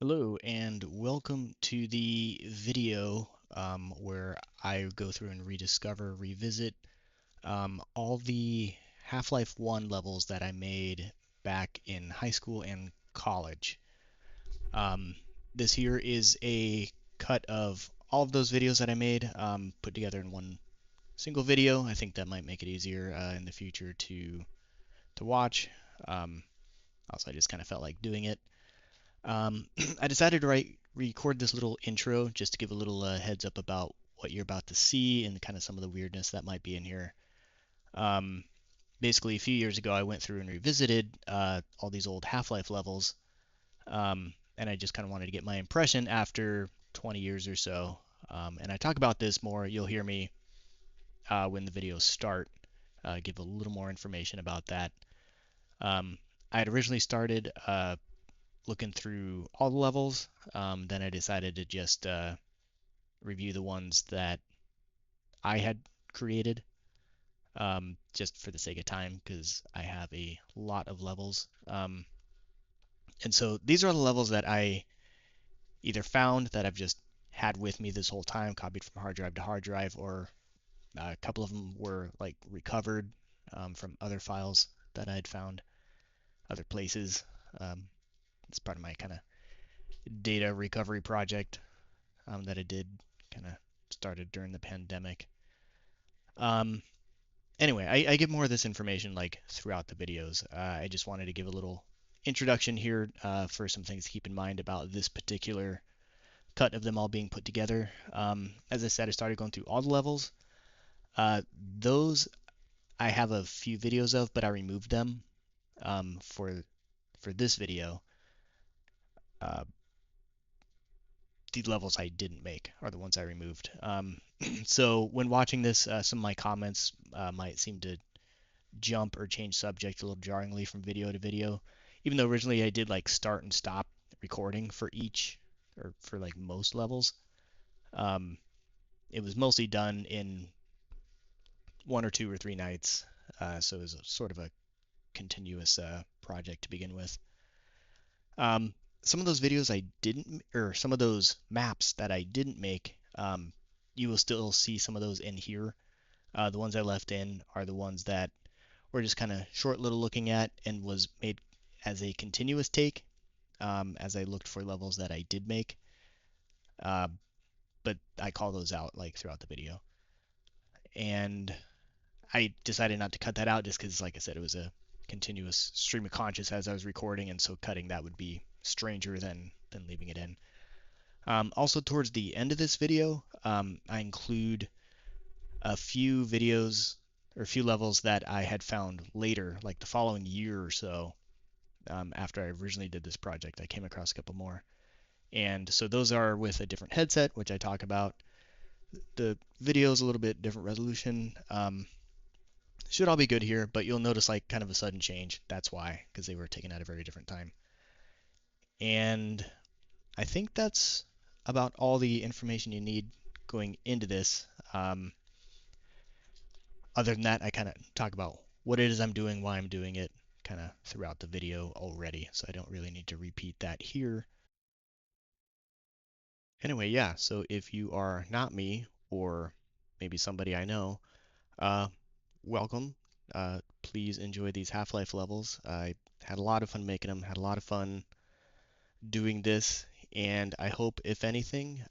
Hello and welcome to the video where I go through and revisit all the Half-Life 1 levels that I made back in high school and college. Um, this here is a cut of all of those videos that I made put together in one single video. I think that might make it easier in the future to watch. Um, Also, I just kind of felt like doing it. I decided to record this little intro just to give a little heads up about what you're about to see and kind of some of the weirdness that might be in here. Um, Basically, a few years ago, I went through and revisited all these old Half-Life levels, and I just kind of wanted to get my impression after 20 years or so. And I talk about this more. You'll hear me when the videos start, give a little more information about that. Um, I had originally started looking through all the levels. Then I decided to just review the ones that I had created, just for the sake of time, because I have a lot of levels. And so these are the levels that I either found that I've just had with me this whole time, copied from hard drive to hard drive, or a couple of them were like recovered from other files that I had found other places. Um, it's part of my kind of data recovery project that I did, kind of started during the pandemic. Um, anyway, I give more of this information like throughout the videos. I just wanted to give a little introduction here for some things to keep in mind about this particular cut of them all being put together. As I said, I started going through all the levels. Uh, those I have a few videos of, but I removed them for this video. Uh, the levels I didn't make are the ones I removed. So when watching this, some of my comments might seem to jump or change subject a little jarringly from video to video. Even though originally I did like start and stop recording for each or for like most levels. Um, it was mostly done in 1 or 2 or 3 nights. So it was sort of a continuous project to begin with. Um, some of those videos I didn't, or some of those maps that I didn't make, you will still see some of those in here. The ones I left in are the ones that were just kind of short little looking at and was made as a continuous take as I looked for levels that I did make. Uh, but I call those out like throughout the video. And I decided not to cut that out just because, like I said, it was a continuous stream of conscious as I was recording, and so cutting that would be stranger than leaving it in. Also, towards the end of this video, I include a few videos or a few levels that I had found later, like the following year or so, after I originally did this project. I came across a couple more. And so those are with a different headset, which I talk about. The video is a little bit different resolution. Should all be good here, but you'll notice like kind of a sudden change. That's why, because they were taken at a very different time. And I think that's about all the information you need going into this. Um, Other than that, I kind of talk about what it is I'm doing, why I'm doing it, kind of throughout the video already, so I don't really need to repeat that here. Anyway, yeah, so if you are not me or maybe somebody I know, uh, welcome. Please enjoy these Half-Life levels. I had a lot of fun making them, had a lot of fun doing this, and I hope, if anything,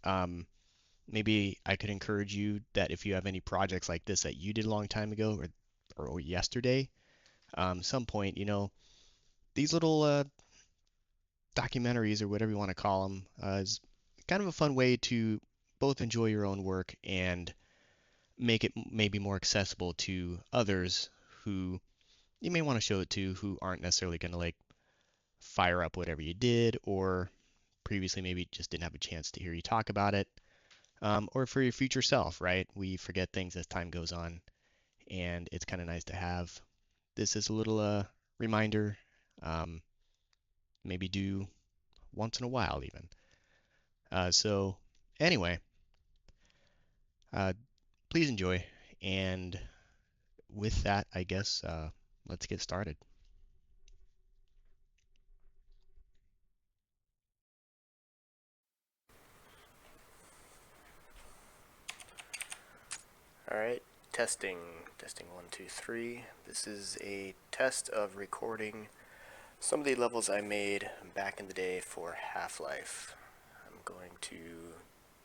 maybe I could encourage you that if you have any projects like this that you did a long time ago or yesterday, some point, these little documentaries or whatever you want to call them is kind of a fun way to both enjoy your own work and make it maybe more accessible to others who you may want to show it to who aren't necessarily going to like fire up whatever you did or previously maybe just didn't have a chance to hear you talk about it. Or for your future self, right? We forget things as time goes on, and it's kind of nice to have this as a little reminder, um, maybe do once in a while even. So anyway, uh, please enjoy, and with that, I guess let's get started. Alright, testing 1, 2, 3. This is a test of recording some of the levels I made back in the day for Half-Life. I'm going to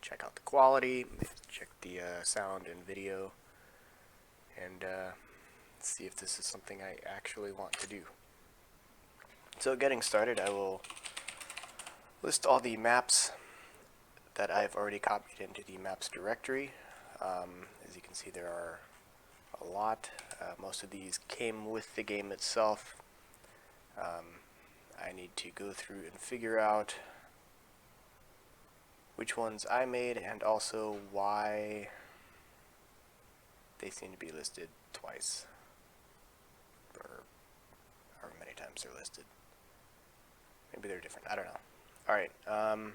check out the quality, check the sound and video, and see if this is something I actually want to do. So getting started, I will list all the maps that I've already copied into the maps directory. As you can see, there are a lot. Most of these came with the game itself. I need to go through and figure out which ones I made and also why they seem to be listed twice, or however many times they're listed. Maybe they're different, I don't know. Alright, I'm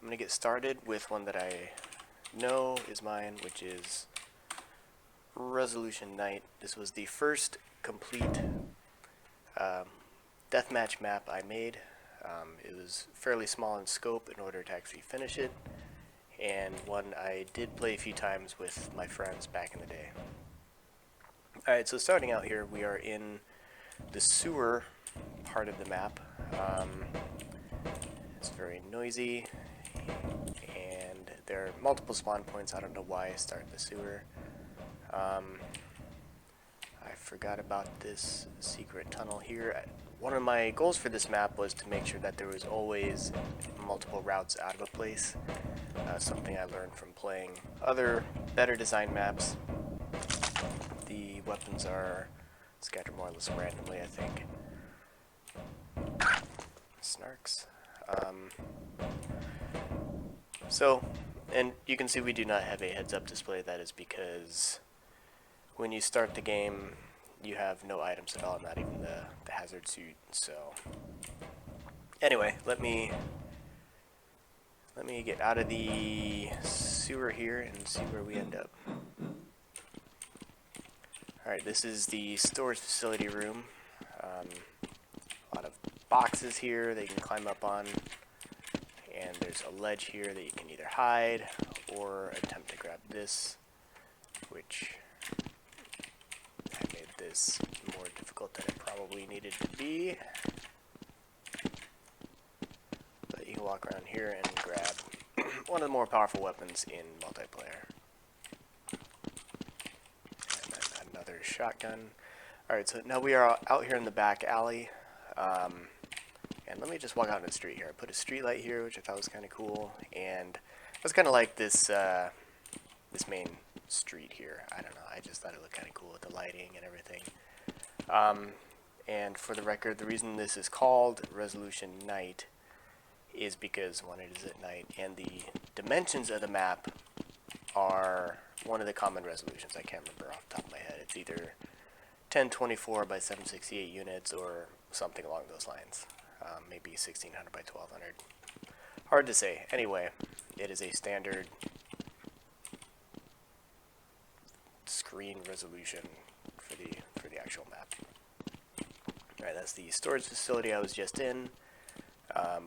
going to get started with one that I know is mine, which is Resolution Night. This was the first complete deathmatch map I made. It was fairly small in scope in order to actually finish it, and one I did play a few times with my friends back in the day. Alright, so starting out here, we are in the sewer part of the map. It's very noisy, and there are multiple spawn points. I don't know why I started the sewer. I forgot about this secret tunnel here. One of my goals for this map was to make sure that there was always multiple routes out of a place. Something I learned from playing other better designed maps. The weapons are scattered more or less randomly, I think. Snarks. And you can see we do not have a heads-up display. That is because when you start the game, you have no items at all, not even the hazard suit. So anyway, let me get out of the sewer here and see where we end up. Alright, this is the storage facility room. A lot of boxes here that you can climb up on, and there's a ledge here that you can either hide or attempt to grab this, which I made this more difficult than it probably needed to be. But you can walk around here and grab one of the more powerful weapons in multiplayer. And then another shotgun. Alright, so now we are out here in the back alley. And let me just walk out in the street here. I put a street light here, which I thought was kind of cool, and I was kind of like this this main street here. I don't know, I just thought it looked kind of cool with the lighting and everything. And for the record, the reason this is called Resolution Night is because, one, it is at night, and the dimensions of the map are one of the common resolutions. I can't remember off the top of my head. It's either 1024 by 768 units or something along those lines. Maybe 1600 by 1200. Hard to say. Anyway, it is a standard screen resolution for the actual map. Alright, that's the storage facility I was just in.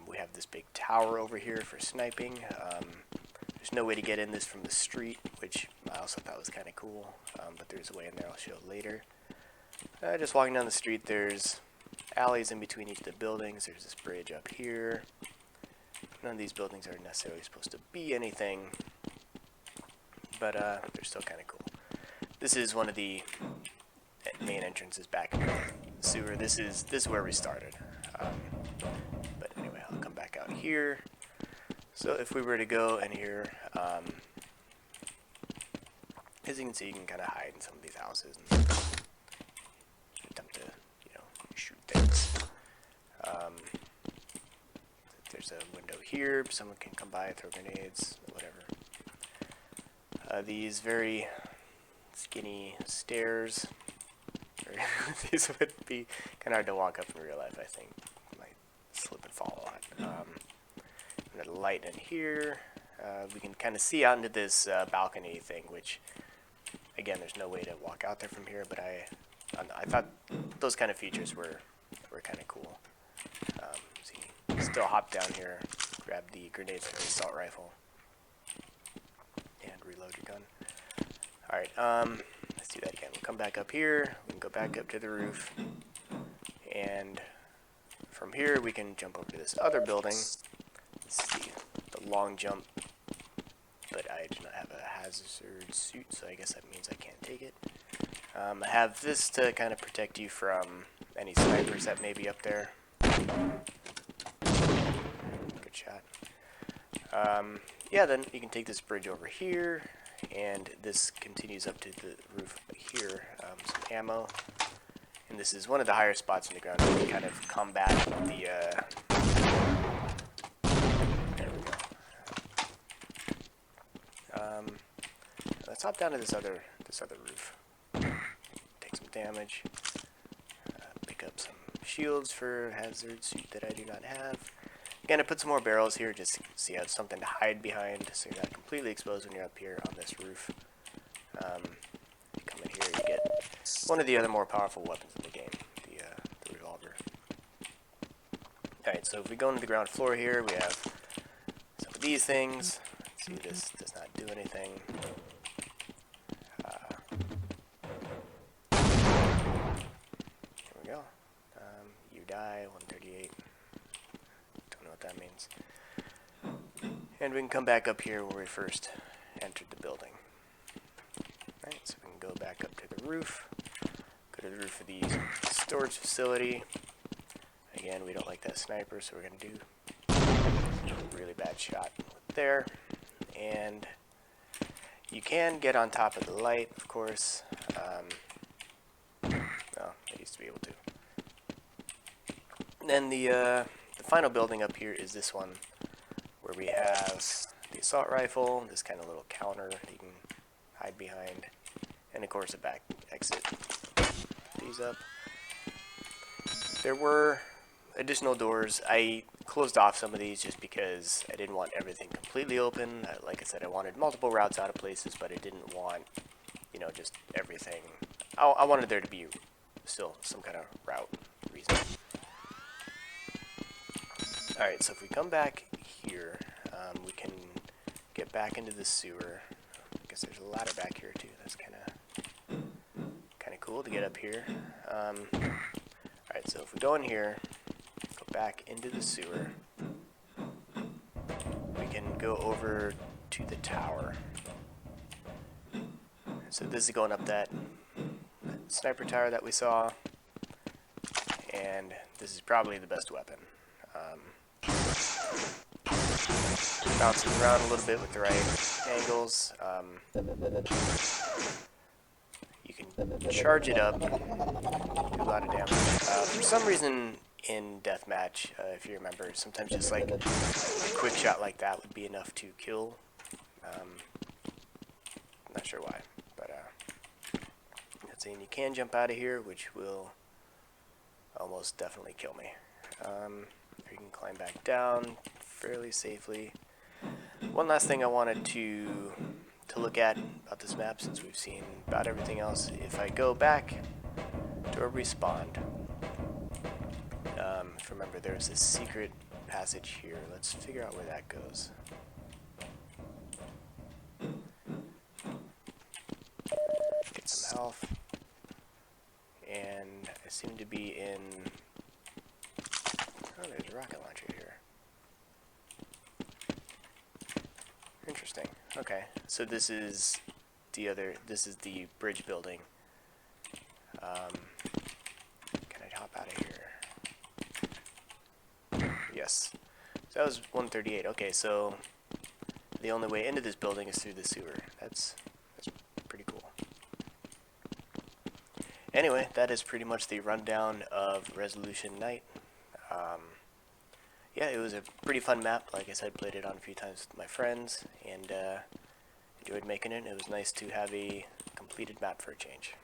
We have this big tower over here for sniping. There's no way to get in this from the street, which I also thought was kind of cool, but there's a way in there I'll show later. Just walking down the street, there's alleys in between each of the buildings. There's this bridge up here. None of these buildings are necessarily supposed to be anything, but they're still kind of cool. This is one of the main entrances back in the sewer. This is where we started. But anyway, I'll come back out here. So if we were to go in here, as you can see, you can kind of hide in some of these houses and attempt to, shoot things. There's a window here. Someone can come by, throw grenades, whatever. These very skinny stairs. These would be kind of hard to walk up in real life, I think. Might slip and fall a lot. And a light in here. We can kind of see out into this balcony thing, which, again, there's no way to walk out there from here, but I thought those kind of features were kind of cool. So you can still hop down here, grab the grenades from the assault rifle, and reload your gun. Alright, let's do that again. We'll come back up here, we can go back up to the roof, and from here we can jump over to this other building. This is the long jump, but I do not have a hazard suit, so I guess that means I can't take it. I have this to kind of protect you from any snipers that may be up there. Good shot. Yeah, then you can take this bridge over here, and this continues up to the roof here. Some ammo, and this is one of the higher spots in the ground to kind of combat the. There we go. Let's hop down to this other roof. Take some damage. Pick up some shields for hazard suit that I do not have. Again, I put some more barrels here just so you have something to hide behind, so you're not completely exposed when you're up here on this roof. You come in here, you get one of the other more powerful weapons in the game, the revolver. Alright, so if we go into the ground floor here, we have some of these things. Let's see, this does not do anything. Here we go. You die, 138. Don't know what that means. And we can come back up here where we first entered the building. Alright, so we can go back up to the roof. Go to the roof of the storage facility. Again, we don't like that sniper, so we're going to do a really bad shot there. And you can get on top of the light, of course. Well, I used to be able to. And then the final building up here is this one, where we have the assault rifle, this kind of little counter that you can hide behind, and of course a back exit. These up. There were additional doors. I closed off some of these just because I didn't want everything completely open. Like I said, I wanted multiple routes out of places, but I didn't want, you know, just everything. I wanted there to be still some kind of route reason. Alright, so if we come back here, we can get back into the sewer. I guess there's a ladder back here too. That's kind of cool to get up here. Alright, so if we go in here, go back into the sewer, we can go over to the tower. So this is going up that sniper tower that we saw, and this is probably the best weapon. Bounces around a little bit with the right angles. You can charge it up, do a lot of damage. For some reason in deathmatch, if you remember, sometimes just like a quick shot like that would be enough to kill. Not sure why, but let's see, and you can jump out of here, which will almost definitely kill me. You can climb back down fairly safely. One last thing I wanted to look at about this map, since we've seen about everything else, if I go back to where we spawned, if you remember, there's this secret passage here. Let's figure out where that goes. Get some health, and I seem to be in. Oh, there's a rocket launcher here. Interesting. Okay, so this is the bridge building. Can I hop out of here? Yes. So that was 138. Okay, so the only way into this building is through the sewer. That's pretty cool. Anyway, that is pretty much the rundown of Resolution Night. Yeah, it was a pretty fun map. Like I said, played it on a few times with my friends, and enjoyed making it. It was nice to have a completed map for a change.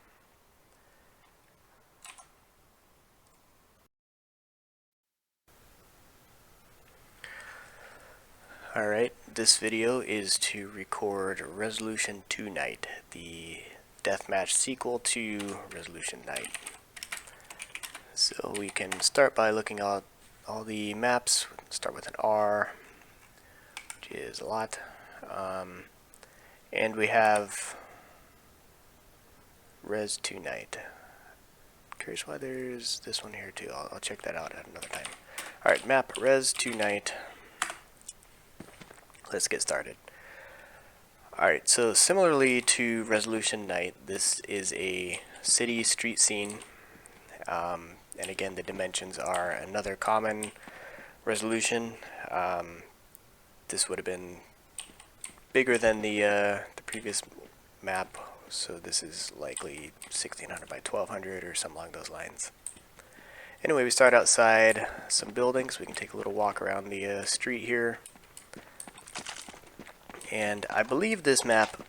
Alright, this video is to record Resolution 2 Night, the deathmatch sequel to Resolution Night. So we can start by looking at all the maps. Start with an R, which is a lot. And we have Res 2 Night. Curious why there's this one here too. I'll check that out at another time. Alright, map Res 2 Night. Let's get started. Alright, so similarly to Resolution Night, this is a city street scene. And again, the dimensions are another common resolution. This would have been bigger than the previous map, so this is likely 1600 by 1200 or something along those lines. Anyway, we start outside some buildings. We can take a little walk around the street here. And I believe this map,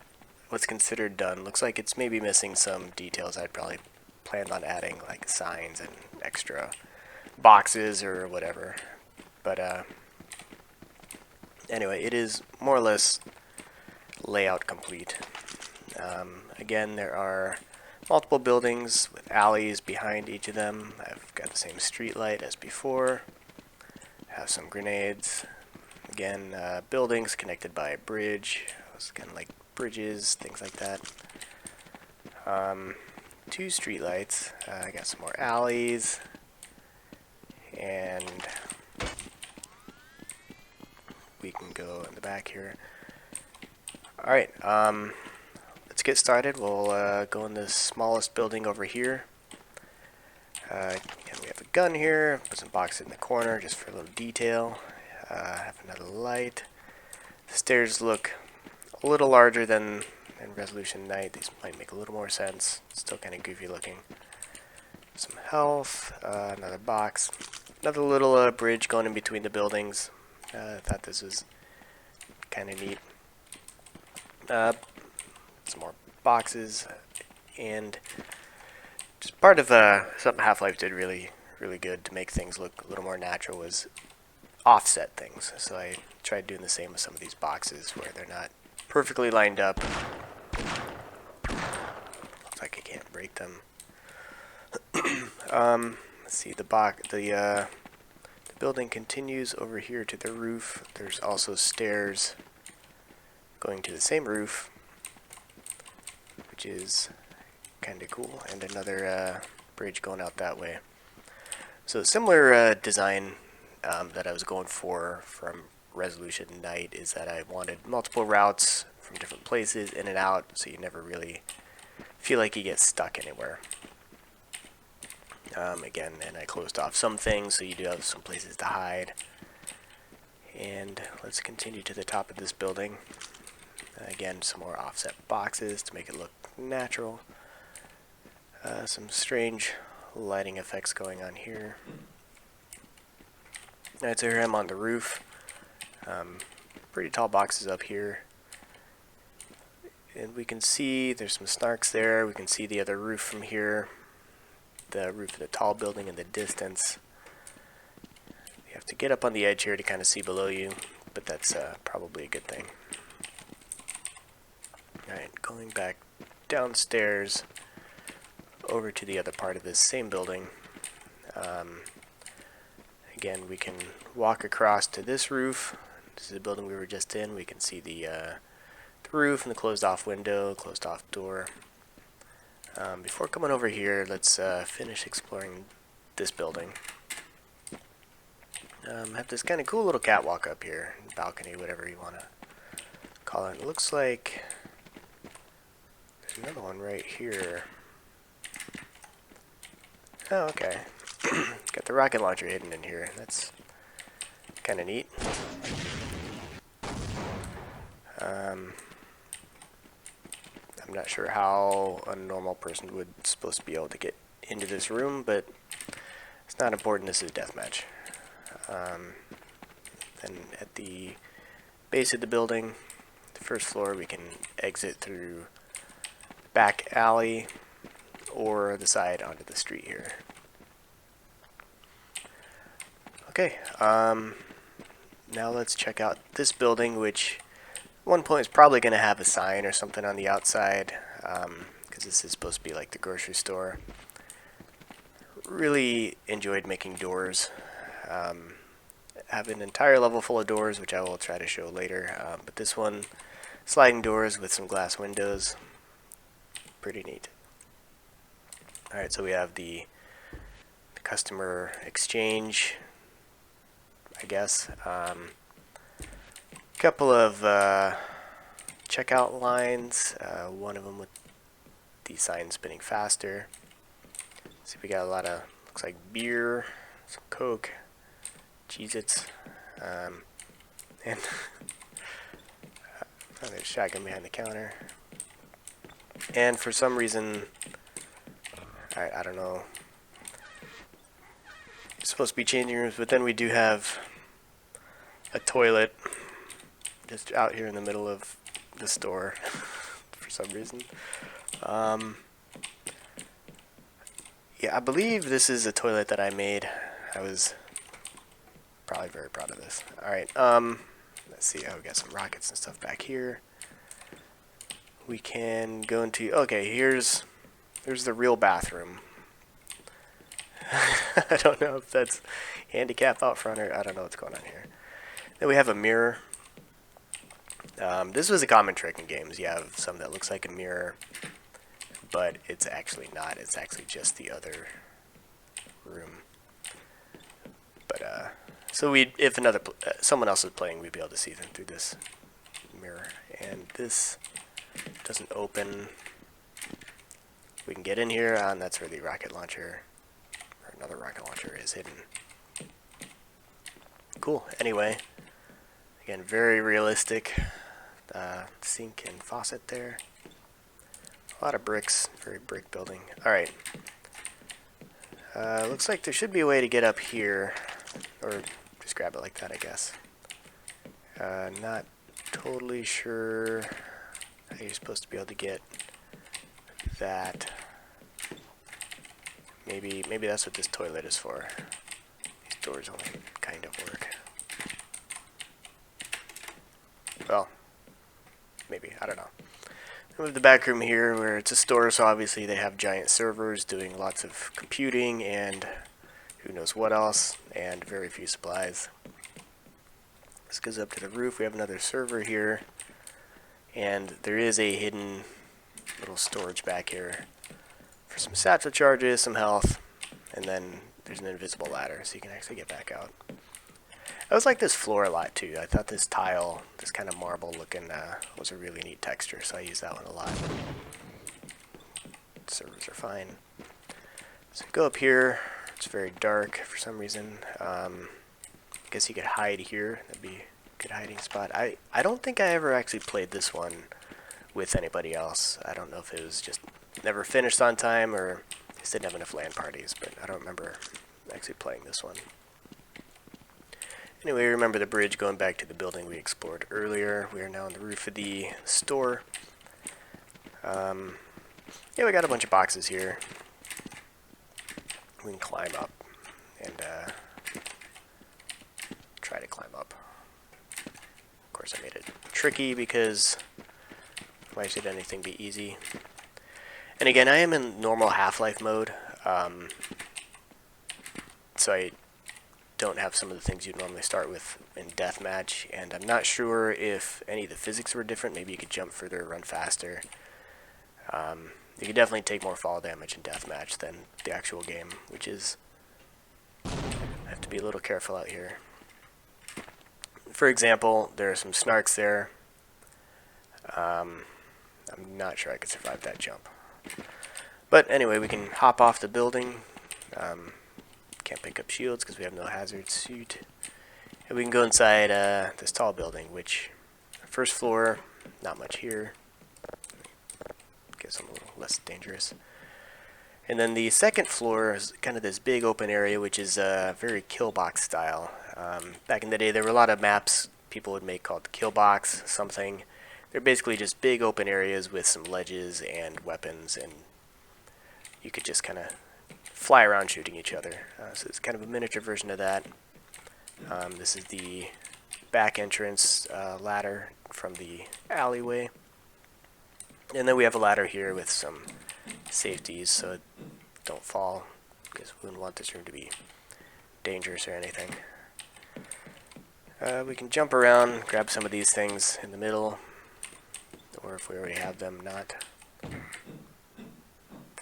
what's considered done, looks like it's maybe missing some details I'd probably planned on adding, like signs and extra boxes or whatever. But anyway, it is more or less layout complete. Again, there are multiple buildings with alleys behind each of them. I've got the same street light as before. Have some grenades. Again, buildings connected by a bridge. It's kind of like bridges, things like that. 2 street lights. I got some more alleys. And we can go in the back here. Alright, let's get started. We'll go in the smallest building over here. And we have a gun here. Put some boxes in the corner just for a little detail. Have another light. The stairs look a little larger than in Resolution Night. These might make a little more sense. Still kind of goofy looking. Some health. Another box. Another little bridge going in between the buildings. I thought this was kind of neat. Some more boxes, and just part of something Half-Life did really good to make things look a little more natural was offset things. So I tried doing the same with some of these boxes where they're not perfectly lined up. Looks like I can't break them. Let's see, the building continues over here to the roof. There's also stairs going to the same roof, which is kind of cool, and another bridge going out that way. So similar design that I was going for from Resolution Night is that I wanted multiple routes from different places in and out, so you never really feel like you get stuck anywhere. Again, and I closed off some things, so you do have some places to hide. And let's continue to the top of this building. Again, some more offset boxes to make it look natural. Some strange lighting effects going on here. Alright, so here I'm on the roof. Pretty tall boxes up here. And we can see there's some snarks there. We can see the other roof from here. The roof of the tall building in the distance. You have to get up on the edge here to kind of see below you, but that's probably a good thing. Alright, going back downstairs over to the other part of this same building. Again, we can walk across to this roof. This is the building we were just in. We can see the roof and the closed off window, closed off door. Before coming over here, let's finish exploring this building. I have this kind of cool little catwalk up here, balcony, whatever you want to call it. It looks like there's another one right here. Oh, okay. Got the rocket launcher hidden in here. That's kind of neat. I'm not sure how a normal person would supposed to be able to get into this room, but it's not important. This is deathmatch. Then at the base of the building, the first floor, we can exit through the back alley or the side onto the street here. Okay, now let's check out this building, which at one point is probably going to have a sign or something on the outside, because this is supposed to be like the grocery store. Really enjoyed making doors. Have an entire level full of doors, which I will try to show later, but this one, sliding doors with some glass windows, pretty neat. Alright, so we have the customer exchange, I guess. Couple of checkout lines, one of them with the sign spinning faster. See, we got a lot of, looks like beer, some Coke, Cheez-Its, and there's a shotgun behind the counter. And for some reason, I don't know, it's supposed to be changing rooms, but then we do have a toilet just out here in the middle of the store for some reason. Yeah, I believe this is a toilet that I made. I was probably very proud of this. Alright, let's see. Oh, we got some rockets and stuff back here. We can go into, okay, here's the real bathroom. I don't know if that's handicap out front or I don't know what's going on here. Then we have a mirror. This was a common trick in games. You have some that looks like a mirror, but it's actually not. It's actually just the other room. But so if someone else is playing, we'd be able to see them through this mirror. And this doesn't open. We can get in here, and that's where the rocket launcher, or another rocket launcher, is hidden. Cool. Anyway, again, very realistic. Sink and faucet there. A lot of bricks, very brick building. Alright. Looks like there should be a way to get up here, or just grab it like that, I guess. Not totally sure how you're supposed to be able to get that. Maybe that's what this toilet is for. These doors only kind of work. Well, maybe, I don't know. We have the back room here where it's a store, so obviously they have giant servers doing lots of computing and who knows what else, and very few supplies. This goes up to the roof. We have another server here, and there is a hidden little storage back here for some satchel charges, some health, and then there's an invisible ladder so you can actually get back out. I always like this floor a lot too. I thought this tile, this kind of marble looking, was a really neat texture, so I use that one a lot. Servers are fine. So go up here. It's very dark for some reason. I guess you could hide here. That'd be a good hiding spot. I don't think I ever actually played this one with anybody else. I don't know if it was just never finished on time or just didn't have enough LAN parties, but I don't remember actually playing this one. Anyway, remember the bridge going back to the building we explored earlier. We are now on the roof of the store. Yeah, we got a bunch of boxes here. We can climb up and try to climb up. Of course, I made it tricky because why should anything be easy? And again, I am in normal Half-Life mode, so I don't have some of the things you'd normally start with in Deathmatch, and I'm not sure if any of the physics were different. Maybe you could jump further, run faster. You could definitely take more fall damage in Deathmatch than the actual game, which is... I have to be a little careful out here. For example, there are some snarks there. I'm not sure I could survive that jump. But anyway, we can hop off the building. Can't pick up shields because we have no hazard suit. And we can go inside this tall building, which first floor, not much here. Guess I'm a little less dangerous. And then the second floor is kind of this big open area, which is very Killbox style. Back in the day, there were a lot of maps people would make called Killbox something. They're basically just big open areas with some ledges and weapons, and you could just kind of fly around shooting each other. So it's kind of a miniature version of that. This is the back entrance ladder from the alleyway. And then we have a ladder here with some safeties so it don't fall, because we wouldn't want this room to be dangerous or anything. We can jump around, grab some of these things in the middle, or if we already have them, not.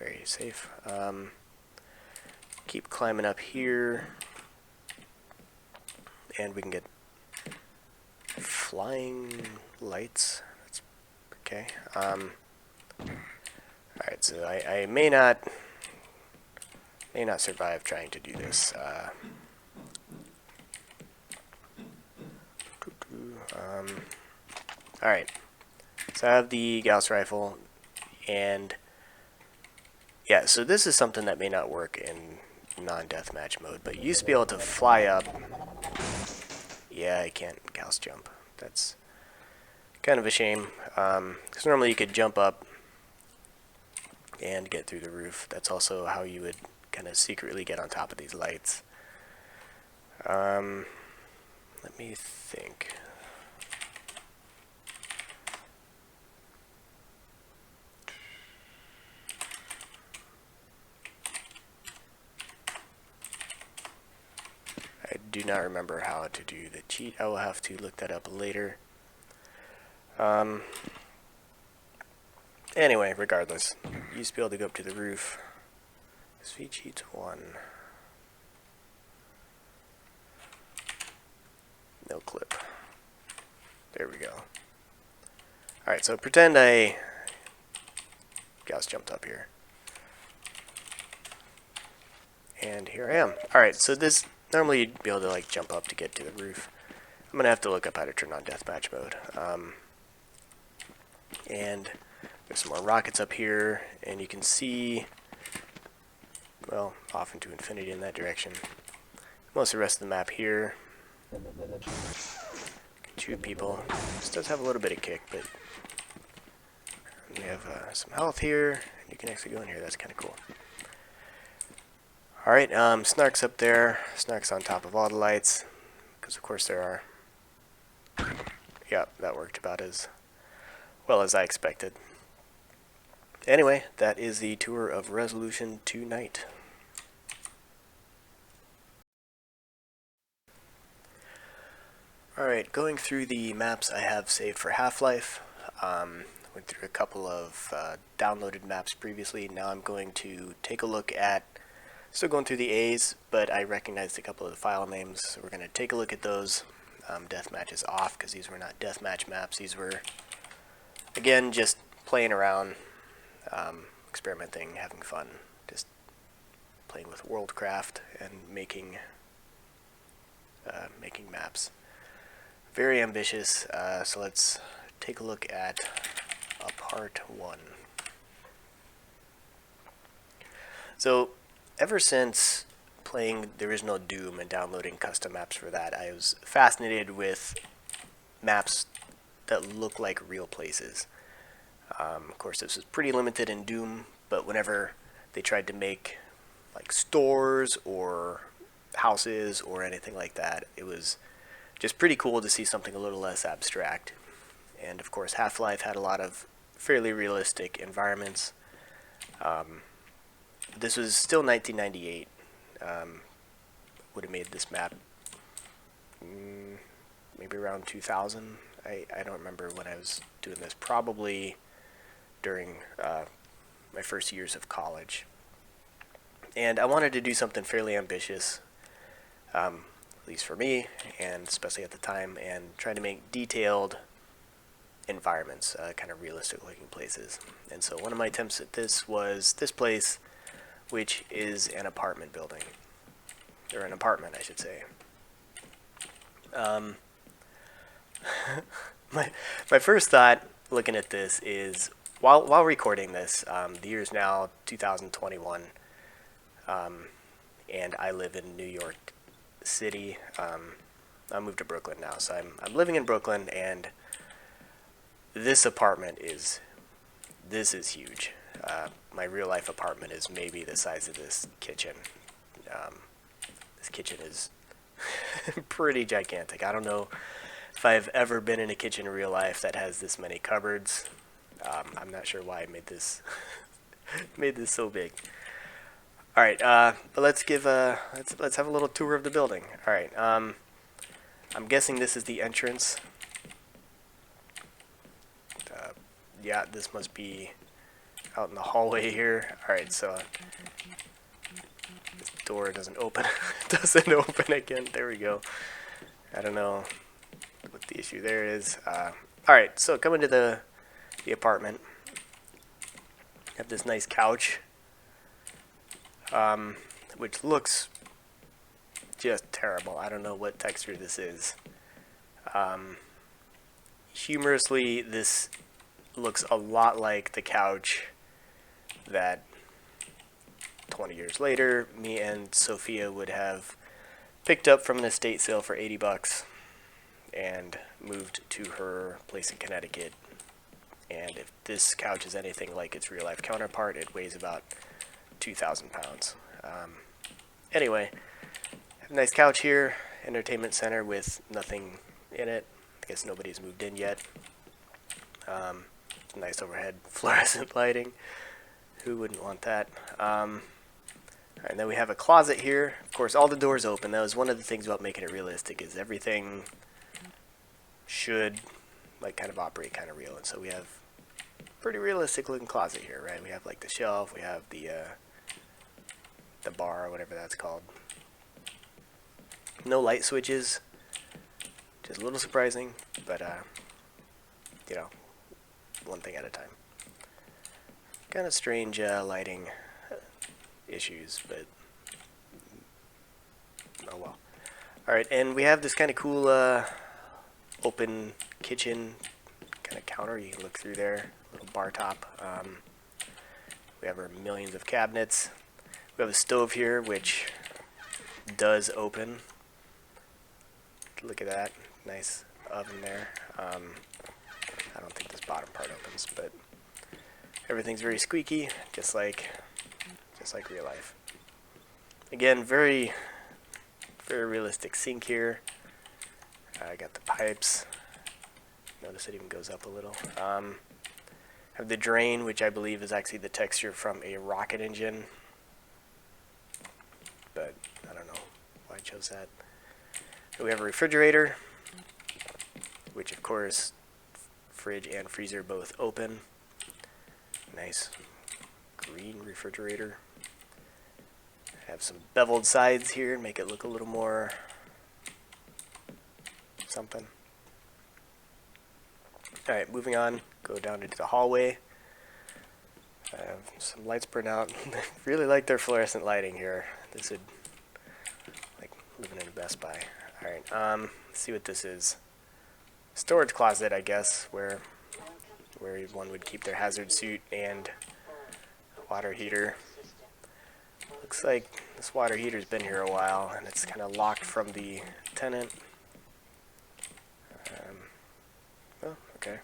very safe. Keep climbing up here, and we can get flying lights. That's okay. Alright, so I may not survive trying to do this. Alright, so I have the Gauss rifle, and yeah, so this is something that may not work in non-deathmatch mode, but you used to be able to fly up. Yeah, I can't Gauss jump. That's kind of a shame, because normally you could jump up and get through the roof. That's also how you would kind of secretly get on top of these lights. Let me think. I do not remember how to do the cheat. I will have to look that up later. Anyway, regardless, you used to be able to go up to the roof. SV cheat 1. No clip. There we go. Alright, so pretend I Gauss jumped up here. And here I am. Alright, so this, normally you'd be able to like jump up to get to the roof. I'm going to have to look up how to turn on deathmatch mode. And there's some more rockets up here, and you can see, well, off into infinity in that direction. Most of the rest of the map here. Shoot people. This does have a little bit of kick, but we have some health here. You can actually go in here. That's kind of cool. Alright, Snark's up there. Snark's on top of all the lights, because of course there are. Yep, that worked about as well as I expected. Anyway, that is the tour of Resolution tonight. Alright, going through the maps I have saved for Half-Life. Went through a couple of downloaded maps previously. Now I'm going to take a look at, still going through the A's, but I recognized a couple of the file names, so we're going to take a look at those. Deathmatch is off because these were not deathmatch maps. These were, again, just playing around, experimenting, having fun, just playing with Worldcraft and making maps. Very ambitious, so let's take a look at part 1. So, ever since playing the original Doom and downloading custom maps for that, I was fascinated with maps that look like real places. Of course, this was pretty limited in Doom, but whenever they tried to make like stores or houses or anything like that, it was just pretty cool to see something a little less abstract. And of course, Half-Life had a lot of fairly realistic environments. This was still 1998. Would have made this map maybe around 2000. I don't remember when I was doing this. Probably during my first years of college. And I wanted to do something fairly ambitious, at least for me, and especially at the time, and try to make detailed environments, kind of realistic looking places. And so one of my attempts at this was this place, which is an apartment building, or an apartment, I should say. My first thought looking at this is, while recording this, the year is now 2021, and I live in New York City. I moved to Brooklyn now, so I'm living in Brooklyn, and this apartment is huge. My real life apartment is maybe the size of this kitchen. This kitchen is pretty gigantic. I don't know if I've ever been in a kitchen in real life that has this many cupboards. I'm not sure why I made this made this so big. All right, but let's have a little tour of the building. All right, I'm guessing this is the entrance. Yeah, this must be out in the hallway here. Alright, so this door doesn't open. Doesn't open again. There we go. I don't know what the issue there is. Alright, so coming to the apartment. Have this nice couch, which looks just terrible. I don't know what texture this is. Humorously, this looks a lot like the couch that 20 years later me and Sophia would have picked up from an estate sale for 80 bucks and moved to her place in Connecticut. And if this couch is anything like its real life counterpart, it weighs about 2,000 pounds. Anyway, have a nice couch here, entertainment center with nothing in it. I guess nobody's moved in yet. Nice overhead fluorescent lighting. Who wouldn't want that? And then we have a closet here. Of course, all the doors open. That was one of the things about making it realistic, is everything should like kind of operate kind of real. And so we have a pretty realistic looking closet here, right? We have like the shelf, we have the bar or whatever that's called. No light switches, just a little surprising, but you know, one thing at a time. Kind of strange lighting issues, but oh well. Alright, and we have this kind of cool open kitchen kind of counter. You can look through there, little bar top. We have our millions of cabinets. We have a stove here which does open. Look at that, nice oven there. I don't think this bottom part opens, but everything's very squeaky, just like real life. Again, very realistic sink here. I got the pipes. Notice it even goes up a little. Have the drain, which I believe is actually the texture from a rocket engine, but I don't know why I chose that. We have a refrigerator, which of course fridge and freezer both open. Nice green refrigerator. Have some beveled sides here, make it look a little more something. Alright, moving on, go down into the hallway. Some lights burn out. Really like their fluorescent lighting here. This would like living in a Best Buy. Alright, let's see what this is. Storage closet, I guess, where one would keep their hazard suit and water heater. Looks like this water heater's been here a while, and it's kind of locked from the tenant. Oh, okay.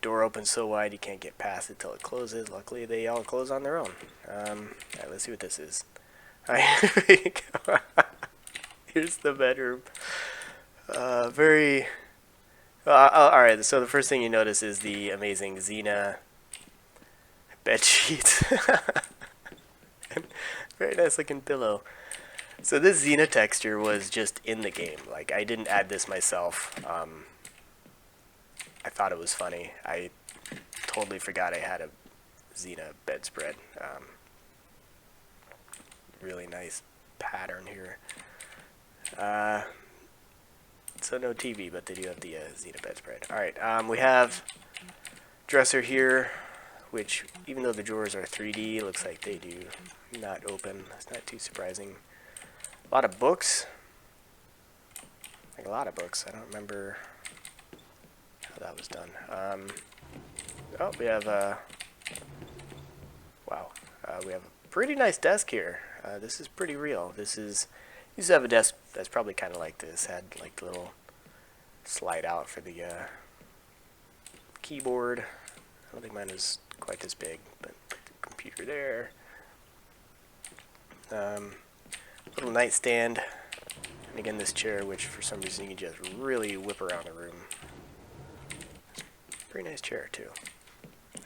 Door opens so wide you can't get past it till it closes. Luckily, they all close on their own. Alright, let's see what this is. Alright, here's the bedroom. Alright, so the first thing you notice is the amazing Xena bed sheets. Very nice looking pillow. So this Xena texture was just in the game. Like, I didn't add this myself. I thought it was funny. I totally forgot I had a Xena bedspread. Really nice pattern here. So no TV, but they do have the Xena bedspread. Alright, we have dresser here, which even though the drawers are 3D, looks like they do not open. That's not too surprising. A lot of books. Like a lot of books. I don't remember how that was done. Oh, we have wow. We have a pretty nice desk here. This is pretty real. This is used to have a desk that's probably kind of like this. Had like the little slide out for the keyboard. I don't think mine is quite this big, but the computer there. Little nightstand, and again this chair, which for some reason you can just really whip around the room. Pretty nice chair too.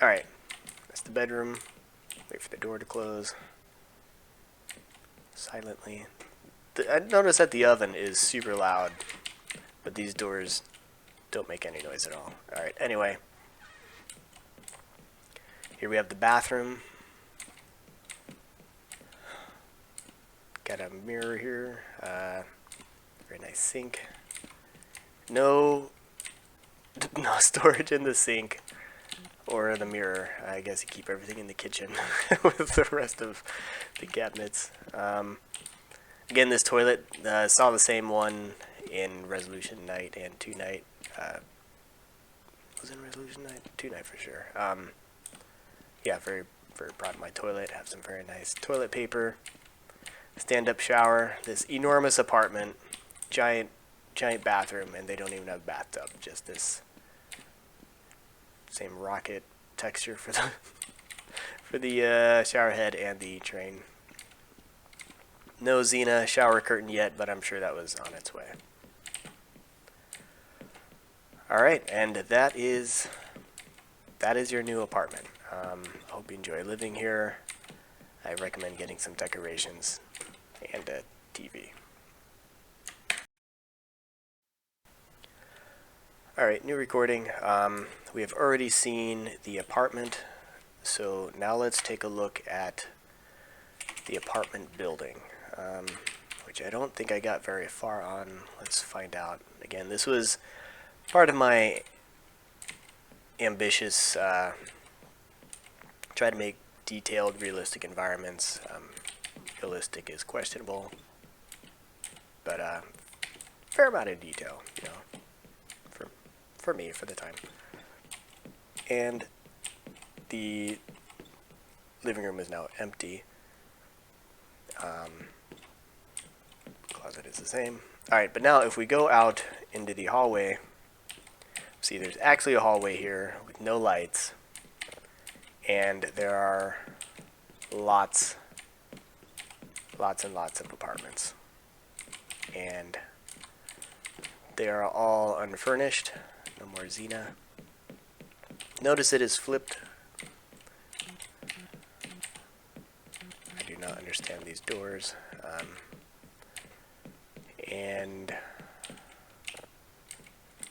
Alright, that's the bedroom. Wait for the door to close. Silently. I noticed that the oven is super loud, but these doors don't make any noise at all. Alright, anyway. Here we have the bathroom. Got a mirror here. Very nice sink. No storage in the sink or the mirror. I guess you keep everything in the kitchen with the rest of the cabinets. Again, this toilet, saw the same one in Resolution Night and 2 Night. Was it in Resolution Night? 2 Night for sure. Yeah, very, very proud of my toilet. Have some very nice toilet paper. Stand-up shower. This enormous apartment. Giant bathroom, and they don't even have a bathtub. Just this same rocket texture for the for the shower head and the train. No Xena shower curtain yet, but I'm sure that was on its way. Alright, and that is your new apartment. I hope you enjoy living here. I recommend getting some decorations and a TV. Alright, new recording. We have already seen the apartment, so now let's take a look at the apartment building, which I don't think I got very far on. Let's find out. Again, this was part of my ambitious try to make detailed, realistic environments. Realistic is questionable, but fair amount of detail, you know, for me, for the time. And the living room is now empty. Closet is the same. Alright, but now if we go out into the hallway, see there's actually a hallway here with no lights, and there are lots and lots of apartments, and they are all unfurnished. No more Xena. Notice it is flipped. I do not understand these doors. And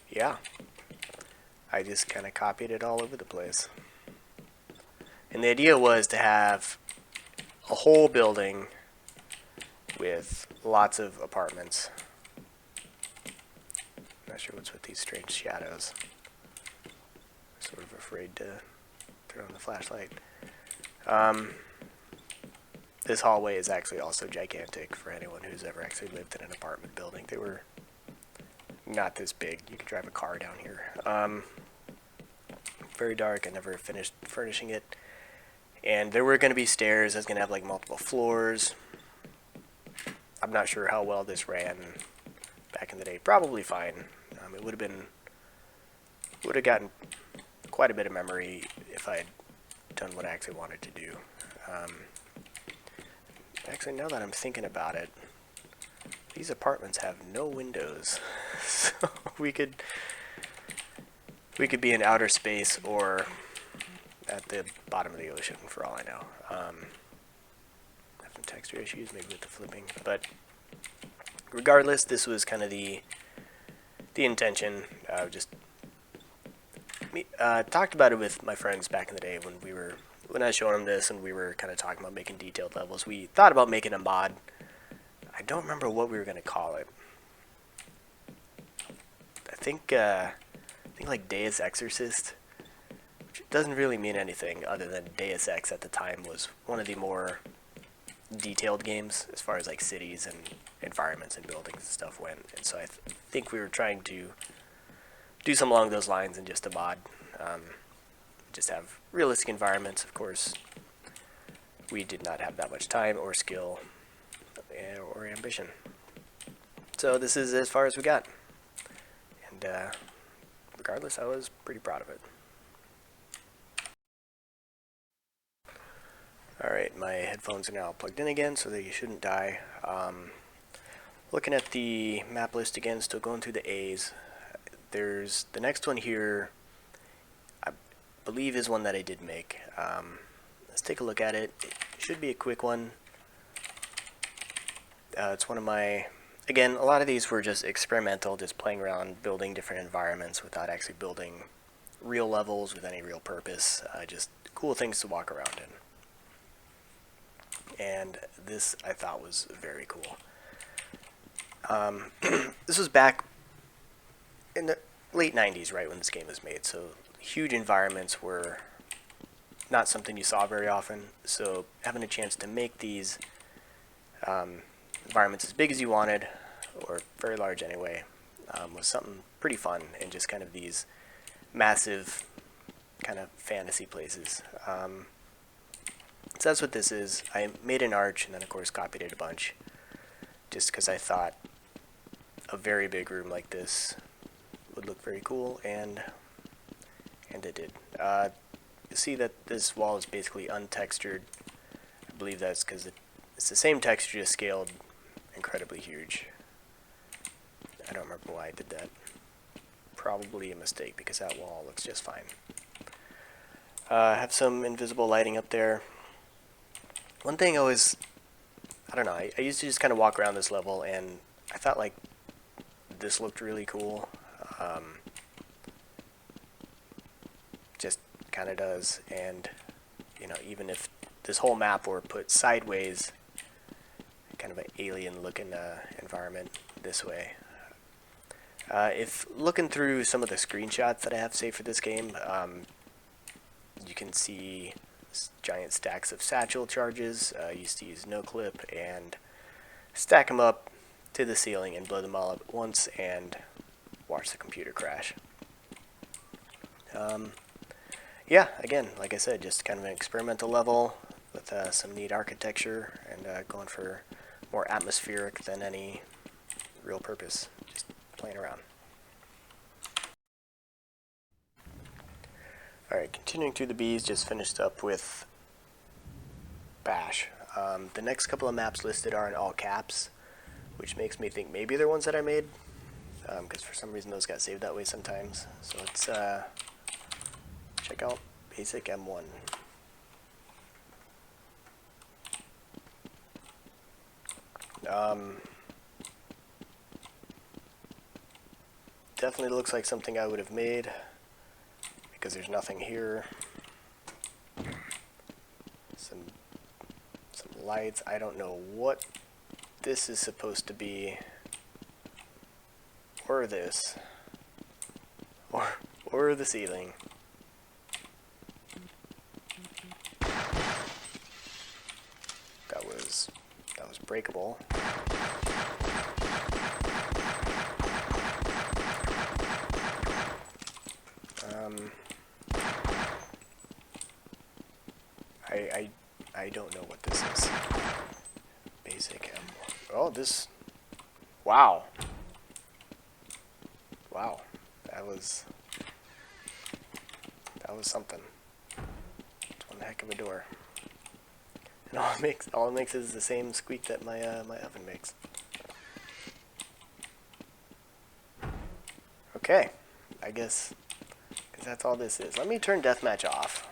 yeah, I just kind of copied it all over the place. And the idea was to have a whole building with lots of apartments. Not sure what's with these strange shadows. Sort of afraid to turn on the flashlight. This hallway is actually also gigantic for anyone who's ever actually lived in an apartment building. They were not this big. You could drive a car down here. Very dark. I never finished furnishing it. And there were going to be stairs. I was going to have like multiple floors. I'm not sure how well this ran back in the day. Probably fine. It would have gotten quite a bit of memory if I had done what I actually wanted to do. Actually, now that I'm thinking about it, these apartments have no windows, so we could be in outer space or at the bottom of the ocean for all I know. Have some texture issues, maybe with the flipping, but regardless, this was kind of the intention. Talked about it with my friends back in the day when I was showing them this, and we were kind of talking about making detailed levels. We thought about making a mod. I don't remember what we were going to call it. I think like Deus Exorcist, which doesn't really mean anything other than Deus Ex at the time was one of the more detailed games as far as like cities and environments and buildings and stuff went. And so I think we were trying to do something along those lines in just a mod. Just have realistic environments. Of course, we did not have that much time or skill or ambition. So this is as far as we got. And regardless, I was pretty proud of it. Alright, my headphones are now plugged in again, so they shouldn't die. Looking at the map list again, still going through the A's. There's the next one here, I believe is one that I did make. Let's take a look at it. It should be a quick one. It's one of my, again, a lot of these were just experimental, just playing around, building different environments without actually building real levels with any real purpose. Just cool things to walk around in. And this I thought was very cool. This was back in the late 90s, right when this game was made, so huge environments were not something you saw very often, so having a chance to make these environments as big as you wanted, or very large anyway, was something pretty fun, and just kind of these massive kind of fantasy places. So that's what this is. I made an arch and then of course copied it a bunch, just because I thought a very big room like this would look very cool, and it did. You see that this wall is basically untextured. I believe that's because it's the same texture, just scaled incredibly huge. I don't remember why I did that. Probably a mistake, because that wall looks just fine. I have some invisible lighting up there. One thing I don't know, I used to just kind of walk around this level, and I thought like this looked really cool. Just kind of does, and you know, even if this whole map were put sideways, kind of an alien looking environment this way. If looking through some of the screenshots that I have saved for this game, you can see giant stacks of satchel charges. I used to use no clip and stack them up to the ceiling and blow them all up at once and watch the computer crash. Yeah, again, like I said, just kind of an experimental level with some neat architecture, and going for more atmospheric than any real purpose, just playing around. Alright, continuing through the bees, just finished up with Bash. The next couple of maps listed are in all caps, which makes me think maybe they're ones that I made, because for some reason those got saved that way sometimes. So let's check out basic M1. Definitely looks like something I would have made, because there's nothing here. Some lights. I don't know what this is supposed to be, or this, or the ceiling. That was breakable. I don't know what this is. Basic M1. Oh, this. Wow. Wow. That was something. It's one heck of a door. And all it makes is the same squeak that my my oven makes. Okay, I guess that's all this is. Let me turn deathmatch off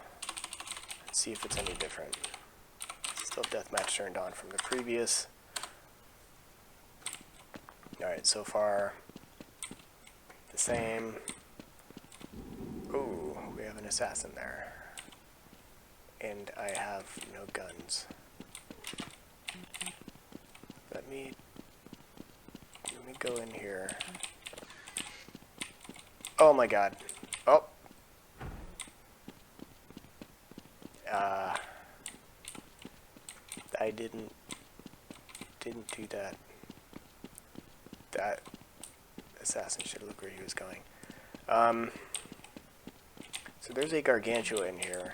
and see if it's any different. Still deathmatch turned on from the previous. Alright, so far the same. Ooh, we have an assassin there. And I have no guns. Let me go in here. Oh my god. Oh. I didn't do that. That assassin should look where he was going. So there's a gargantua in here.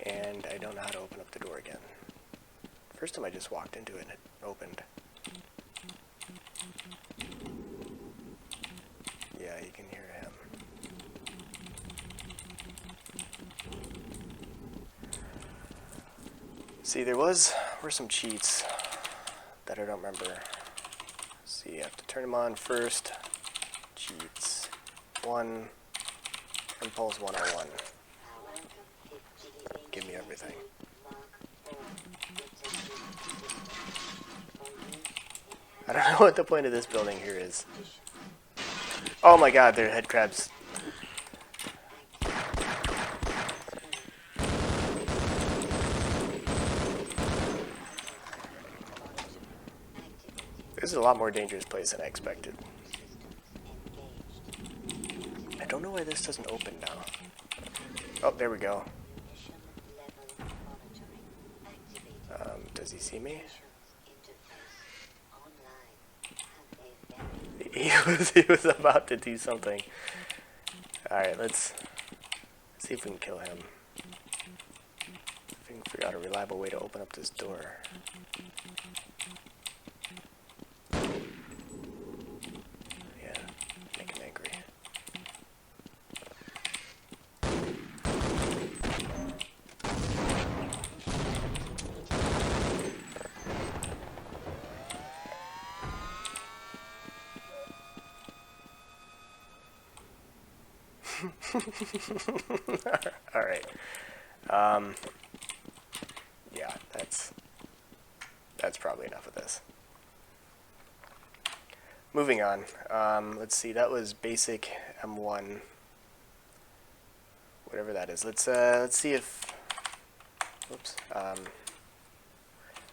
And I don't know how to open up the door again. First time I just walked into it and it opened. Yeah, you can hear him. See, were some cheats that I don't remember. See, you have to turn them on first. Cheats. 1, Impulse 101. Give me everything. I don't know what the point of this building here is. Oh my god, they're head crabs. This is a lot more dangerous place than I expected. I don't know why this doesn't open now. Oh, there we go. Does he see me? He was about to do something. Alright, let's see if we can kill him. If we can figure out a reliable way to open up this door. Yeah, make him angry. Alright. Yeah, that's probably enough of this. Moving on. Let's see, that was basic M1. Whatever that is. Let's see if oops. Let's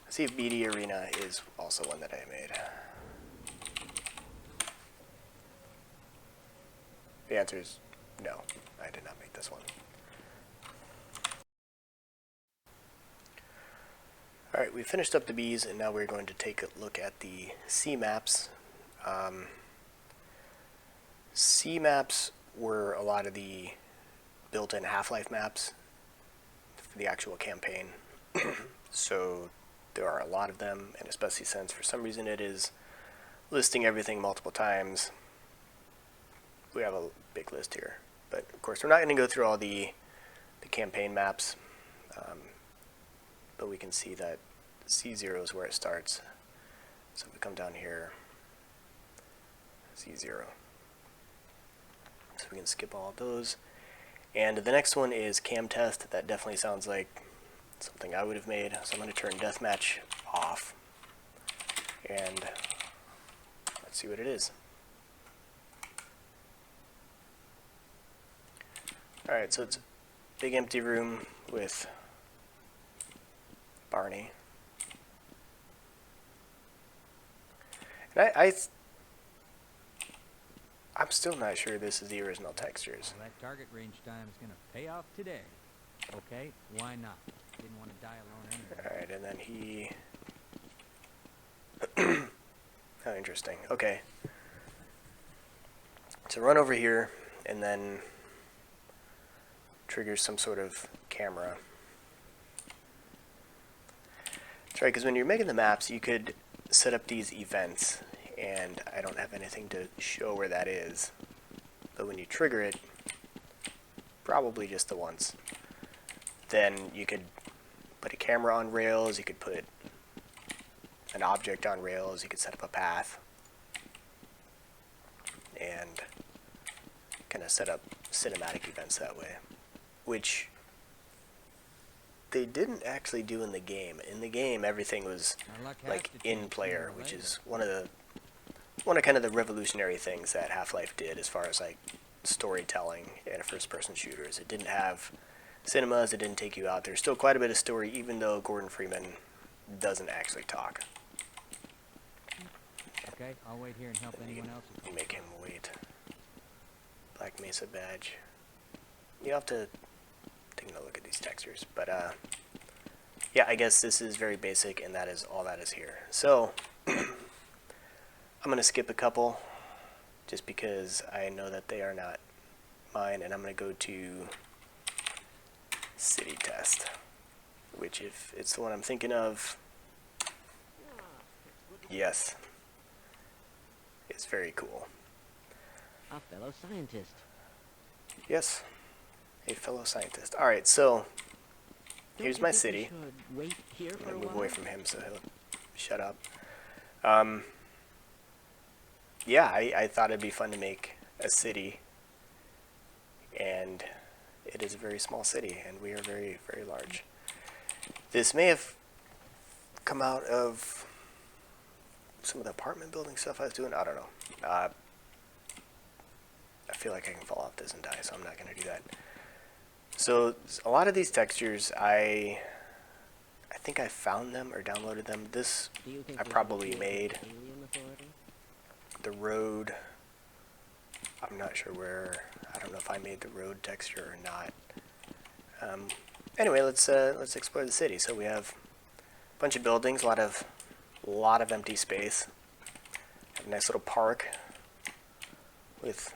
see if BD Arena is also one that I made. The answer is no, I did not make this one. Alright, we finished up the Bs, and now we're going to take a look at the C maps. C maps were a lot of the built-in Half-Life maps for the actual campaign. So there are a lot of them, and especially since for some reason it is listing everything multiple times, we have a big list here. But of course we're not going to go through all the campaign maps, but we can see that C0 is where it starts. So if we come down here, C0. So we can skip all of those. And the next one is Camtest. That definitely sounds like something I would have made. So I'm going to turn Deathmatch off. And let's see what it is. Alright, so it's a big empty room with Barney. And I'm still not sure this is the original textures. Well, that target range time is going to pay off today. Okay, why not? Didn't want to die alone anyway. Alright, and then he... Oh, interesting. Okay. So run over here, and then trigger some sort of camera. That's right, because when you're making the maps, you could set up these events, and I don't have anything to show where that is. But when you trigger it, probably just the once, then you could put a camera on rails, you could put an object on rails, you could set up a path, and kind of set up cinematic events that way, which they didn't actually do in the game. In the game, everything was like in player, which is one of kind of the revolutionary things that Half-Life did as far as like storytelling in a first-person shooters. It didn't have cinemas, it didn't take you out. There's still quite a bit of story, even though Gordon Freeman doesn't actually talk. Okay, I'll wait here and help anyone else. You make him wait. Black Mesa badge. You have to take a look at these textures, but yeah, I guess this is very basic, and that is all that is here. So I'm going to skip a couple just because I know that they are not mine, and I'm going to go to City Test, which, if it's the one I'm thinking of, yes, it's very cool. A fellow scientist. Yes, a fellow scientist. Alright, so here's my city. Wait here I'm for going a to move while? away from him so he'll shut up. Yeah, I thought it'd be fun to make a city, and it is a very small city, and we are very, very large. This may have come out of some of the apartment building stuff I was doing. I don't know. I feel like I can fall off this and die, so I'm not going to do that. So a lot of these textures, I think I found them or downloaded them. This Do you think I we should probably appeal to the made. Alien Authority? The road, I'm not sure where. I don't know if I made the road texture or not. Anyway, let's explore the city. So we have a bunch of buildings, a lot of empty space. Have a nice little park with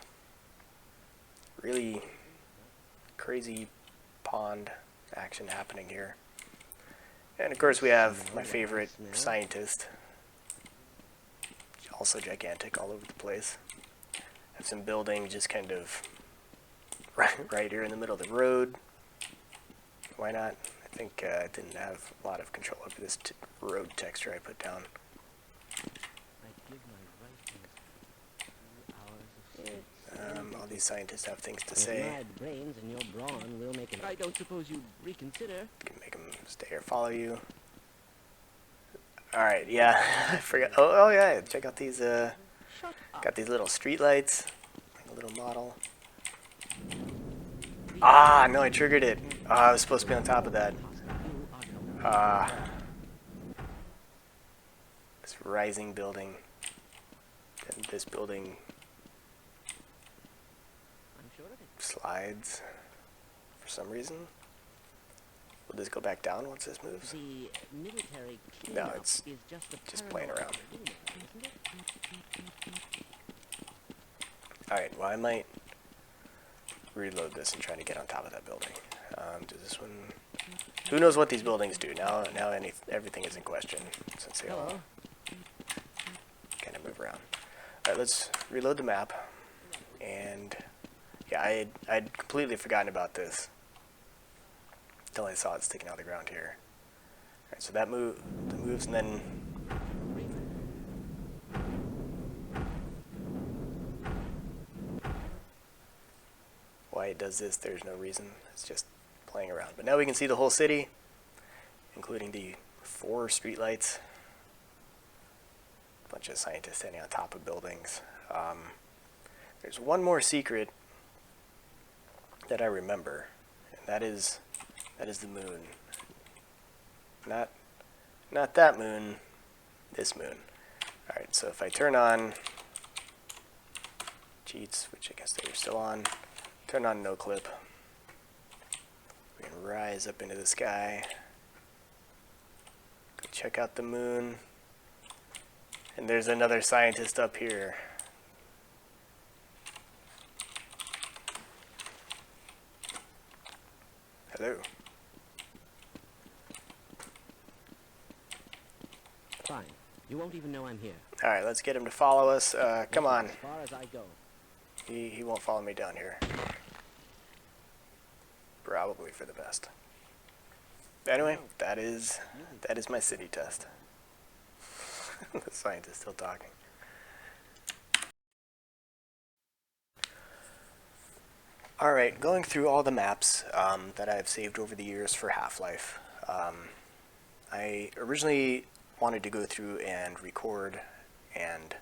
really crazy pond action happening here. And of course we have my favorite scientist, also gigantic all over the place. Have some buildings just kind of right here in the middle of the road. Why not? I think I didn't have a lot of control over this road texture I put down. I'd give my right hand 2 hours of All these scientists have things to With say. mad brains and your brawn, we'll make it. I don't suppose you'd reconsider. You can make them stay or follow you. Alright, yeah, I forgot. Oh yeah, check out these, Shut up. got these little street lights. Like a little model. Ah, no, I triggered it. I was supposed to be on top of that. This rising building. And this building I'm sure of it. slides for some reason. Will this go back down once this moves? The military No, cleanup it's is just a just playing paranoid around. rumor, isn't it? Alright, well I might reload this and try to get on top of that building. Does this one... Who knows what these buildings do? Now everything is in question, since they all kind of move around. Alright, let's reload the map. And yeah, I'd completely forgotten about this until I saw it sticking out of the ground here. Alright, so that moves, and then why it does this, there's no reason. It's just playing around. But now we can see the whole city, including the 4 streetlights. A bunch of scientists standing on top of buildings. There's one more secret that I remember, and that is the moon. Not that moon, this moon. Alright, so if I turn on cheats, which I guess they're still on, turn on no clip, we can rise up into the sky, go check out the moon, and there's another scientist up here. Hello. Fine. You won't even know I'm here. Alright, let's get him to follow us. Come This is on. As far as I go. He won't follow me down here. Probably for the best. Anyway, that is my city test. The scientist still talking. Alright, going through all the maps that I've saved over the years for Half-Life. I originally wanted to go through and record and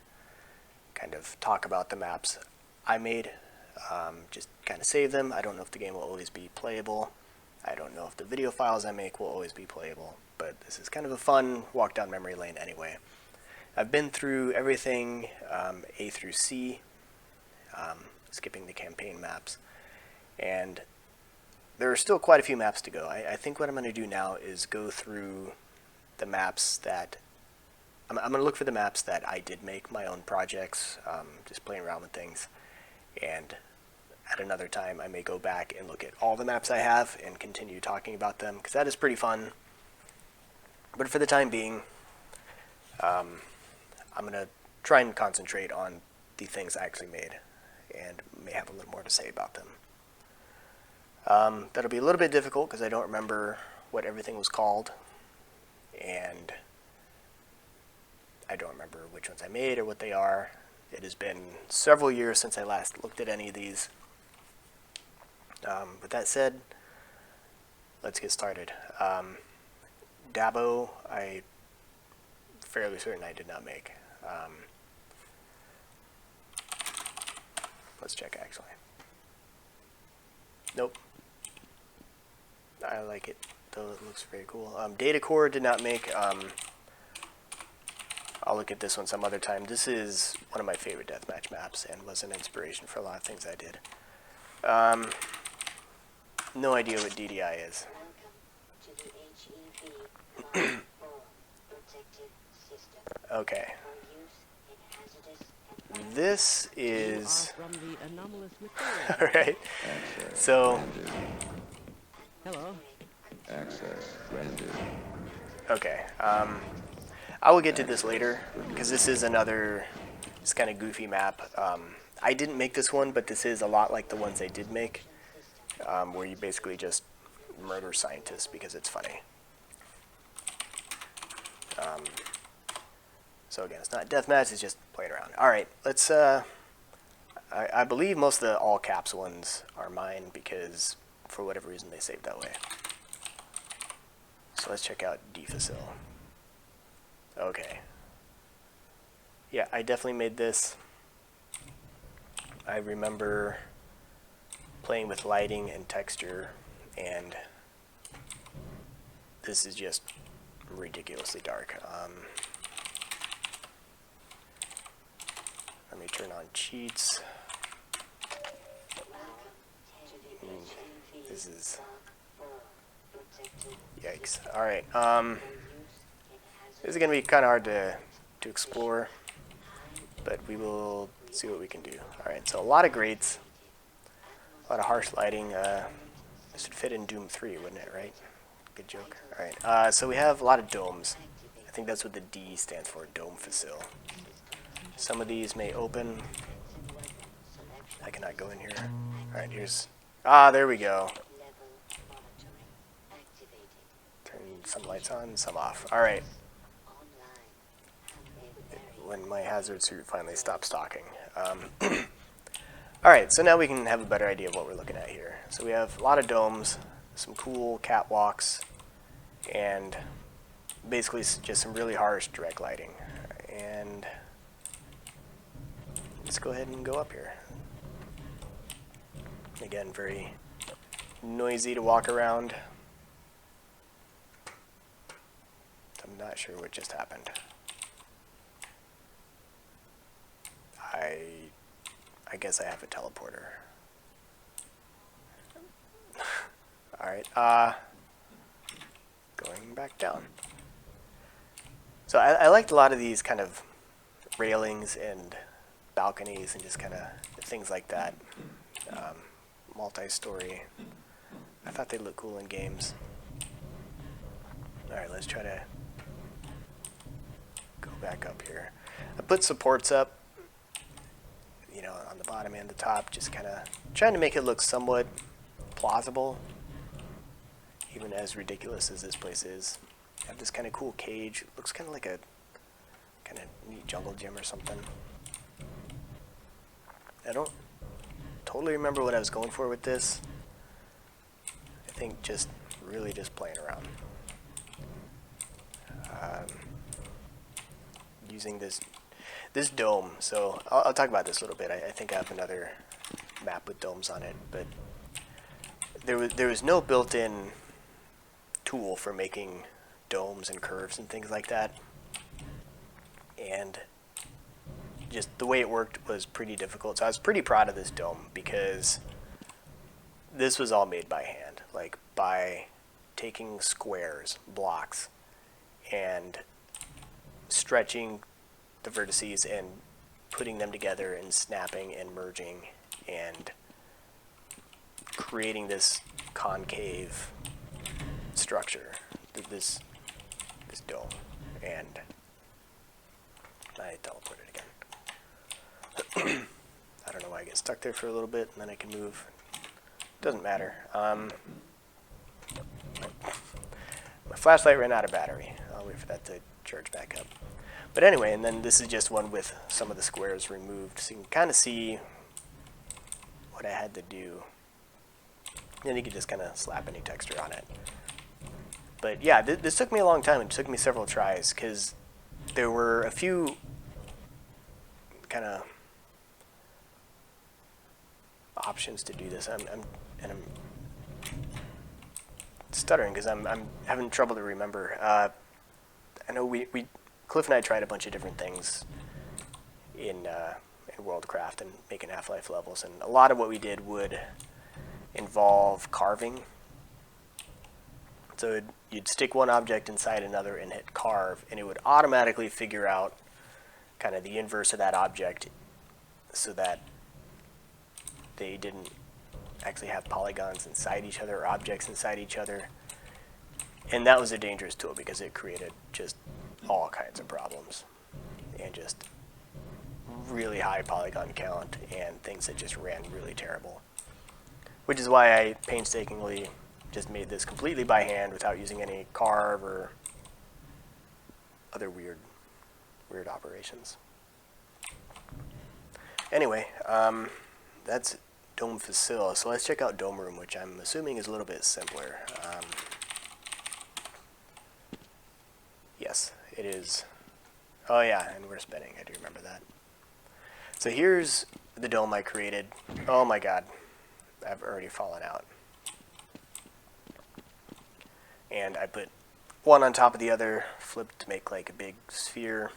kind of talk about the maps I made, just kind of save them. I don't know if the game will always be playable. I don't know if the video files I make will always be playable, but this is kind of a fun walk down memory lane anyway. I've been through everything A through C, skipping the campaign maps, and there are still quite a few maps to go. I think what I'm going to do now is go through the maps that I'm going to look for the maps that I did make my own projects, just playing around with things, and at another time I may go back and look at all the maps I have and continue talking about them, because that is pretty fun. But for the time being, I'm going to try and concentrate on the things I actually made, and may have a little more to say about them. That'll be a little bit difficult because I don't remember what everything was called, and I don't remember which ones I made or what they are. It has been several years since I last looked at any of these. With that said, let's get started. Dabo, I'm fairly certain I did not make. Let's check actually. Nope. I like it, though it looks very cool. Data Core did not make. I'll look at this one some other time. This is one of my favorite deathmatch maps and was an inspiration for a lot of things I did. No idea what DDI is. Okay. This is... Alright. So... Hello. Access granted. Okay. I will get to this later, because this is another... It's kind of goofy map. I didn't make this one, but this is a lot like the ones I did make, where you basically just murder scientists because it's funny. So again, it's not deathmatch, it's just playing around. Alright, let's, I believe most of the all caps ones are mine because for whatever reason they saved that way. So let's check out DFacil. Okay. Yeah, I definitely made this. I remember playing with lighting and texture, and this is just ridiculously dark. Let me turn on cheats. This is... Yikes. Alright, this is going to be kind of hard to explore, but we will see what we can do. Alright, so a lot of grades, a lot of harsh lighting. This would fit in Doom 3, wouldn't it, right? Good joke. Alright, so we have a lot of domes. I think that's what the D stands for, Dome Facil. Some of these may open. I cannot go in here. Alright, here's... Ah, there we go. Turn some lights on, some off. Alright. When my hazard suit finally stops talking. Alright, so now we can have a better idea of what we're looking at here. So we have a lot of domes, some cool catwalks, and basically just some really harsh direct lighting. And let's go ahead and go up here. Again, very noisy to walk around. I'm not sure what just happened. I guess I have a teleporter. Alright, going back down. So I liked a lot of these kind of railings and balconies and just kind of things like that. Multi-story. I thought they looked cool in games. Alright, let's try to go back up here. I put supports up, you know, on the bottom and the top, just kind of trying to make it look somewhat plausible, even as ridiculous as this place is. I have this kind of cool cage. It looks kind of like a kind of neat jungle gym or something. I don't totally remember what I was going for with this. I think just really just playing around. Using this dome. So I'll talk about this a little bit. I think I have another map with domes on it, but there was no built-in tool for making domes and curves and things like that, and just the way it worked was pretty difficult. So I was pretty proud of this dome because this was all made by hand, like by taking squares, blocks, and stretching the vertices and putting them together and snapping and merging and creating this concave structure, this dome. And I teleported again. I don't know why I get stuck there for a little bit and then I can move. Doesn't matter. My flashlight ran out of battery. I'll wait for that to charge back up. But anyway, and then this is just one with some of the squares removed, so you can kind of see what I had to do. Then you can just kind of slap any texture on it. But yeah, this took me a long time. It took me several tries because there were a few kind of options to do this. I'm stuttering because I'm having trouble to remember. I know Cliff and I tried a bunch of different things in Worldcraft and making Half-Life levels, and a lot of what we did would involve carving. So you'd stick one object inside another and hit carve, and it would automatically figure out kind of the inverse of that object so that they didn't actually have polygons inside each other or objects inside each other. And that was a dangerous tool because it created just all kinds of problems and just really high polygon count and things that just ran really terrible. Which is why I painstakingly just made this completely by hand without using any carve or other weird operations. Anyway, that's Dome Facil. So let's check out Dome Room, which I'm assuming is a little bit simpler. Yes, it is. Oh yeah, and we're spinning. I do remember that. So here's the dome I created. Oh my god, I've already fallen out. And I put one on top of the other, flipped to make like a big sphere,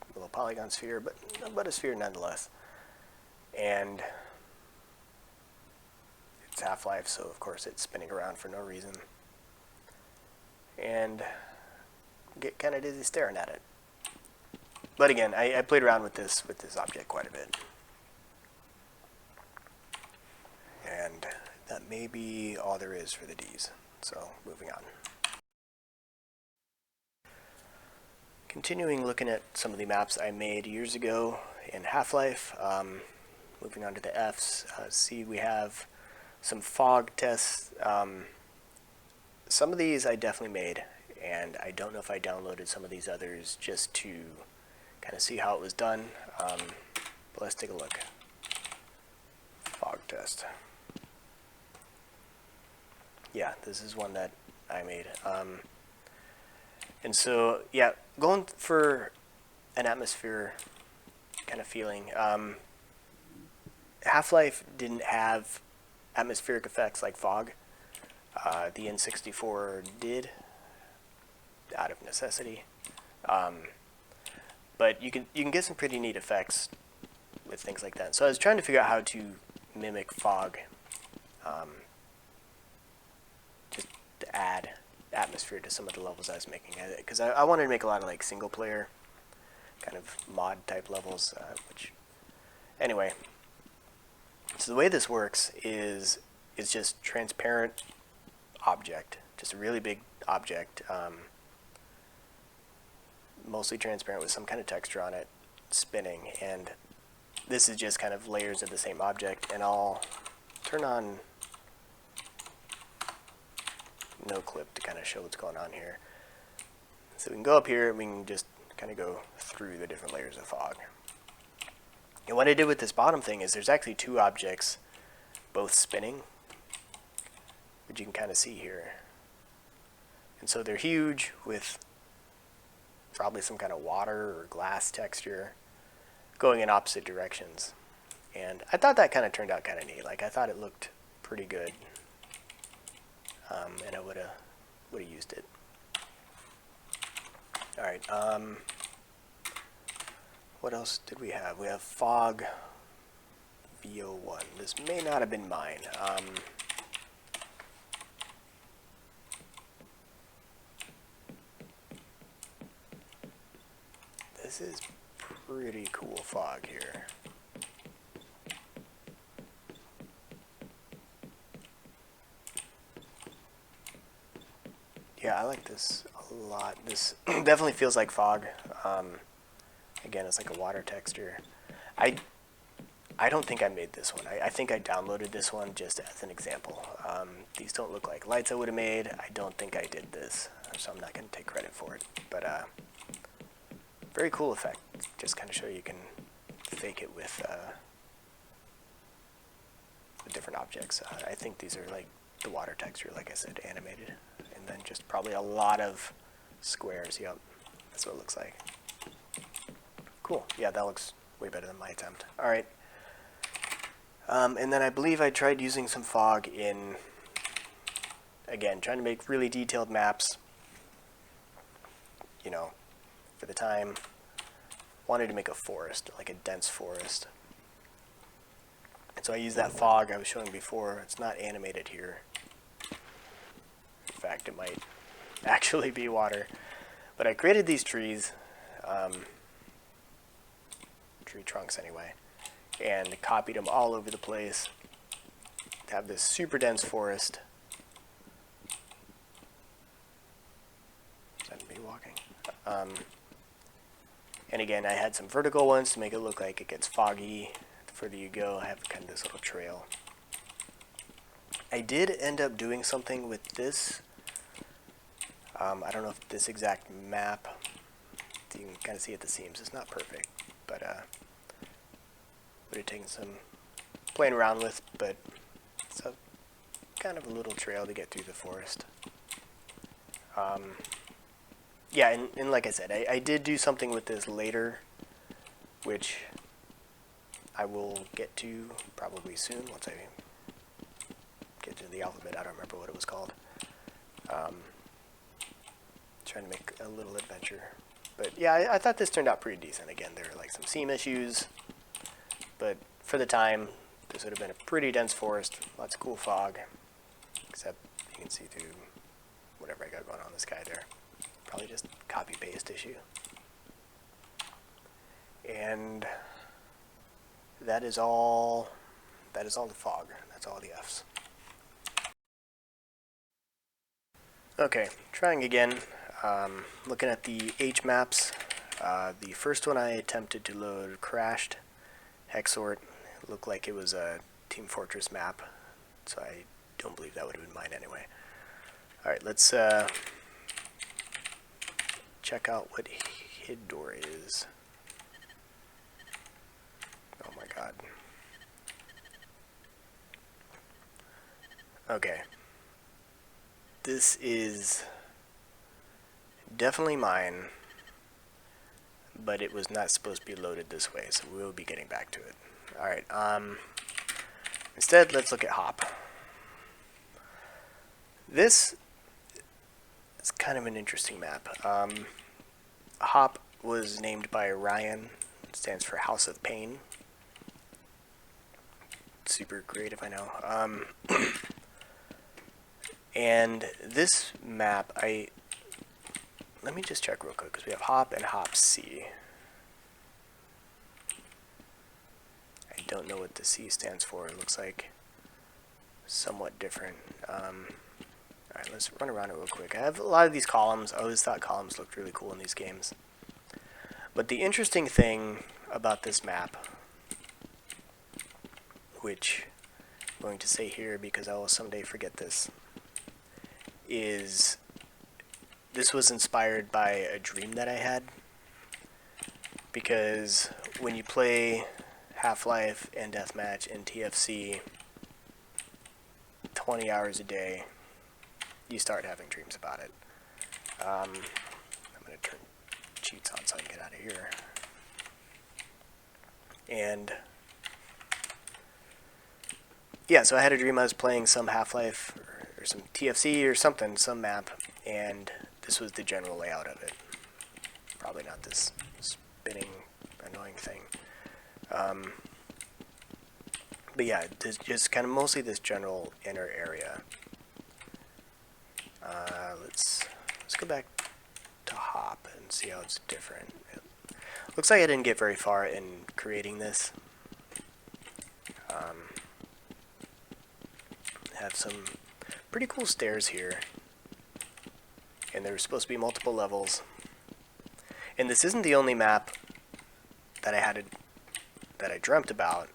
a little polygon sphere, but a sphere nonetheless. And it's Half-Life, so of course it's spinning around for no reason. And get kind of dizzy staring at it. But again, I played around with this object quite a bit. And that may be all there is for the Ds. So, moving on. Continuing looking at some of the maps I made years ago in Half-Life. Moving on to the Fs. See, we have some fog tests. Some of these I definitely made, and I don't know if I downloaded some of these others just to kind of see how it was done. But let's take a look. Fog test. Yeah, this is one that I made. And so, yeah, going for an atmosphere kind of feeling. Half-Life didn't have atmospheric effects like fog. The N64 did, out of necessity. But you can get some pretty neat effects with things like that. So I was trying to figure out how to mimic fog, just to add atmosphere to some of the levels I was making. Because I wanted to make a lot of like single player kind of mod type levels. Which, anyway, so the way this works is just transparent object, just a really big object. Mostly transparent with some kind of texture on it, spinning, and this is just kind of layers of the same object. And I'll turn on no clip to kind of show what's going on here. So we can go up here and we can just kind of go through the different layers of fog. And what I did with this bottom thing is there's actually two objects both spinning, which you can kind of see here. And so they're huge with probably some kind of water or glass texture going in opposite directions. And I thought that kind of turned out kind of neat. Like, I thought it looked pretty good. And I would have used it. Alright, what else did we have? We have Fog VO1. This may not have been mine. This is pretty cool fog here. Yeah, I like this a lot. This definitely feels like fog. Again, it's like a water texture. I don't think I made this one. I think I downloaded this one just as an example. These don't look like lights I would have made. I don't think I did this, so I'm not going to take credit for it. But very cool effect. Just kind of show you can fake it with different objects. I think these are like the water texture, like I said, animated. And then just probably a lot of squares. Yep, that's what it looks like. Cool. Yeah, that looks way better than my attempt. All right. And then I believe I tried using some fog in, again, trying to make really detailed maps, you know, for the time. Wanted to make a forest, like a dense forest. And so I used that fog I was showing before. It's not animated here. In fact, it might actually be water. But I created these trees, tree trunks anyway, and copied them all over the place to have this super dense forest. Is that me walking? And again, I had some vertical ones to make it look like it gets foggy. The further you go, I have kind of this little trail. I did end up doing something with this. I don't know if this exact map, you can kind of see at the seams, it's not perfect, but would have taken some playing around with, but it's a kind of a little trail to get through the forest. Yeah, and like I said, I did do something with this later, which I will get to probably soon once I get to the alphabet. I don't remember what it was called. Trying to make a little adventure. But yeah, I thought this turned out pretty decent. Again, there are like some seam issues, but for the time, this would have been a pretty dense forest, lots of cool fog, except you can see through whatever I got going on this guy there. Probably just copy-paste issue. And that is all the fog. That's all the Fs. Okay, trying again. Looking at the H maps, the first one I attempted to load crashed. Hexort looked like it was a Team Fortress map, so I don't believe that would have been mine anyway. Alright, let's check out what hid door is. Oh my god. Okay. This is definitely mine, but it was not supposed to be loaded this way, so we'll be getting back to it. Alright, instead, let's look at Hop. This is kind of an interesting map. Hop was named by Ryan. It stands for House of Pain. Super creative, I know. And this map, let me just check real quick, because we have Hop and Hop C. I don't know what the C stands for. It looks like somewhat different. Alright, let's run around it real quick. I have a lot of these columns. I always thought columns looked really cool in these games. But the interesting thing about this map, which I'm going to say here because I will someday forget this, is this was inspired by a dream that I had. Because when you play Half-Life and Deathmatch and TFC 20 hours a day, you start having dreams about it. I'm going to turn cheats on so I can get out of here. And yeah, so I had a dream I was playing some Half-Life or some TFC or something, some map, and this was the general layout of it. Probably not this spinning, annoying thing. But yeah, just kind of mostly this general inner area. Let's go back to Hop and see how it's different. It looks like I didn't get very far in creating this. Have some pretty cool stairs here, and there's supposed to be multiple levels. And this isn't the only map that I dreamt about,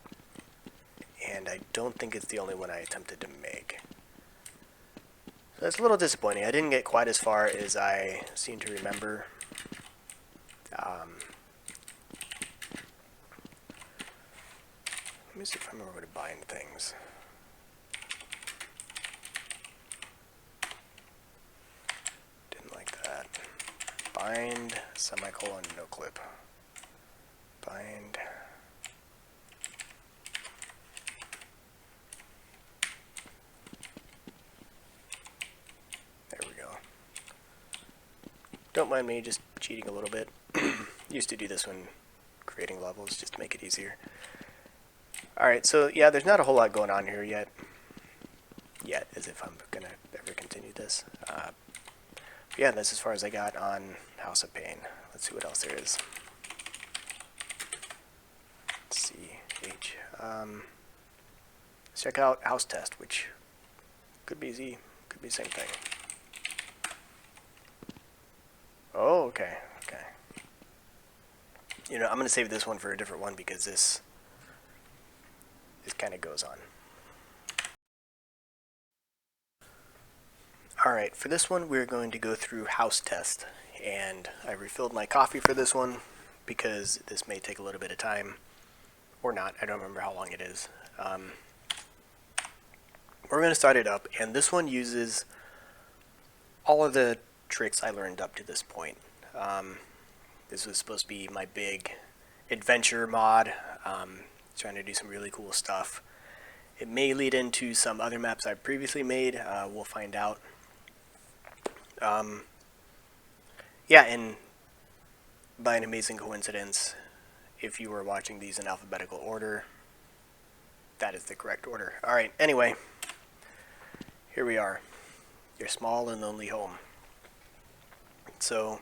and I don't think it's the only one I attempted to make. So that's a little disappointing. I didn't get quite as far as I seem to remember. Let me see if I remember where to bind things. Didn't like that. Bind, semicolon, no clip. Bind. Don't mind me just cheating a little bit. Used to do this when creating levels just to make it easier. Alright, so yeah, there's not a whole lot going on here yet. As if I'm gonna ever continue this. Yeah, that's as far as I got on House of Pain. Let's see what else there is. Let's see, H. Check out House Test, which could be Z, could be the same thing. Oh, okay. You know, I'm gonna save this one for a different one because this kind of goes on. Alright, for this one we're going to go through House Test, and I refilled my coffee for this one because this may take a little bit of time, or not, I don't remember how long it is. We're going to start it up, and this one uses all of the tricks I learned up to this point. This was supposed to be my big adventure mod, trying to do some really cool stuff. It may lead into some other maps I've previously made, we'll find out. Yeah, and by an amazing coincidence, if you were watching these in alphabetical order, that is the correct order. Alright, anyway, here we are, your small and lonely home. So,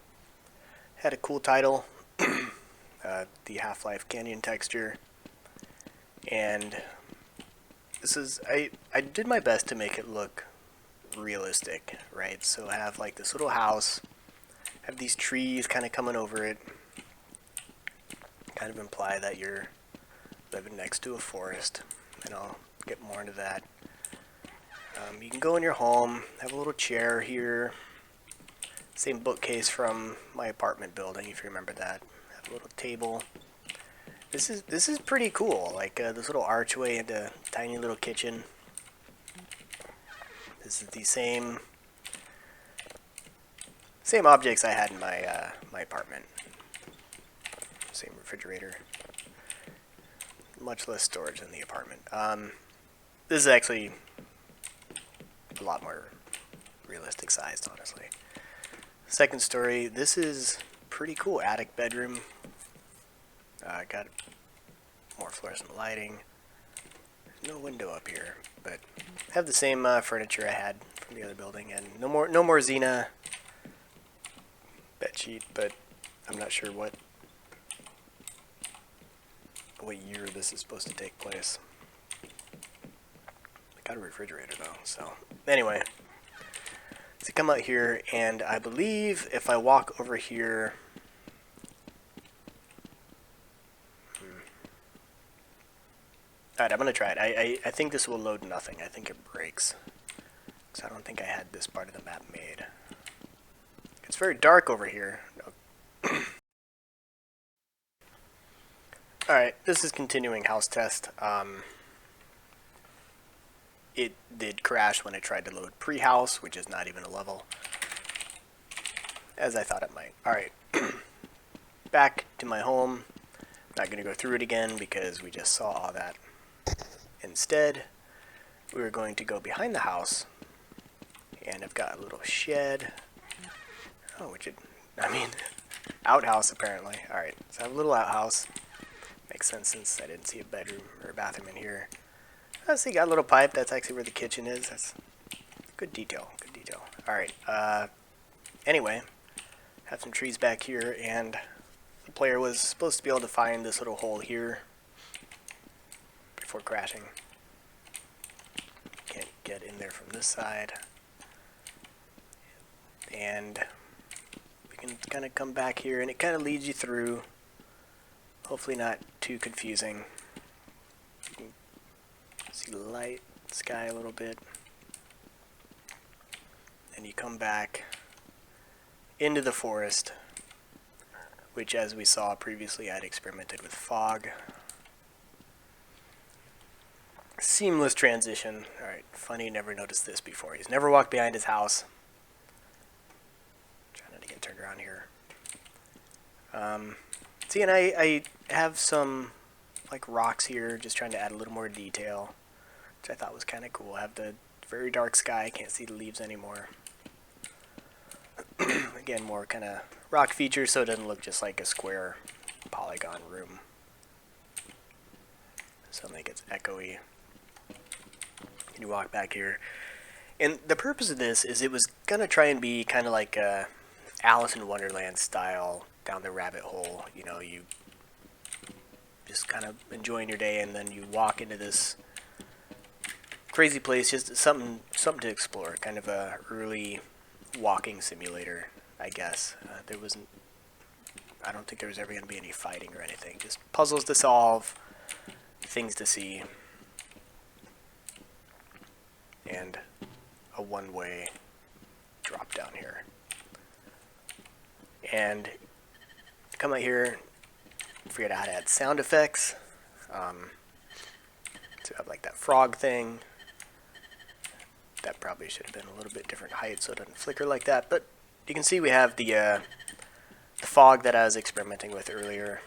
had a cool title, the Half-Life Canyon texture, and this is, I did my best to make it look realistic, right? So I have like this little house, have these trees kind of coming over it, kind of imply that you're living next to a forest, and I'll get more into that. You can go in your home, have a little chair here, same bookcase from my apartment building, if you remember that. Have a little table. This is pretty cool, like this little archway into a tiny little kitchen. This is the same objects I had in my my apartment. Same refrigerator. Much less storage than the apartment. This is actually a lot more realistic sized, honestly. Second story, this is pretty cool. Attic bedroom. Got more fluorescent lighting. There's no window up here, but have the same furniture I had from the other building, and no more Xena bed sheet, but I'm not sure what year this is supposed to take place. I got a refrigerator though, so anyway. So come out here, and I believe if I walk over here, alright, I'm gonna try it. I think this will load nothing. I think it breaks, because I don't think I had this part of the map made. It's very dark over here. Alright, this is continuing House Test. It did crash when I tried to load pre-house, which is not even a level, as I thought it might. Alright, back to my home. Not going to go through it again because we just saw all that. Instead, we are going to go behind the house, and I've got a little shed. Oh, outhouse apparently. Alright, so I have a little outhouse. Makes sense since I didn't see a bedroom or a bathroom in here. I see, got a little pipe. That's actually where the kitchen is. That's good detail. Good detail. Alright, anyway, have some trees back here, and the player was supposed to be able to find this little hole here before crashing. Can't get in there from this side. And we can kind of come back here, and it kind of leads you through. Hopefully not too confusing. You can see the light, sky a little bit. And you come back into the forest, which, as we saw previously, I'd experimented with fog. Seamless transition. Alright, funny, never noticed this before. He's never walked behind his house. Trying not to get turned around here. See, and I have some like rocks here, just trying to add a little more detail, which I thought was kind of cool. I have the very dark sky, can't see the leaves anymore. Again, more kind of rock features so it doesn't look just like a square polygon room. Suddenly gets echoey. You walk back here. And the purpose of this is it was going to try and be kind of like a Alice in Wonderland style down the rabbit hole. You know, you just kind of enjoying your day and then you walk into this crazy place, just something to explore. Kind of a early walking simulator, I guess. There wasn't, I don't think there was ever going to be any fighting or anything. Just puzzles to solve, things to see, and a one-way drop down here. And come out here, figured out how to add sound effects. So I have like that frog thing. That probably should have been a little bit different height so it doesn't flicker like that. But you can see we have the fog that I was experimenting with earlier.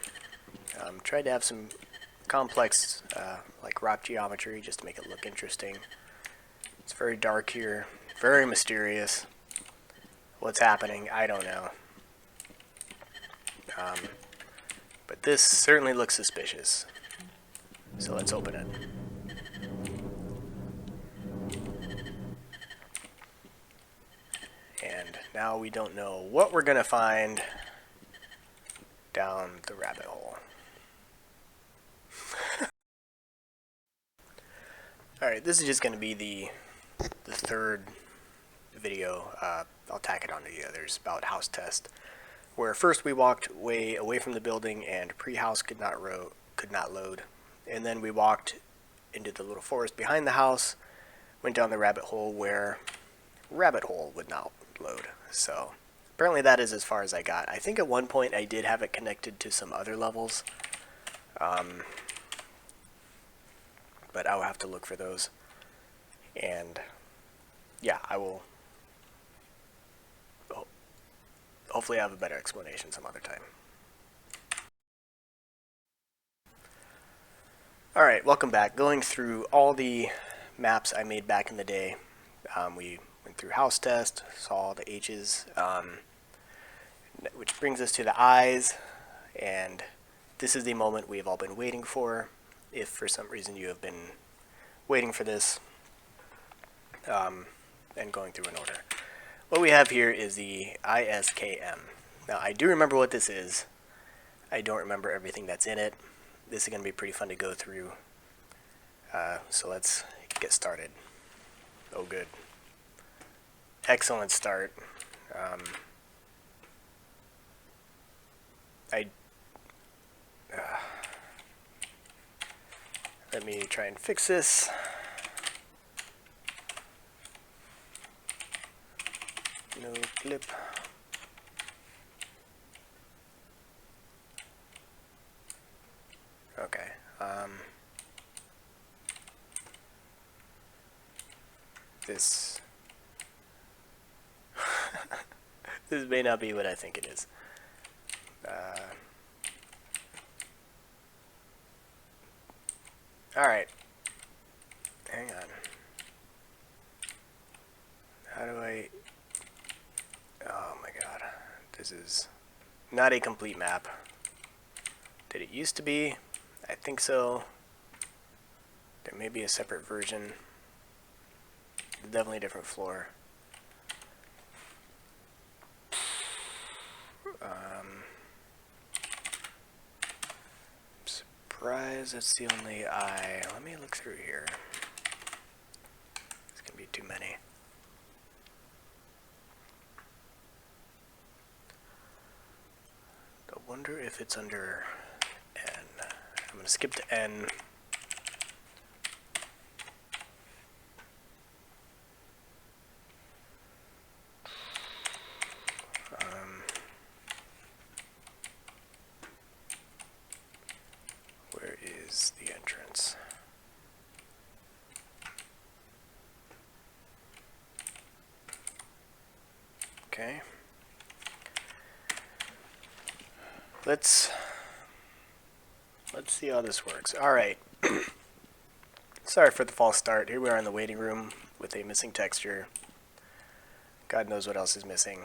Tried to have some complex like rock geometry just to make it look interesting. It's very dark here, very mysterious. What's happening, I don't know. But this certainly looks suspicious. So let's open it. And now we don't know what we're going to find down the rabbit hole. Alright, this is just going to be the third video. I'll tack it onto the others about house test. Where first we walked way away from the building and pre-house could not load. And then we walked into the little forest behind the house, went down the rabbit hole where rabbit hole would not load. So apparently that is as far as I got. I think at one point I did have it connected to some other levels. But I'll have to look for those. And yeah, I will hopefully have a better explanation some other time. Alright, welcome back. Going through all the maps I made back in the day. We went through house test, saw all the H's, which brings us to the I's, and this is the moment we have all been waiting for. If for some reason you have been waiting for this, and going through an order. What we have here is the ISKM. Now I do remember what this is. I don't remember everything that's in it. This is going to be pretty fun to go through. So let's get started. Oh good. Excellent start. Let me try and fix this. No clip. Okay. This this may not be what I think it is. Alright. Hang on. How do I... Oh my god. This is not a complete map. Did it used to be? I think so. There may be a separate version. Definitely a different floor. Surprise, that's the only eye. Let me look through here. It's gonna be too many. I wonder if it's under N. I'm gonna skip to N. Where is the entrance? Okay. Let's see how this works. Alright. Sorry for the false start. Here we are in the waiting room with a missing texture. God knows what else is missing.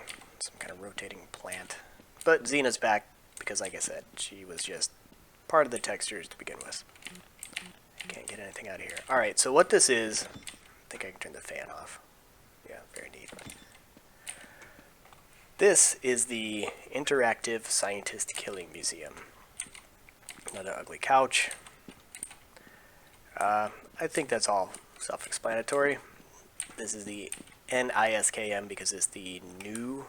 some kind of rotating plant. But Xena's back because, like I said, she was just part of the textures to begin with. Can't get anything out of here. Alright, so what this is, I think I can turn the fan off. Yeah, very neat. This is the Interactive Scientist Killing Museum. Another ugly couch. I think that's all self-explanatory. This is the NISKM because it's the new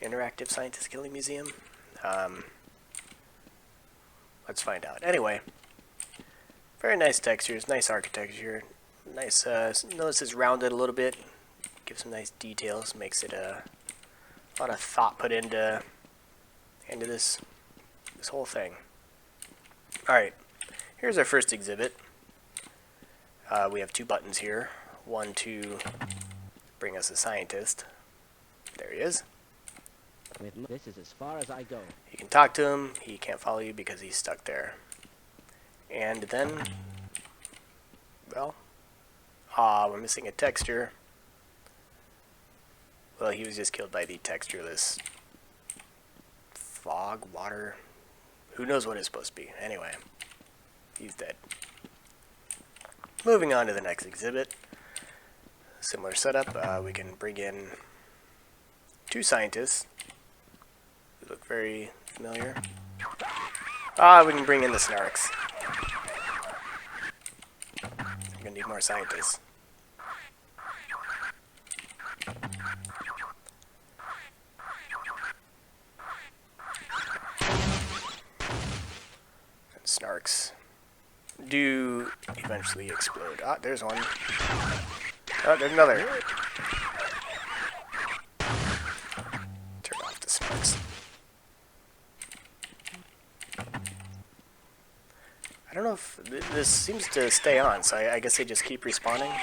Interactive Scientist Killing Museum. Let's find out. Anyway, very nice textures, nice architecture, nice. Notice it's rounded a little bit, gives some nice details, makes it a lot of thought put into this whole thing. All right, here's our first exhibit. We have two buttons here. One to bring us a scientist. There he is. This is as far as I go. You can talk to him. He can't follow you because he's stuck there. And then, well, we're missing a texture. Well, he was just killed by the textureless fog, water. Who knows what it's supposed to be? Anyway, he's dead. Moving on to the next exhibit. Similar setup. We can bring in two scientists. They look very familiar. We can bring in the snarks. We're gonna need more scientists. And snarks do eventually explode. Ah, there's one. Oh, there's another. Turn off the snarks. I don't know if this seems to stay on, so I guess they just keep respawning.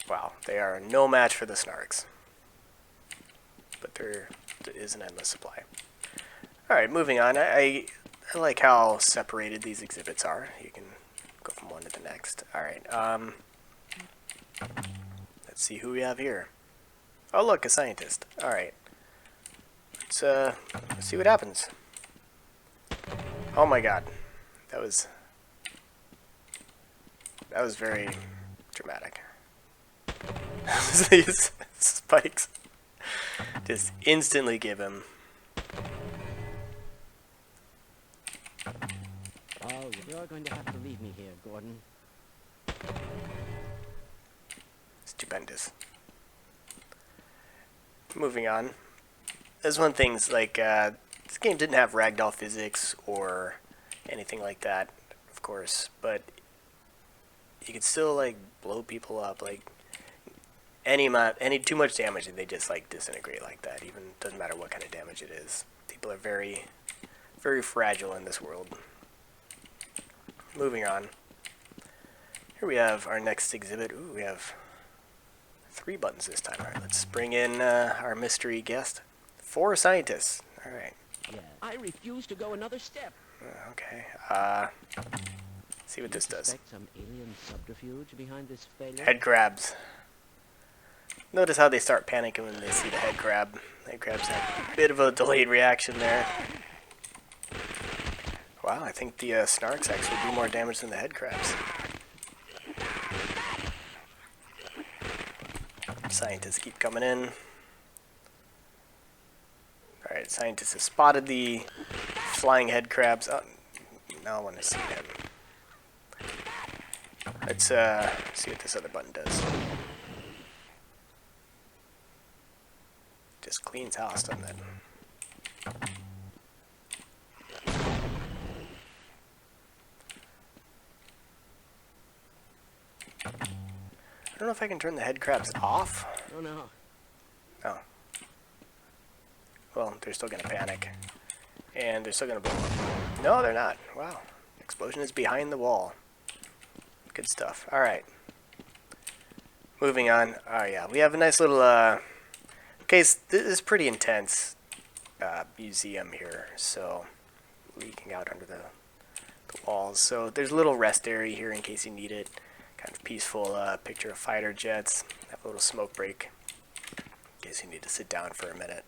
Wow, they are no match for the snarks. But there is an endless supply. Alright, moving on. I like how separated these exhibits are. You can go from one to the next. Alright, let's see who we have here. Oh look, a scientist. Alright. Let's see what happens. Oh my god. That was very dramatic. These spikes just instantly give him. Oh, you're going to have to leave me here, Gordon. Stupendous. Moving on. There's one thing's like this game didn't have ragdoll physics or anything like that, of course, but you could still like blow people up like any too much damage and they just like disintegrate like that. Even doesn't matter what kind of damage it is. People are very, very fragile in this world. Moving on. Here we have our next exhibit. Ooh, we have 3 buttons this time. Alright, let's bring in our mystery guest. 4 scientists. Alright. Yeah. I refuse to go another step. Okay. See what this does. Suspect some alien subterfuge behind this failure? Head crabs. Notice how they start panicking when they see the head crab. Head crabs have a bit of a delayed reaction there. Wow, I think the snarks actually do more damage than the head crabs. Scientists keep coming in. Alright, scientists have spotted the flying head crabs. Oh, now I want to see him. Let's see what this other button does. Just cleans house, doesn't it? I don't know if I can turn the head crabs off. Oh no. Oh. Well, they're still gonna panic. And they're still gonna blow up. No, they're not. Wow. Explosion is behind the wall. Good stuff. Alright. Moving on. Oh yeah, we have a nice little case. This is pretty intense museum here. So leaking out under the walls. So there's a little rest area here in case you need it. Kind of peaceful picture of fighter jets. Have a little smoke break in case you need to sit down for a minute.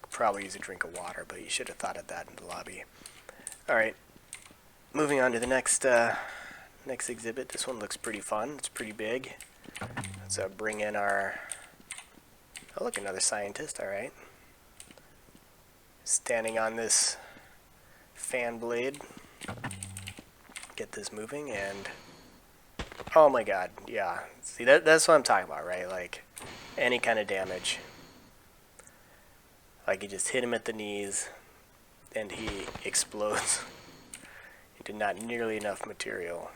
Probably use a drink of water, but you should have thought of that in the lobby. Alright, moving on to the next next exhibit. This one looks pretty fun. It's pretty big. Let's bring in our... Oh, look, another scientist. Alright. Standing on this fan blade. Get this moving, and... Oh my god, yeah. See, that's what I'm talking about, right? Like, any kind of damage. Like, you just hit him at the knees, and he explodes. He did not nearly enough material.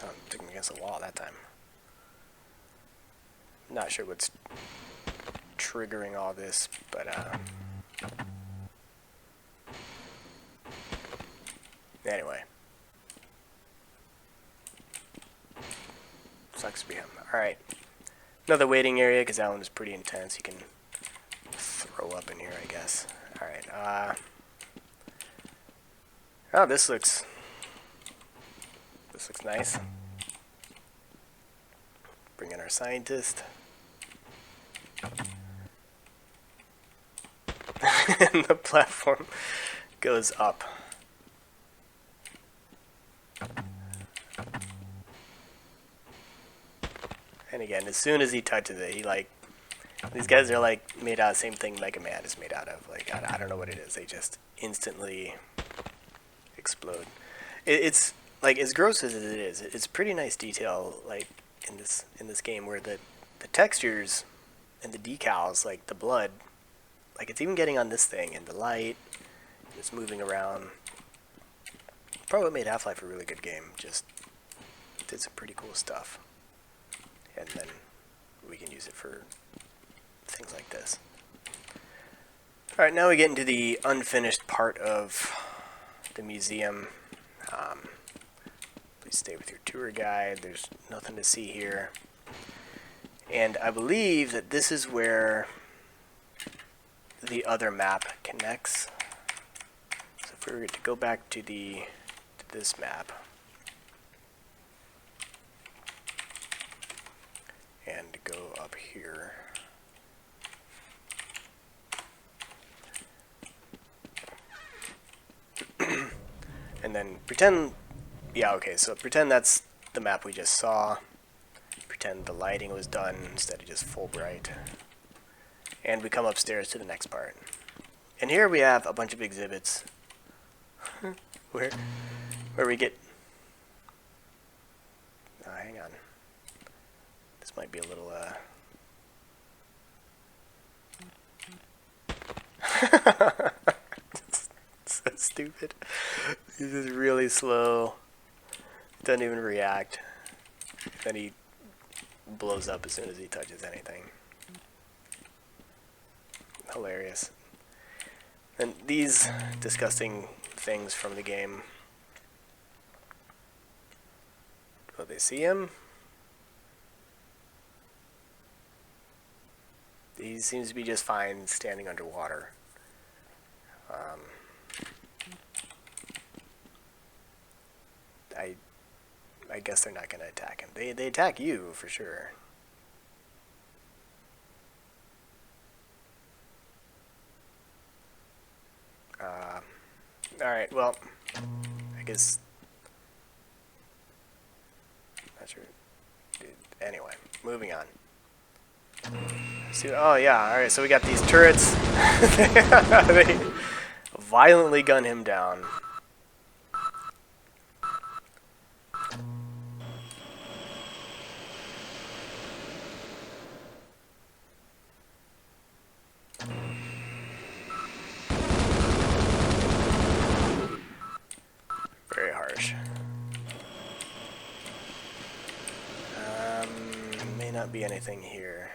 Oh, took him against the wall that time. Not sure what's triggering all this, but anyway. Sucks to be him. Alright. Another waiting area, because that one is pretty intense. You can throw up in here, I guess. Alright, oh, this looks nice. Bring in our scientist. And the platform goes up. And again, as soon as he touches it, he like... These guys are like made out of the same thing Mega Man is made out of. Like, I don't know what it is. They just instantly explode. It's like, as gross as it is, it's pretty nice detail, like, in this game, where the textures and the decals, like the blood, like, it's even getting on this thing, and the light, and it's moving around. Probably made Half-Life a really good game. Just did some pretty cool stuff. And then we can use it for things like this. Alright, now we get into the unfinished part of the museum. Please stay with your tour guide. There's nothing to see here. And I believe that this is where the other map connects. So if we were to go back to this map and go up here. And then pretend, yeah, okay, so pretend that's the map we just saw. Pretend the lighting was done instead of just full bright. And we come upstairs to the next part. And here we have a bunch of exhibits where we get... Oh, hang on. This might be a little, so stupid. He's just really slow. Doesn't even react. Then he blows up as soon as he touches anything. Hilarious. And these disgusting things from the game. Will they see him? He seems to be just fine standing underwater. I guess they're not going to attack him. They attack you for sure. Alright, well, I guess... Not sure. Anyway, moving on. So, oh yeah, alright, so we got these turrets. They violently gun him down. Very harsh. May not be anything here.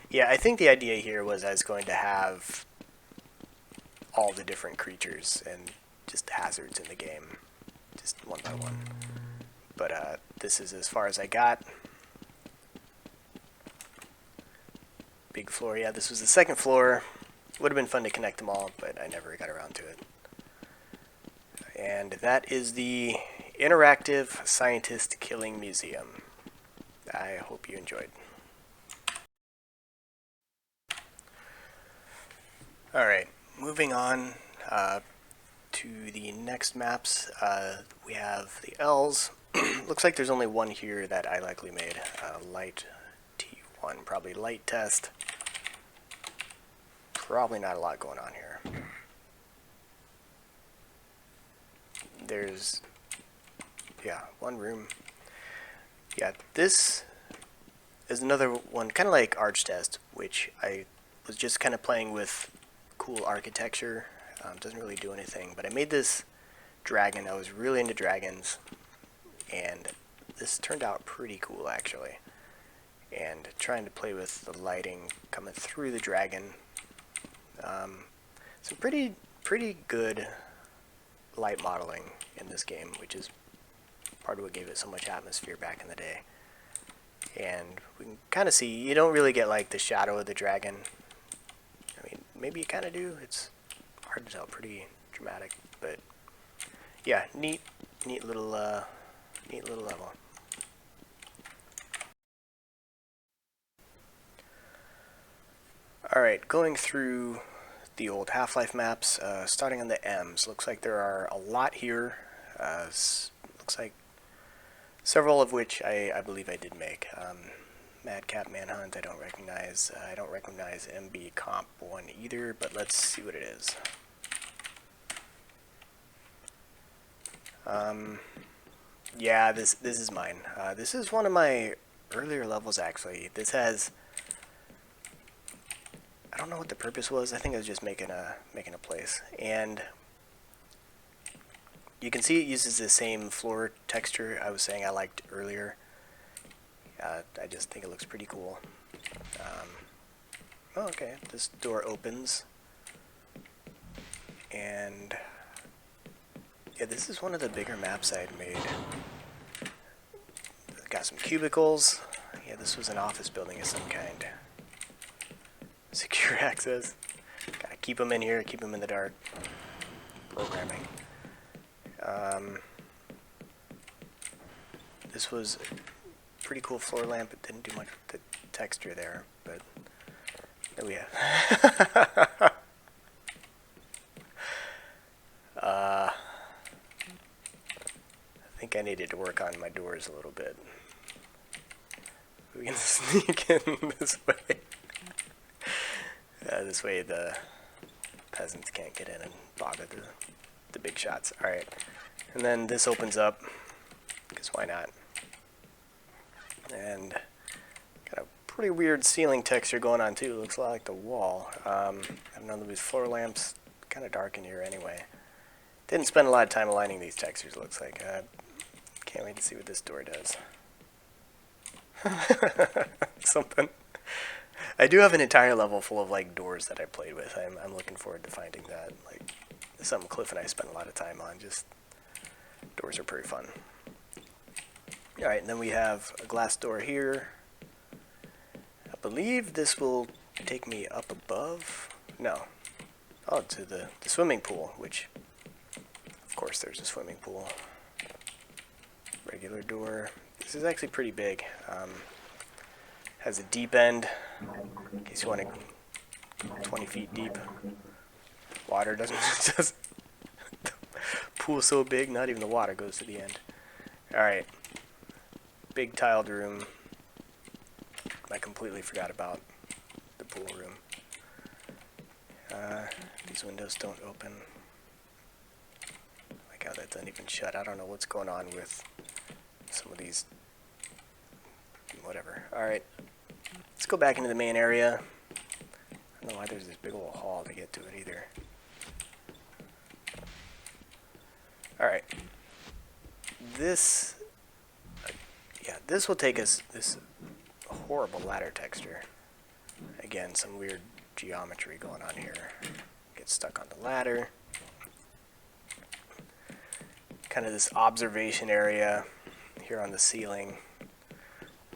Yeah, I think the idea here was I was going to have all the different creatures and just hazards in the game, just one by one. But this is as far as I got. Big floor, yeah, this was the second floor. Would have been fun to connect them all, but I never got around to it. And that is the Interactive Scientist Killing Museum. I hope you enjoyed. Alright, moving on to the next maps. We have the L's. Looks like there's only one here that I likely made. Light T1, probably light test. Probably not a lot going on here. There's, yeah, one room. Yeah, this is another one, kind of like RCastle, which I was just kind of playing with cool architecture. Doesn't really do anything, but I made this dragon. I was really into dragons, and this turned out pretty cool actually. And trying to play with the lighting coming through the dragon. Some pretty good light modeling in this game, which is part of what gave it so much atmosphere back in the day. And we can kind of see, you don't really get like the shadow of the dragon. I mean, maybe you kind of do. It's hard to tell, pretty dramatic, but yeah, neat little level. Alright, going through the old Half-Life maps, starting on the M's. Looks like there are a lot here. Looks like several of which I believe I did make. Madcap Manhunt, I don't recognize. I don't recognize MB Comp 1 either, but let's see what it is. Yeah, this is mine. This is one of my earlier levels actually. This has, I don't know what the purpose was. I think I was just making a place, and you can see it uses the same floor texture I was saying I liked earlier. I just think it looks pretty cool. Oh, okay, this door opens, and yeah, this is one of the bigger maps I'd made. Got some cubicles. Yeah, this was an office building of some kind. Secure access. Gotta keep them in here, keep them in the dark. Programming. This was a pretty cool floor lamp. It didn't do much with the texture there, but there we have. I think I needed to work on my doors a little bit. We can sneak in this way. This way the peasants can't get in and bother the big shots. Alright, and then this opens up, because why not? And got a pretty weird ceiling texture going on too. Looks a lot like the wall. I don't know, these floor lamps, kind of dark in here anyway. Didn't spend a lot of time aligning these textures, looks like. Can't wait to see what this door does. Something. I do have an entire level full of like doors that I played with. I'm looking forward to finding that. Like, something Cliff and I spent a lot of time on. Just doors are pretty fun. Alright, and then we have a glass door here. I believe this will take me up above. No. Oh, to the swimming pool, which, of course, there's a swimming pool. Regular door. This is actually pretty big. Has a deep end, in case you want to 20 feet deep. Water doesn't just the pool's so big, not even the water goes to the end. Alright. Big tiled room. I completely forgot about the pool room. These windows don't open. Like how that doesn't even shut. I don't know what's going on with some of these. Whatever. Alright. Let's go back into the main area. I don't know why there's this big old hall to get to it either. Alright. This... yeah, this will take us... this horrible ladder texture. Again, some weird geometry going on here. Get stuck on the ladder. Kind of this observation area here on the ceiling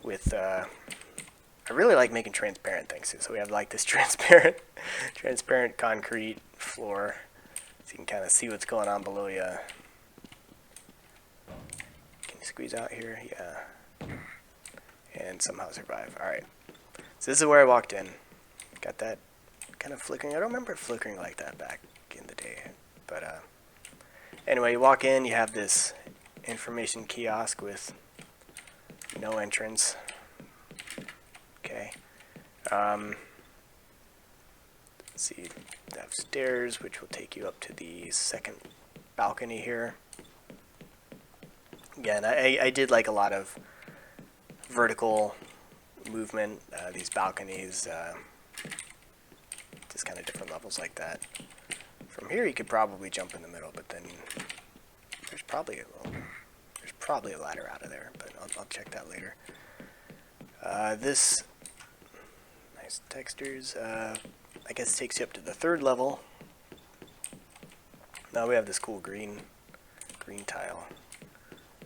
with I really like making transparent things too. So we have like this transparent concrete floor, so you can kind of see what's going on below you. Can you squeeze out here? Yeah. And somehow survive. All right. So this is where I walked in. Got that kind of flickering. I don't remember it flickering like that back in the day. But anyway, you walk in. You have this information kiosk with no entrance. Okay. Let's see. You have stairs, which will take you up to the second balcony here. Again, I did like a lot of vertical movement. These balconies, just kind of different levels like that. From here, you could probably jump in the middle, but then there's probably a ladder out of there. But I'll check that later. This nice textures. I guess takes you up to the third level. Now we have this cool green tile.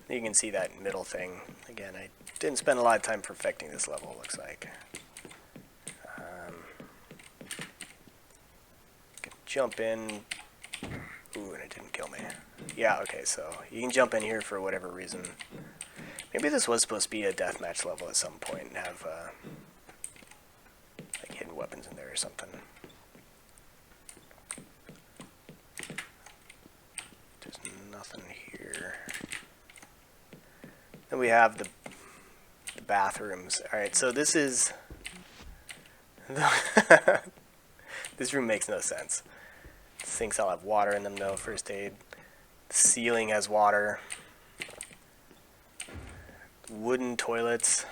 You can see that middle thing. Again, I didn't spend a lot of time perfecting this level, looks like. Can jump in. Ooh, and it didn't kill me. Yeah, okay, so you can jump in here for whatever reason. Maybe this was supposed to be a deathmatch level at some point and have like hidden weapons in there or something. There's nothing here. Then we have the bathrooms. Alright, so this is... this room makes no sense. Sinks all have water in them, no first aid. The ceiling has water. Wooden toilets.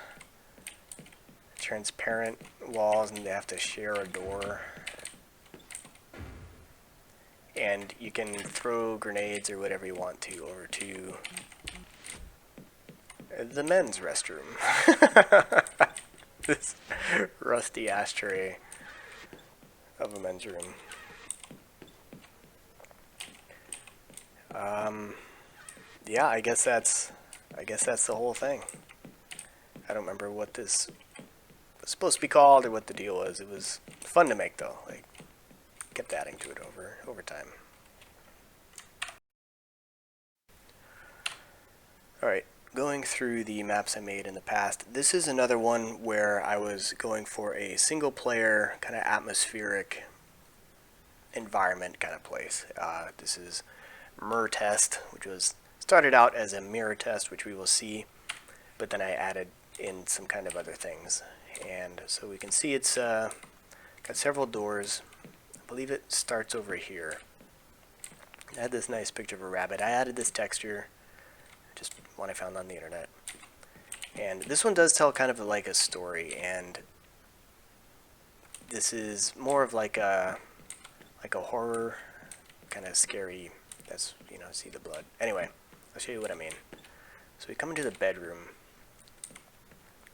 Transparent walls, and they have to share a door. And you can throw grenades or whatever you want to over to the men's restroom. This rusty ashtray of a men's room. Yeah, I guess that's the whole thing. I don't remember what this was supposed to be called or what the deal was. It was fun to make though. Like, kept adding to it over time. All right. Going through the maps I made in the past, this is another one where I was going for a single player kind of atmospheric environment kind of place. This is Mirror Test, which was started out as a mirror test, which we will see, but then I added in some kind of other things. And so we can see it's got several doors. I believe it starts over here. I had this nice picture of a rabbit. I added this texture, just one I found on the internet. And this one does tell kind of like a story, and this is more of like a horror, kind of scary. That's, you know, see the blood. Anyway, I'll show you what I mean. So we come into the bedroom.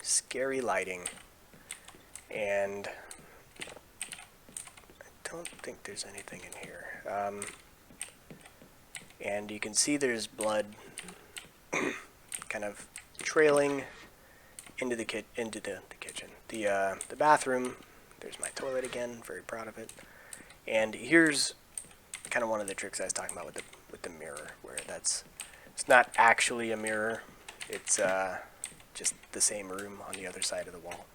Scary lighting, and I don't think there's anything in here. And you can see there's blood kind of trailing into the kitchen. The bathroom. There's my toilet again. Very proud of it. And here's kind of one of the tricks I was talking about with the mirror, where it's not actually a mirror. It's just the same room on the other side of the wall.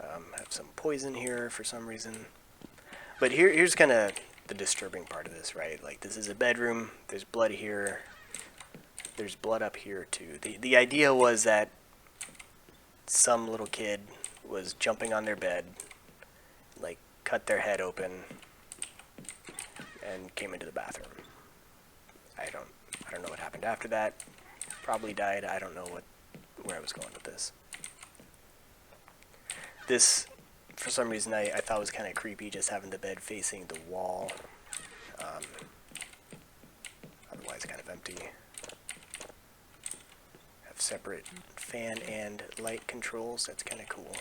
Have some poison here for some reason. But here's kind of the disturbing part of this, right? Like, this is a bedroom. There's blood here. There's blood up here too. The idea was that some little kid was jumping on their bed, like cut their head open, and came into the bathroom. I don't know what happened after that. Probably died. I don't know where I was going with this. This, for some reason, I thought was kind of creepy, just having the bed facing the wall. Otherwise, kind of empty. Have separate fan and light controls. That's kind of cool.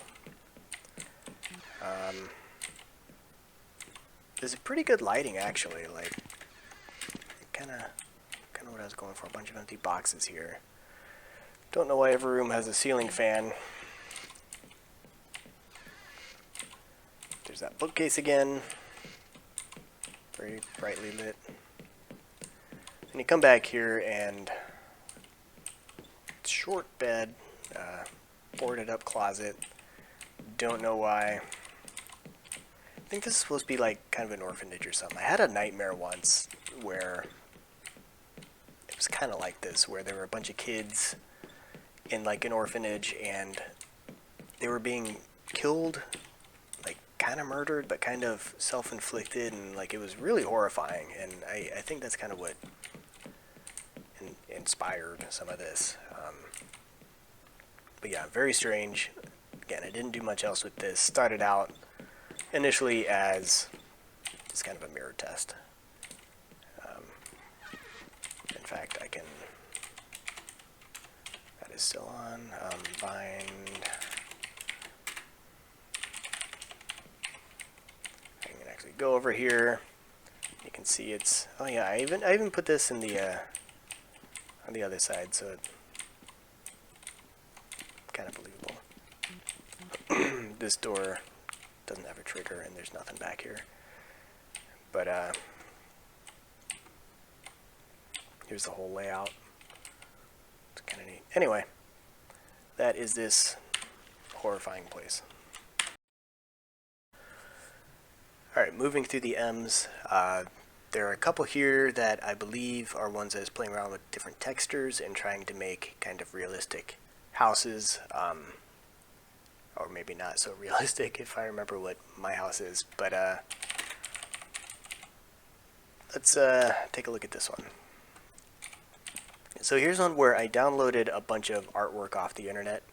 There's a pretty good lighting, actually. Like, kind of what I was going for. A bunch of empty boxes here. Don't know why every room has a ceiling fan. There's that bookcase again. Very brightly lit. And you come back here and short bed, boarded up closet. Don't know why. I think this is supposed to be like kind of an orphanage or something. I had a nightmare once where it was kind of like this, where there were a bunch of kids in like an orphanage and they were being killed, like kind of murdered, but kind of self-inflicted, and like it was really horrifying. And I think that's kind of what inspired some of this. But yeah, very strange. Again, I didn't do much else with this. Started out initially as just kind of a mirror test. In fact, I can... That is still on. Bind... I can actually go over here. You can see it's... Oh yeah, I even put this in the on the other side, so it's kind of believable. This door doesn't have a trigger, and there's nothing back here. But here's the whole layout. It's kind of neat. Anyway, that is this horrifying place. Alright, moving through the M's. There are a couple here that I believe are ones I was playing around with different textures and trying to make kind of realistic houses. Or maybe not so realistic if I remember what my house is. But let's take a look at this one. So here's one where I downloaded a bunch of artwork off the internet,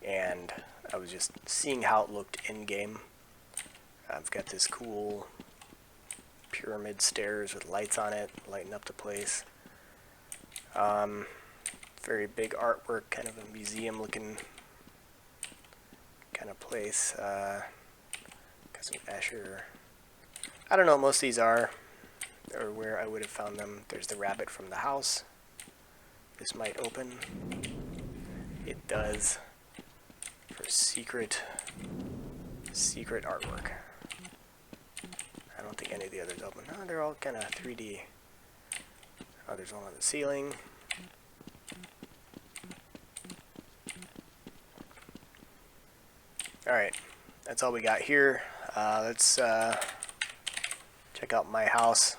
and I was just seeing how it looked in-game. I've got this cool pyramid stairs with lights on it, lighting up the place. Very big artwork, kind of a museum-looking kind of place. Got some Escher. I don't know what most of these are, or where I would have found them. There's the rabbit from the house. This might open. It does. For secret artwork. I don't think any of the others open. No, they're all kind of 3D. Oh, there's one on the ceiling. Alright, that's all we got here. Let's check out my house.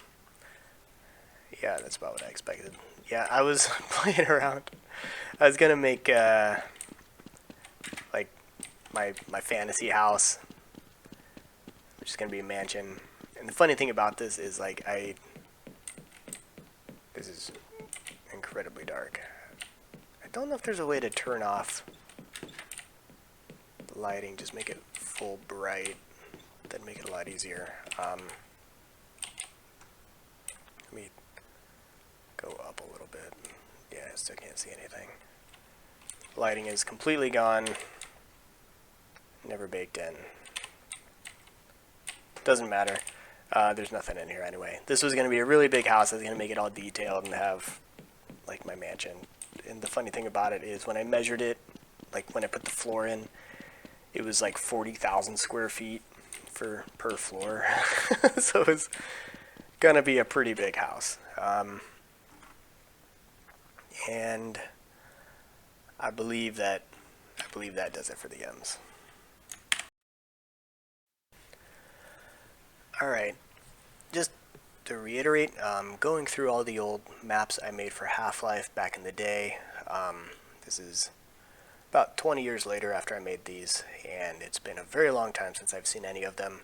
Yeah, that's about what I expected. Yeah, I was playing around. I was gonna make like my fantasy house, which is gonna be a mansion. And the funny thing about this is like this is incredibly dark. I don't know if there's a way to turn off the lighting, just make it full bright. That'd make it a lot easier. Let me go up a little bit. Yeah, I still can't see anything. Lighting is completely gone. Never baked in. Doesn't matter. There's nothing in here anyway. This was going to be a really big house. I was going to make it all detailed and have like my mansion. And the funny thing about it is when I measured it, like when I put the floor in, it was like 40,000 square feet per floor. So it was going to be a pretty big house. And I believe that does it for the M's. Alright, just to reiterate, going through all the old maps I made for Half-Life back in the day. This is about 20 years later after I made these, and it's been a very long time since I've seen any of them.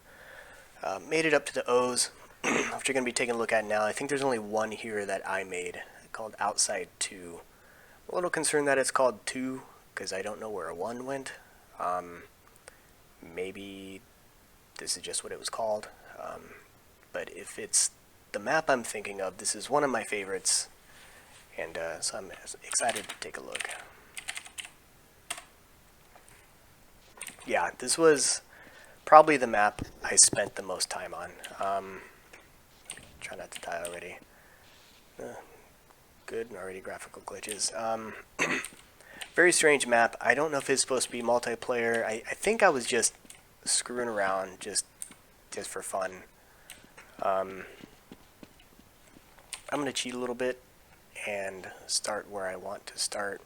Made it up to the O's, which you're going to be taking a look at now. I think there's only one here that I made, called Outside 2. I'm a little concerned that it's called 2, because I don't know where a 1 went. Maybe this is just what it was called. But if it's the map I'm thinking of, this is one of my favorites, and so I'm excited to take a look. Yeah, this was probably the map I spent the most time on. Try not to die already. Good, already graphical glitches. Very strange map. I don't know if it's supposed to be multiplayer. I think I was just screwing around, just just for fun. I'm going to cheat a little bit and start where I want to start,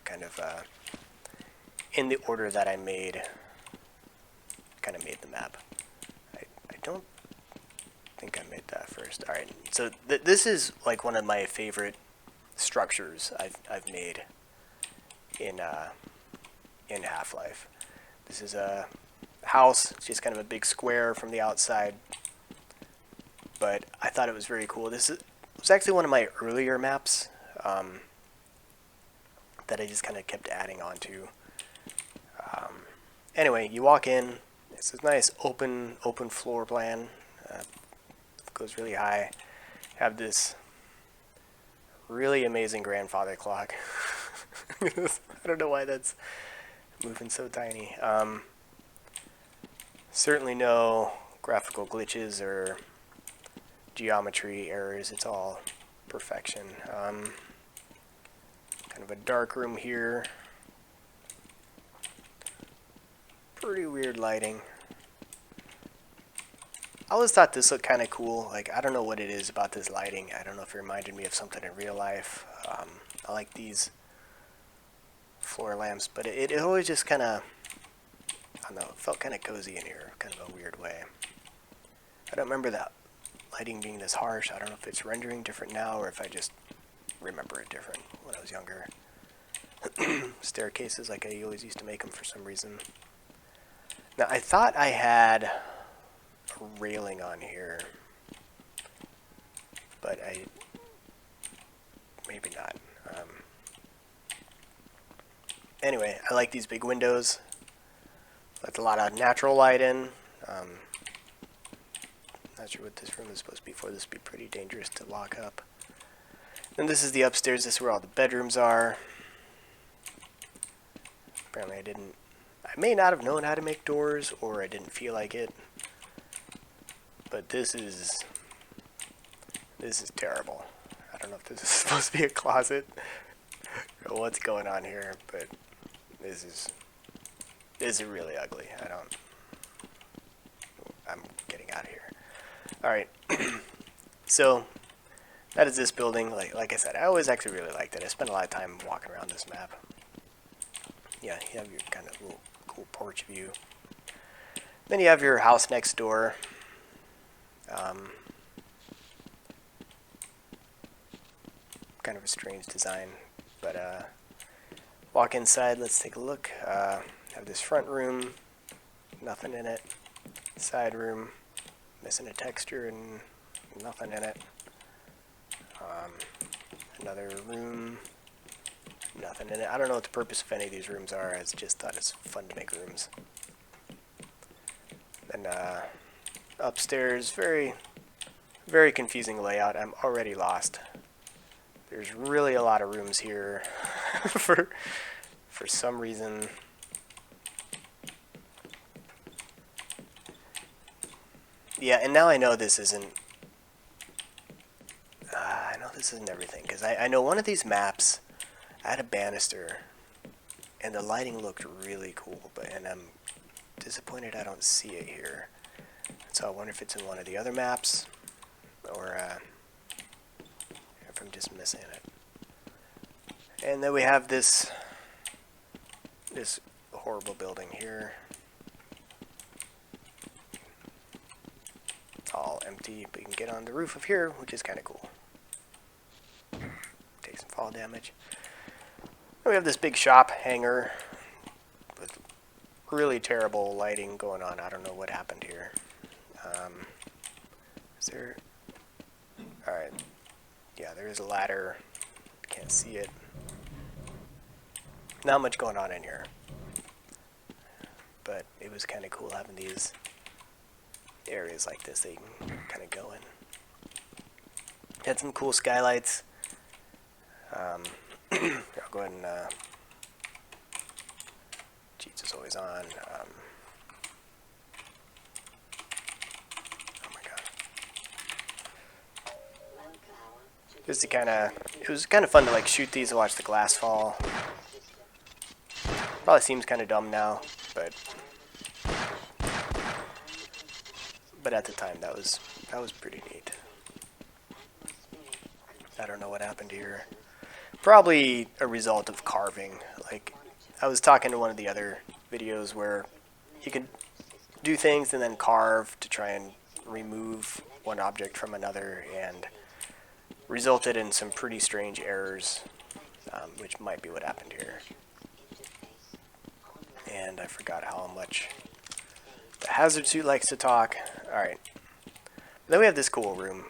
kind of in the order that I made the map. I don't think I made that first. All right, so this is like one of my favorite structures I've made in Half-Life. This is a house. It's just kind of a big square from the outside, but I thought it was very cool. This was actually one of my earlier maps that I just kind of kept adding on to. Anyway, you walk in. It's a nice open floor plan. Goes really high. Have this really amazing grandfather clock. I don't know why that's moving so tiny. Certainly no graphical glitches or geometry errors. It's all perfection. Kind of a dark room here. Pretty weird lighting. I always thought this looked kind of cool. Like, I don't know what it is about this lighting. I don't know if it reminded me of something in real life. I like these floor lamps, but it always just kind of, I don't know, it felt kind of cozy in here, kind of a weird way. I don't remember that lighting being this harsh. I don't know if it's rendering different now or if I just remember it different when I was younger. Staircases, like I always used to make them for some reason. Now, I thought I had a railing on here, but maybe not. Anyway, I like these big windows. Let a lot of natural light in. Not sure what this room is supposed to be for. This would be pretty dangerous to lock up. And this is the upstairs. This is where all the bedrooms are. Apparently I may not have known how to make doors, or I didn't feel like it. But this is terrible. I don't know if this is supposed to be a closet or what's going on here, but this is really ugly. I'm getting out of here. All right. So that is this building. Like I said, I always actually really liked it. I spent a lot of time walking around this map. Yeah, you have your kind of little cool porch view. Then you have your house next door. Kind of a strange design, but walk inside. Let's take a look. Have this front room, nothing in it. Side room, missing a texture and nothing in it. Another room, nothing in it. I don't know what the purpose of any of these rooms are. I just thought it's fun to make rooms. Then upstairs, very, very confusing layout. I'm already lost. There's really a lot of rooms here for some reason. Yeah, and now I know this isn't. I know this isn't everything, because I know one of these maps I had a banister, and the lighting looked really cool, and I'm disappointed I don't see it here. So I wonder if it's in one of the other maps, or if I'm just missing it. And then we have this horrible building here. All empty, but you can get on the roof of here, which is kind of cool. Take some fall damage. And we have this big shop hangar with really terrible lighting going on. I don't know what happened here. Is there... Alright. Yeah, there is a ladder. Can't see it. Not much going on in here. But it was kind of cool having these areas like this that you can kind of go in. Had some cool skylights. I'll go ahead and cheats is always on. Oh my god! Just to kind of, it was kind of fun to like shoot these and watch the glass fall. Probably seems kind of dumb now, but but at the time that was pretty neat. I don't know what happened here. Probably a result of carving. Like, I was talking to one of the other videos where you could do things and then carve to try and remove one object from another, and resulted in some pretty strange errors, which might be what happened here. And I forgot how much the hazard suit likes to talk. Alright. Then we have this cool room.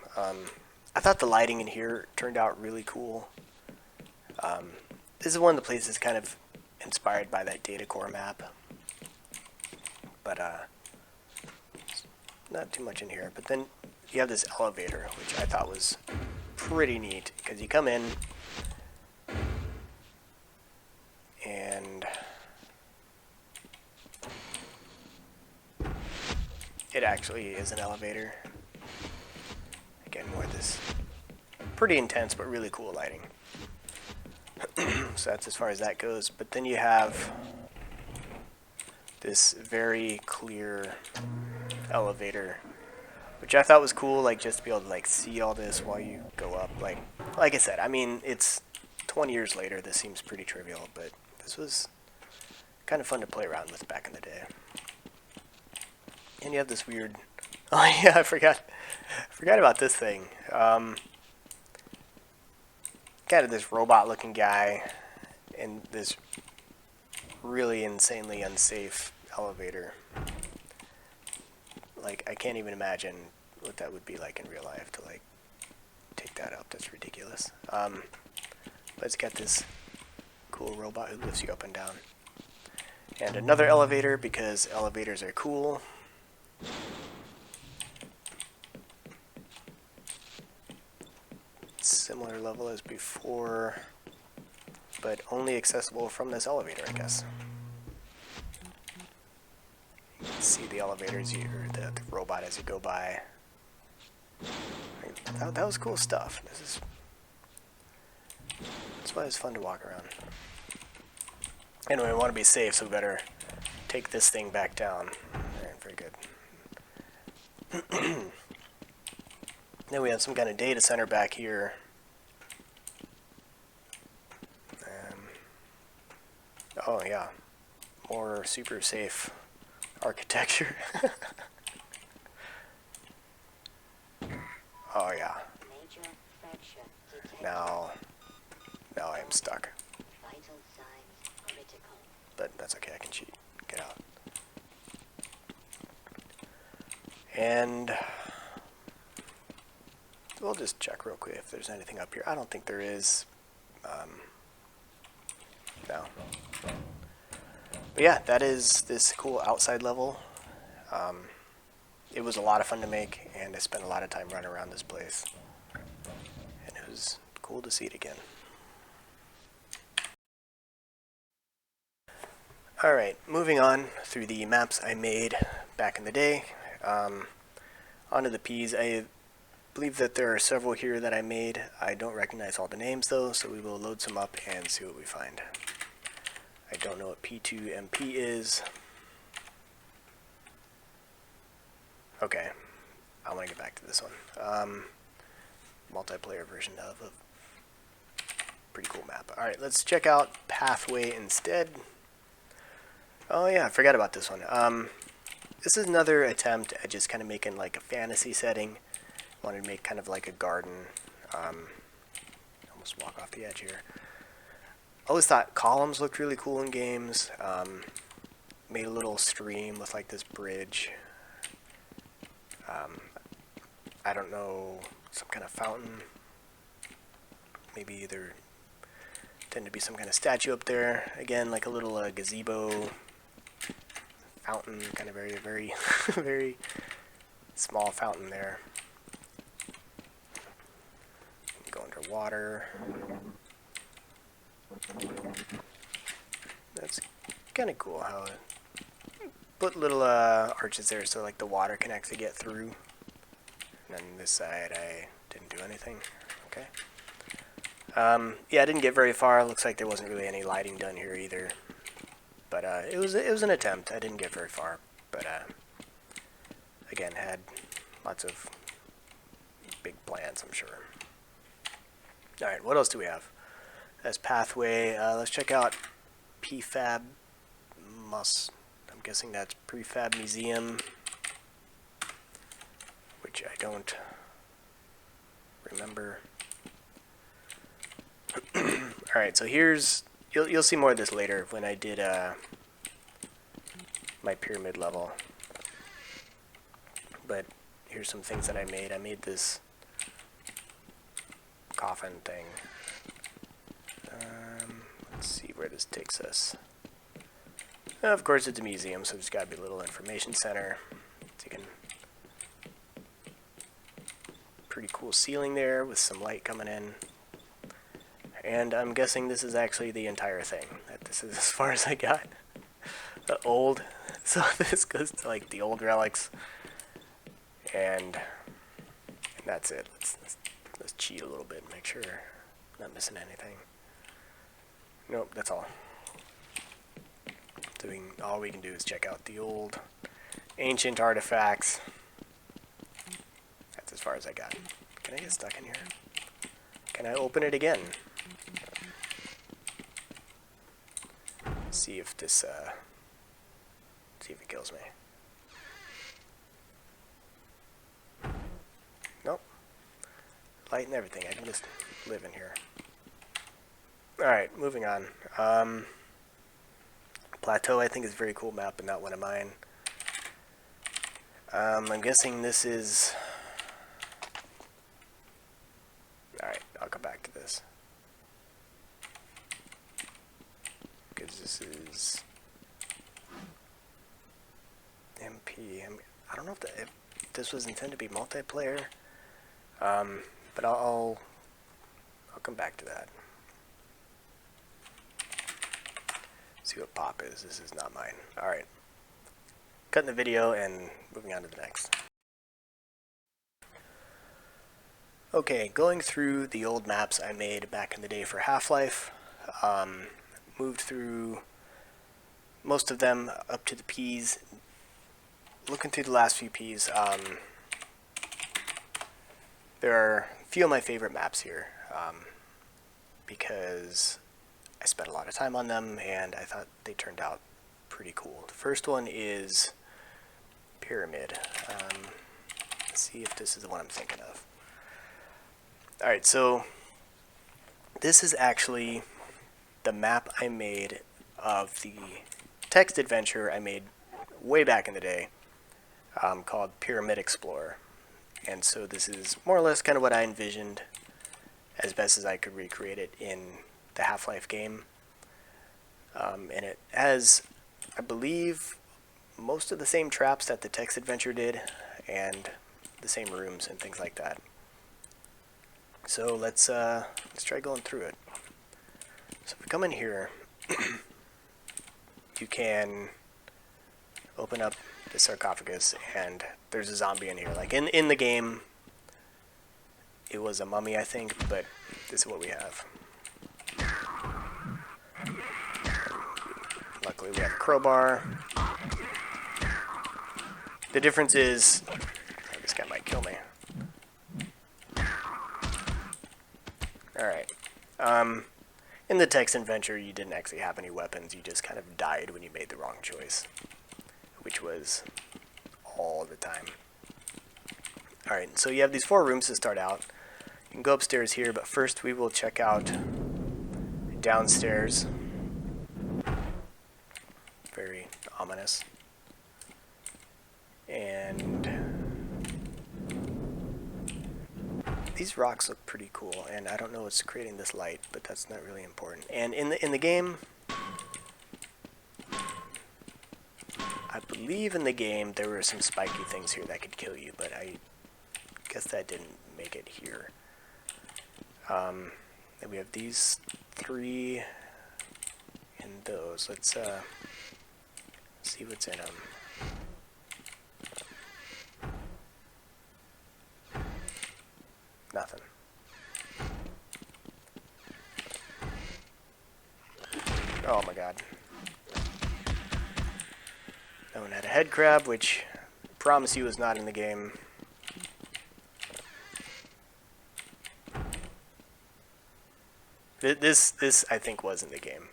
I thought the lighting in here turned out really cool. This is one of the places kind of inspired by that data core map. But, not too much in here. But then you have this elevator, which I thought was pretty neat, because you come in and it actually is an elevator. Again, more of this pretty intense but really cool lighting. So that's as far as that goes. But then you have this very clear elevator, which I thought was cool, like just to be able to like see all this while you go up. Like I said, I mean, it's 20 years later. This seems pretty trivial, but this was kind of fun to play around with back in the day. And you have this weird... Oh yeah, I forgot about this thing. Kind of this robot-looking guy in this really insanely unsafe elevator. Like, I can't even imagine what that would be like in real life to like take that up. That's ridiculous. But it's got this cool robot who lifts you up and down. And another elevator, because elevators are cool. Similar level as before, but only accessible from this elevator, I guess. You can see the elevators, or the robot as you go by. That was cool stuff. That's why it's fun to walk around. Anyway, we want to be safe, so we better take this thing back down. Alright, very good. Then we have some kind of data center back here. Oh yeah, more super safe architecture. Oh yeah. Now I am stuck. But that's okay, I can cheat. Get out. And we'll just check real quick if there's anything up here. I don't think there is. No. But yeah, that is this cool outside level. It was a lot of fun to make, and I spent a lot of time running around this place. And it was cool to see it again. Alright, moving on through the maps I made back in the day. Onto the P's. I believe that there are several here that I made. I don't recognize all the names though, so we will load some up and see what we find. I don't know what P2MP is. Okay, I want to get back to this one. Multiplayer version of a pretty cool map. Alright, let's check out Pathway instead. Oh yeah, I forgot about this one. This is another attempt at just kind of making like a fantasy setting. Wanted to make kind of like a garden. Almost walk off the edge here. Always thought columns looked really cool in games. Made a little stream with like this bridge. I don't know, some kind of fountain. Maybe there tend to be some kind of statue up there. Again, like a little gazebo fountain, kind of very, very, very small fountain there. Go underwater. That's kind of cool how it put little arches there so like the water can actually get through. And then this side I didn't do anything. Okay. Yeah, I didn't get very far. Looks like there wasn't really any lighting done here either. But it was an attempt. I didn't get very far. But again, had lots of big plans, I'm sure. Alright, what else do we have? As pathway, let's check out PFAB I'm guessing that's Prefab Museum, which I don't remember. Alright, so here's, you'll see more of this later when I did my pyramid level. But here's some things that I made. I made this coffin thing. Let's see where this takes us. Of course, it's a museum, so there's got to be a little information center. So you can, pretty cool ceiling there with some light coming in. And I'm guessing this is actually the entire thing. That this is as far as I got. The old, so this goes to like the old relics, and that's it. Let's cheat a little bit and make sure I'm not missing anything. Nope, that's all. All we can do is check out the old ancient artifacts. That's as far as I got. Can I get stuck in here? Can I open it again? See if this see if it kills me. Nope. Light and everything. I can just live in here. Alright, moving on. Plateau, I think, is a very cool map, but not one of mine. I'm guessing this is... Alright, I'll come back to this. Because this is... MP. I don't know if this was intended to be multiplayer. But I'll come back to that. See what pop is. This is not mine. Alright. Cutting the video and moving on to the next. Okay, going through the old maps I made back in the day for Half-Life. Moved through most of them up to the Ps. Looking through the last few Ps, there are a few of my favorite maps here, because I spent a lot of time on them, and I thought they turned out pretty cool. The first one is Pyramid. Let's see if this is the one I'm thinking of. Alright, so this is actually the map I made of the text adventure I made way back in the day, called Pyramid Explorer. And so this is more or less kind of what I envisioned as best as I could recreate it in the Half-Life game. And it has, I believe, most of the same traps that the text adventure did, and the same rooms and things like that. So let's try going through it. So if we come in here, you can open up the sarcophagus, and there's a zombie in here. Like in the game, it was a mummy, I think, but this is what we have. Luckily, we have a crowbar. The difference is, oh, this guy might kill me. Alright. In the text adventure, you didn't actually have any weapons. You just kind of died when you made the wrong choice, which was all the time. Alright, so you have these 4 rooms to start out. You can go upstairs here, but first we will check out downstairs. Very ominous. And these rocks look pretty cool, and I don't know what's creating this light, but that's not really important. And in the game, I believe in the game there were some spiky things here that could kill you, but I guess that didn't make it here. Then we have these 3 and those. Let's see what's in them. Nothing. Oh my god. That one had a head crab, which promise you is not in the game. This I think was in the game.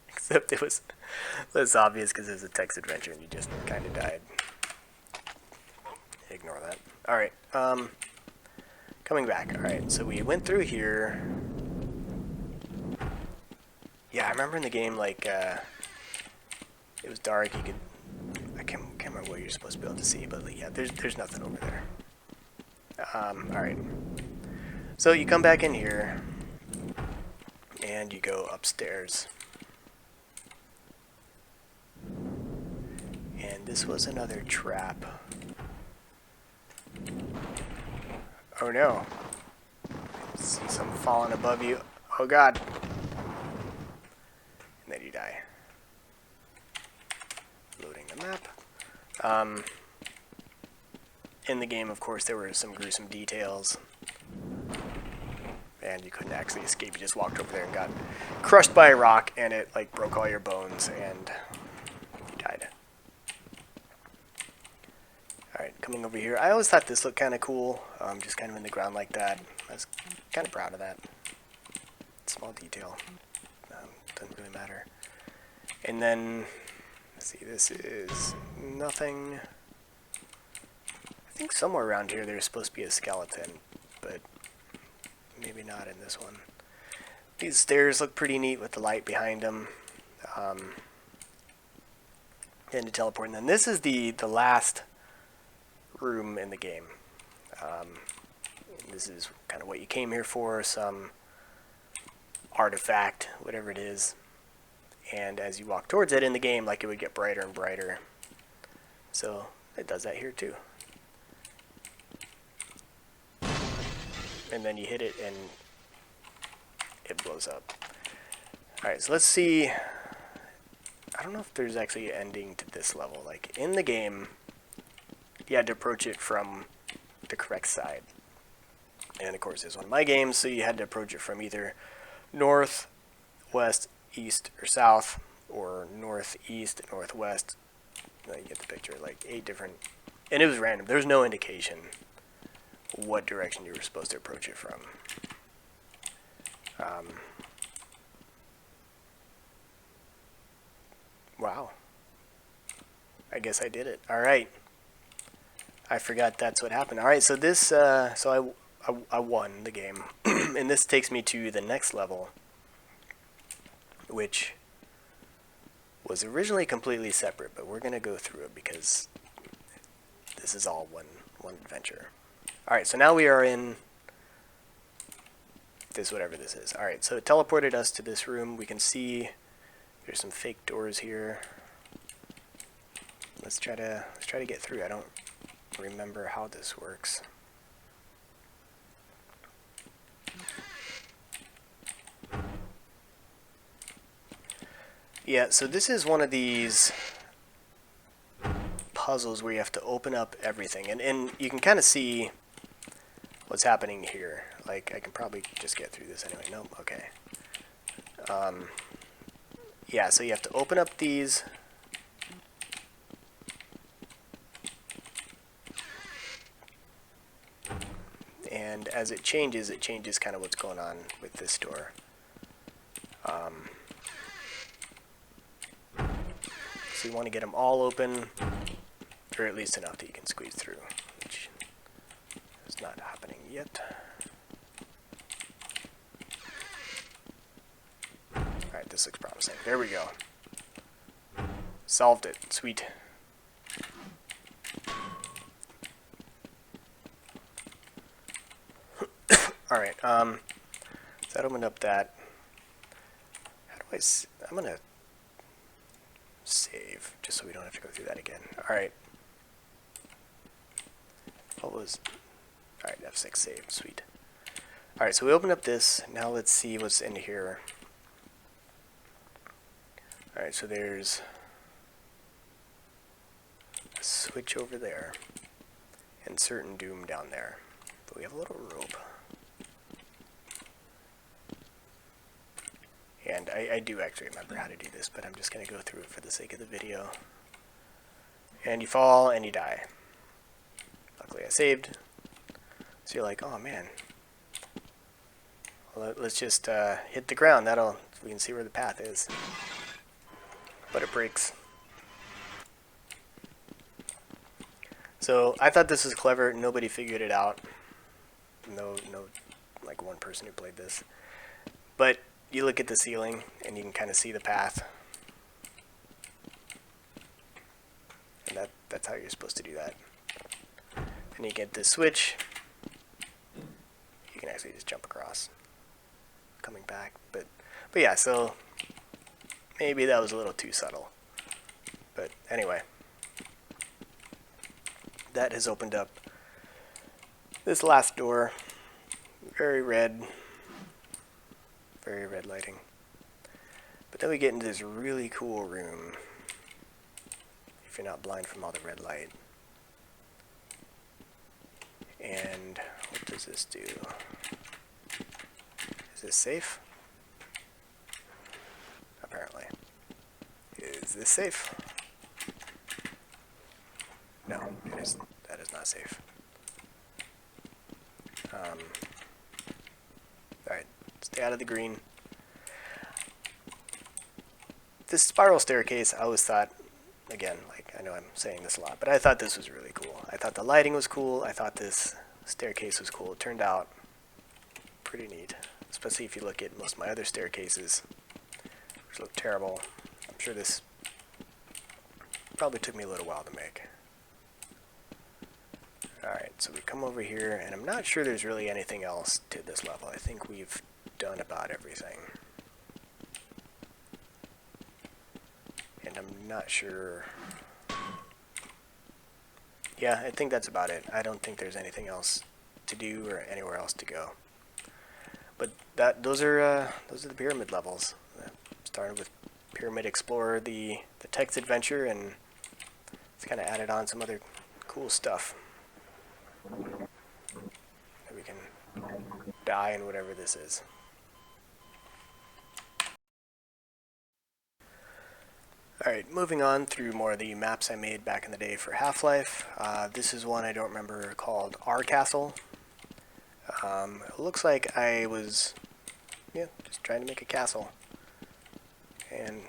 Except it was less obvious because it was a text adventure and you just kind of died. Ignore that. Alright, coming back. Alright, so we went through here. Yeah, I remember in the game, like, it was dark, you could... I can't remember what you're supposed to be able to see, but, like, yeah, there's nothing over there. Alright. So you come back in here, and you go upstairs. And this was another trap. Oh no. See something falling above you. Oh god. And then you die. Loading the map. In the game, of course, there were some gruesome details. And you couldn't actually escape. You just walked over there and got crushed by a rock, and it, like, broke all your bones, and you died. Alright, coming over here. I always thought this looked kind of cool, just kind of in the ground like that. I was kind of proud of that. Small detail. Doesn't really matter. And then, let's see, this is nothing. I think somewhere around here there's supposed to be a skeleton, but maybe not in this one. These stairs look pretty neat with the light behind them. And to teleport. And then this is the last room in the game. This is kind of what you came here for, some artifact, whatever it is. And as you walk towards it in the game, like, it would get brighter and brighter. So it does that here too. And then you hit it and it blows up. Alright, so let's see. I don't know if there's actually an ending to this level. Like, in the game, you had to approach it from the correct side. And of course, it's one of my games, so you had to approach it from either north, west, east, or south, or north, east, northwest. You get the picture, like 8 different... And it was random. There was no indication what direction you were supposed to approach it from. Wow. I guess I did it. Alright. I forgot that's what happened. Alright, so this, so I won the game. And this takes me to the next level, which was originally completely separate, but we're going to go through it because this is all one adventure. Alright, so now we are in this, whatever this is. Alright, so it teleported us to this room. We can see there's some fake doors here. Let's try to get through. I don't remember how this works. Yeah, so this is one of these puzzles where you have to open up everything, and you can kind of see what's happening here. Like, I can probably just get through this anyway. Nope, okay. Yeah, so you have to open up these. And as it changes kind of what's going on with this door. So you want to get them all open, or at least enough that you can squeeze through, which is not happening yet. Alright, this looks promising. There we go. Solved it. Sweet. Alright, so that opened up that. How do I... I'm gonna save, just so we don't have to go through that again. Alright. What was... Alright, F6 save. Sweet. Alright, so we opened up this. Now let's see what's in here. Alright, so there's a switch over there. And certain doom down there. But we have a little rope. And and I do actually remember how to do this, but I'm just going to go through it for the sake of the video. And you fall and you die. Luckily I saved. So you're like, oh man. Well, let's just hit the ground. We can see where the path is. But it breaks. So I thought this was clever. Nobody figured it out. No, like one person who played this. But you look at the ceiling and you can kind of see the path. And that's how you're supposed to do that. And you get this switch. You can actually just jump across. Coming back. But yeah, so maybe that was a little too subtle. But anyway. That has opened up this last door. Very red lighting. But then we get into this really cool room. If you're not blind from all the red light. And what does this do? Is this safe? Apparently. Is this safe? No, that is not safe. Alright, stay out of the green. This spiral staircase, I always thought, again, like I know I'm saying this a lot, but I thought this was really cool. I thought the lighting was cool. I thought this staircase was cool. It turned out pretty neat, especially if you look at most of my other staircases, which look terrible. I'm sure this probably took me a little while to make. Alright, so we come over here, and I'm not sure there's really anything else to this level. I think we've done about everything. And I'm not sure... Yeah, I think that's about it. I don't think there's anything else to do or anywhere else to go. But those are the pyramid levels. Started with Pyramid Explorer, the text adventure, and it's kind of added on some other cool stuff. We can die in whatever this is. Alright, moving on through more of the maps I made back in the day for Half-Life. This is one I don't remember called RCastle. It looks like I was, just trying to make a castle. And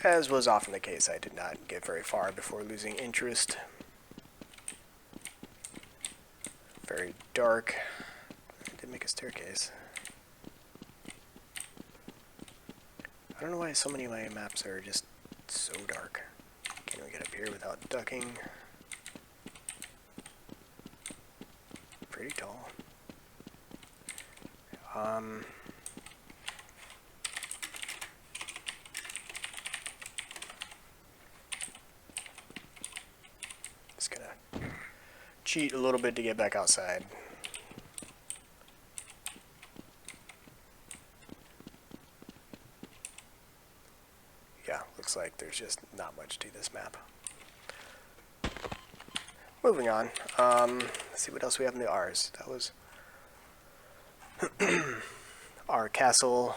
as was often the case, I did not get very far before losing interest. Very dark. I did make a staircase. I don't know why so many of my maps are just so dark. Can't even get up here without ducking. Pretty tall. Just gonna cheat a little bit to get back outside. Yeah, looks like there's just not much to this map. Moving on. Let's see what else we have in the R's. That was RCastle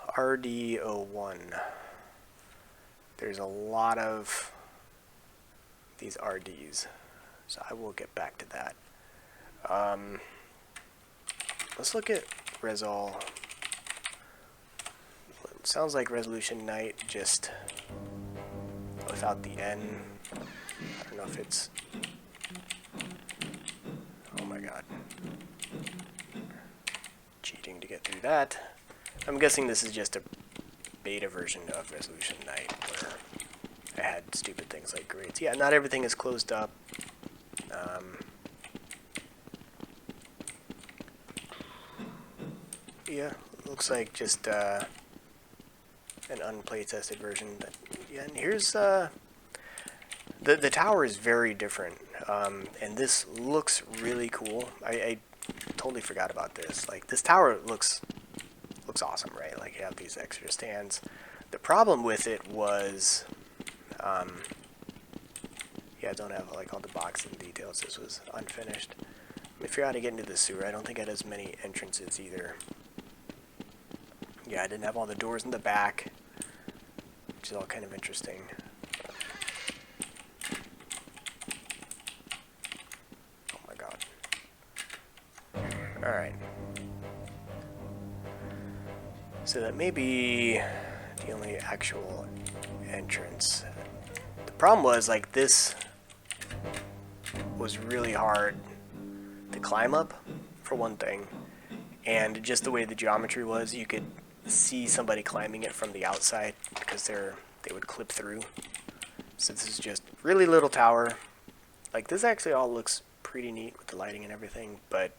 RD01. There's a lot of these RDs, so I will get back to that. Let's look at Resol. It sounds like Resolution Night, just without the N. I don't know if it's... Oh my god. Cheating to get through that. I'm guessing this is just a beta version of Resolution Night, where I had stupid things like grades. Yeah, not everything is closed up. Yeah, looks like just an unplay-tested version. Yeah, and here's the tower is very different, and this looks really cool. I totally forgot about this. Like, this tower looks awesome, right? Like, you have these extra stands. The problem with it was, yeah, I don't have like all the boxing details. This was unfinished. Let me figure out how to get into the sewer. I don't think it has many entrances either. Yeah, I didn't have all the doors in the back, which is all kind of interesting. Oh my god. Alright. So that may be the only actual entrance. The problem was, like, this was really hard to climb up, for one thing. And just the way the geometry was, you could see somebody climbing it from the outside because they would clip through. So this is just really little tower. Like, this actually all looks pretty neat with the lighting and everything, but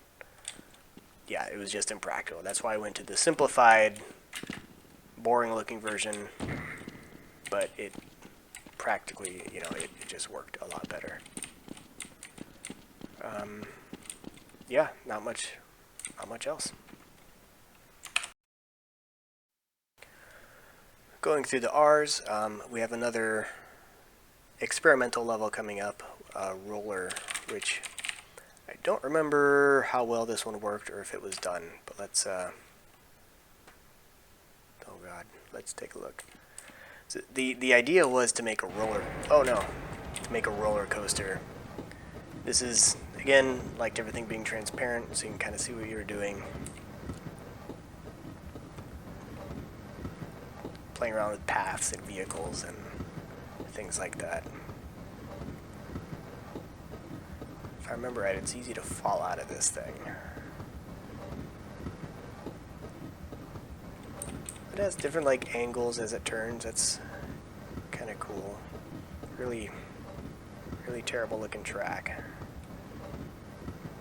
yeah, it was just impractical. That's why I went to the simplified, boring looking version, but it practically, you know, it just worked a lot better. Yeah, not much else. Going through the R's, we have another experimental level coming up, roller, which I don't remember how well this one worked or if it was done, but let's, oh god, let's take a look. So the idea was to make a roller coaster. This is, again, liked everything being transparent, so you can kind of see what you're doing. Playing around with paths and vehicles and things like that. If I remember right, it's easy to fall out of this thing. It has different, like, angles as it turns. That's kind of cool. Really terrible looking track.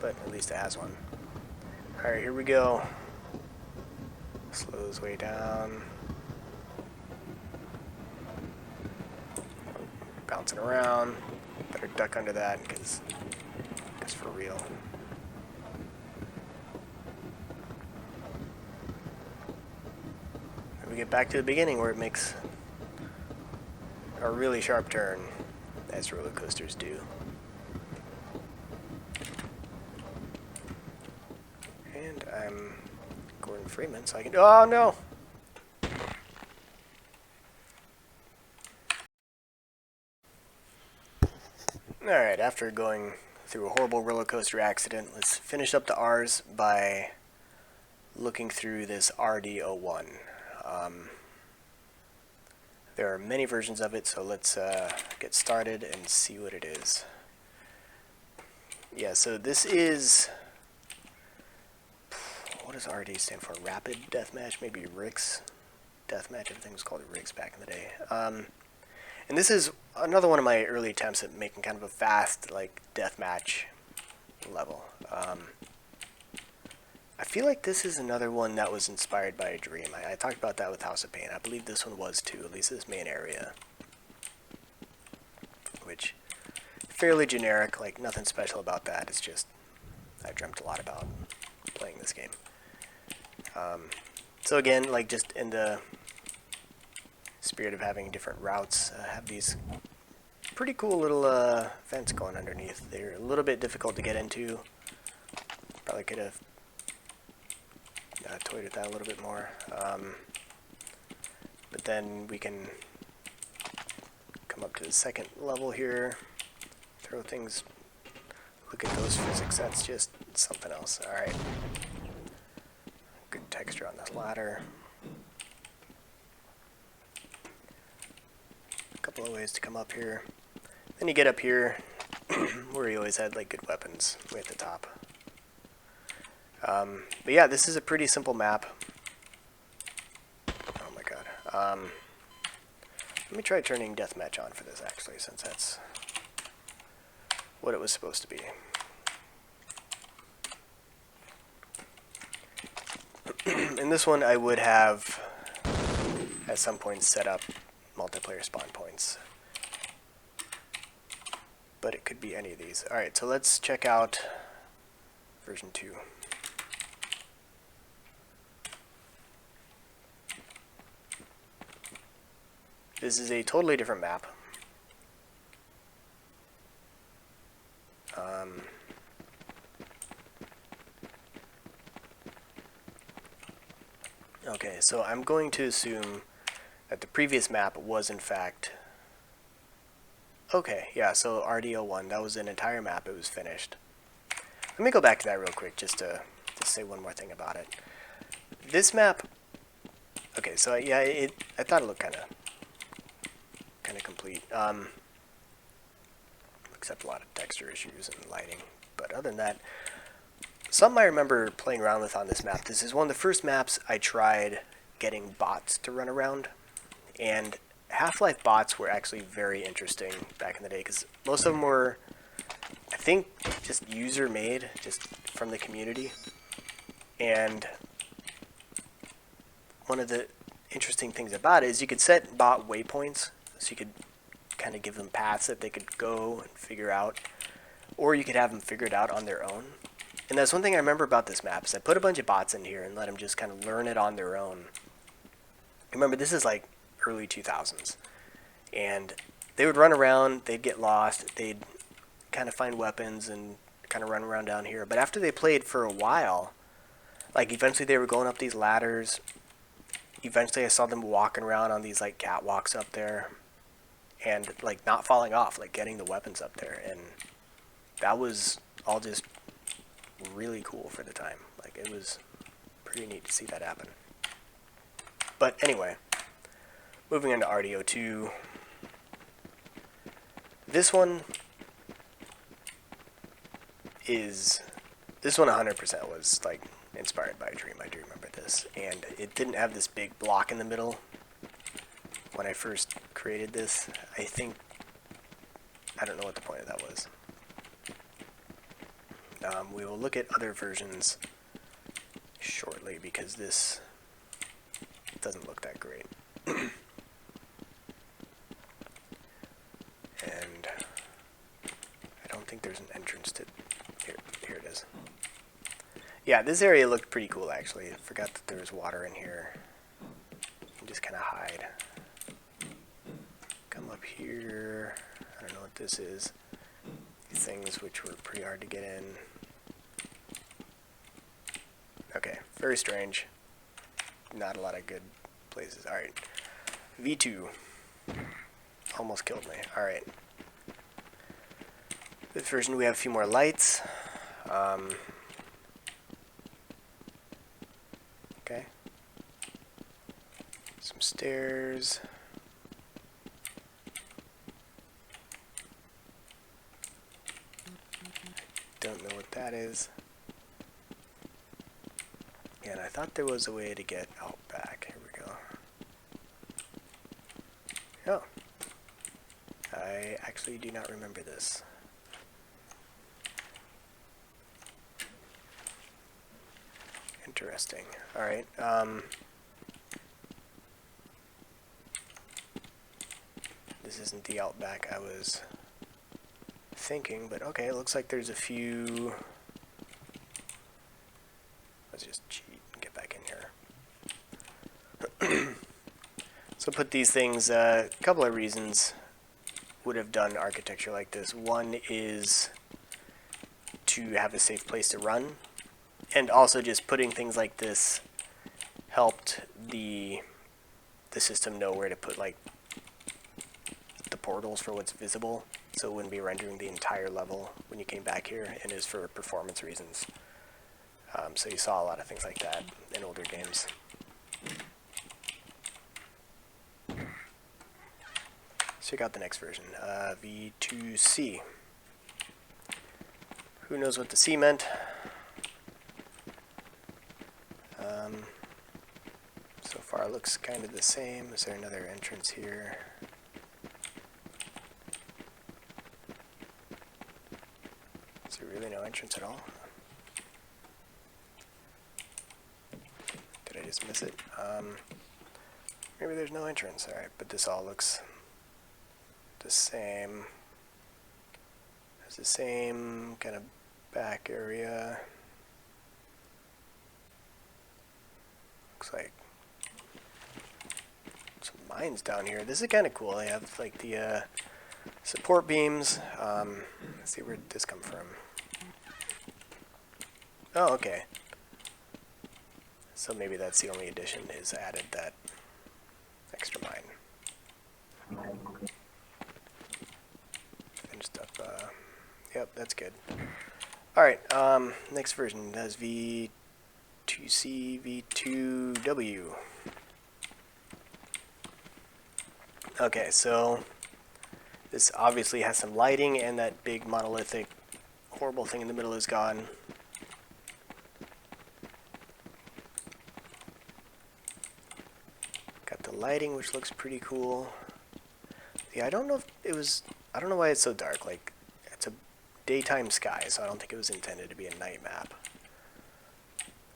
But at least it has one. Alright, here we go. Slows way down. Bouncing around. Better duck under that because for real. And we get back to the beginning where it makes a really sharp turn, as roller coasters do. And I'm Gordon Freeman, so I can. Oh no! Alright, after going through a horrible roller coaster accident, let's finish up the R's by looking through this RD01. There are many versions of it, so let's get started and see what it is. Yeah, so this is, what does RD stand for? Rapid Deathmatch? Maybe Rick's Deathmatch. Everything was called Rick's back in the day. And this is another one of my early attempts at making kind of a fast, like, deathmatch level. I feel like this is another one that was inspired by a dream. I talked about that with House of Pain. I believe this one was too, at least this main area. Which, fairly generic, like nothing special about that. It's just, I dreamt a lot about playing this game. So again, like just in the spirit of having different routes, have these pretty cool little vents going underneath. They're a little bit difficult to get into. Probably could have toyed with that a little bit more. But then we can come up to the second level here, throw things, look at those physics, that's just something else. Alright. Good texture on this ladder. A couple of ways to come up here. Then you get up here, where you always had like good weapons, way at the top. But yeah, this is a pretty simple map. Oh my god. Let me try turning deathmatch on for this actually, since that's what it was supposed to be. In this one, I would have at some point set up multiplayer spawn points. But it could be any of these. Alright, so let's check out version 2. This is a totally different map. Okay, so I'm going to assume that the previous map was in fact... Okay, yeah, so RDO1, that was an entire map, it was finished. Let me go back to that real quick just to say one more thing about it. This map... Okay, so yeah, I thought it looked kind of complete. Except a lot of texture issues and lighting. But other than that, something I remember playing around with on this map, this is one of the first maps I tried getting bots to run around. And Half-Life bots were actually very interesting back in the day, because most of them were, I think, just user-made, just from the community. And one of the interesting things about it is you could set bot waypoints, so you could kind of give them paths that they could go and figure out, or you could have them figure it out on their own. And that's one thing I remember about this map, is I put a bunch of bots in here and let them just kind of learn it on their own. Remember, this is like early 2000s, and they would run around, they'd get lost, they'd kind of find weapons and kind of run around down here. But after they played for a while, like eventually they were going up these ladders. Eventually I saw them walking around on these like catwalks up there, and like not falling off, like getting the weapons up there. And that was all just really cool for the time. Like, it was pretty neat to see that happen. But anyway, moving into RDO2. This one 100% was like inspired by a dream. I do remember this. And it didn't have this big block in the middle when I first created this. I don't know what the point of that was. We will look at other versions shortly because this doesn't look that great. And I don't think there's an entrance to... Here it is. Yeah, this area looked pretty cool actually. I forgot that there was water in here. You can just kind of hide. Come up here. I don't know what this is. These things which were pretty hard to get in. Okay, very strange. Not a lot of good places. Alright. V2. Almost killed me. Alright. This version we have a few more lights. Okay. Some stairs. Don't know what that is. And I thought there was a way to get out back. Here we go. Oh. I actually do not remember this. Interesting. Alright, this isn't the out back I was thinking, but okay, it looks like there's a few... Let's just cheat and get back in here. So put these things, a couple of reasons would have done architecture like this. One is to have a safe place to run, and also just putting things like this helped the system know where to put like the portals for what's visible, so it wouldn't be rendering the entire level when you came back here, and is for performance reasons. So you saw a lot of things like that in older games. Check out the next version, V2C. Who knows what the C meant? So far it looks kind of the same. Is there another entrance here? Is there really no entrance at all? Did I just miss it? Maybe there's no entrance. Alright, but this all looks the same. It's the same kind of back area. Looks like some mines down here. This is kind of cool. They have like the support beams. Let's see, where did this come from? Oh, okay. So maybe that's the only addition, is added that extra mine. Finished up, yep, that's good. Alright, next version does V2C, V2W. Okay, so this obviously has some lighting, and that big monolithic horrible thing in the middle is gone. Got the lighting, which looks pretty cool. Yeah, I don't know if it was, I don't know why it's so dark. Like, it's a daytime sky, so I don't think it was intended to be a night map.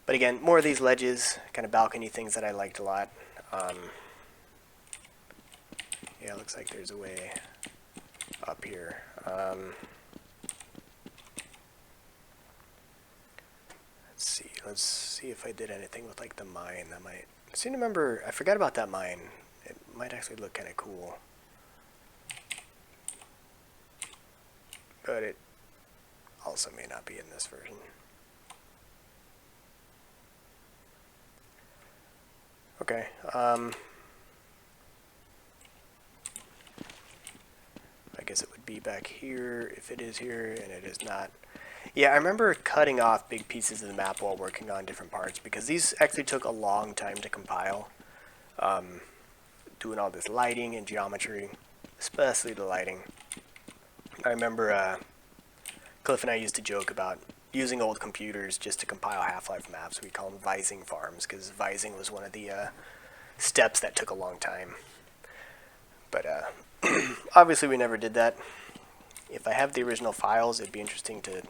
But again, more of these ledges, kind of balcony things that I liked a lot. Yeah, it looks like there's a way up here. Let's see if I did anything with like the mine. That might, I seem to remember, I forgot about that mine. It might actually look kind of cool. But it also may not be in this version. Okay, I guess it would be back here if it is here, and it is not. Yeah, I remember cutting off big pieces of the map while working on different parts, because these actually took a long time to compile. Doing all this lighting and geometry, especially the lighting. I remember Cliff and I used to joke about using old computers just to compile Half-Life maps. We call them vising farms, because vising was one of the steps that took a long time. But obviously we never did that. If I have the original files, it'd be interesting to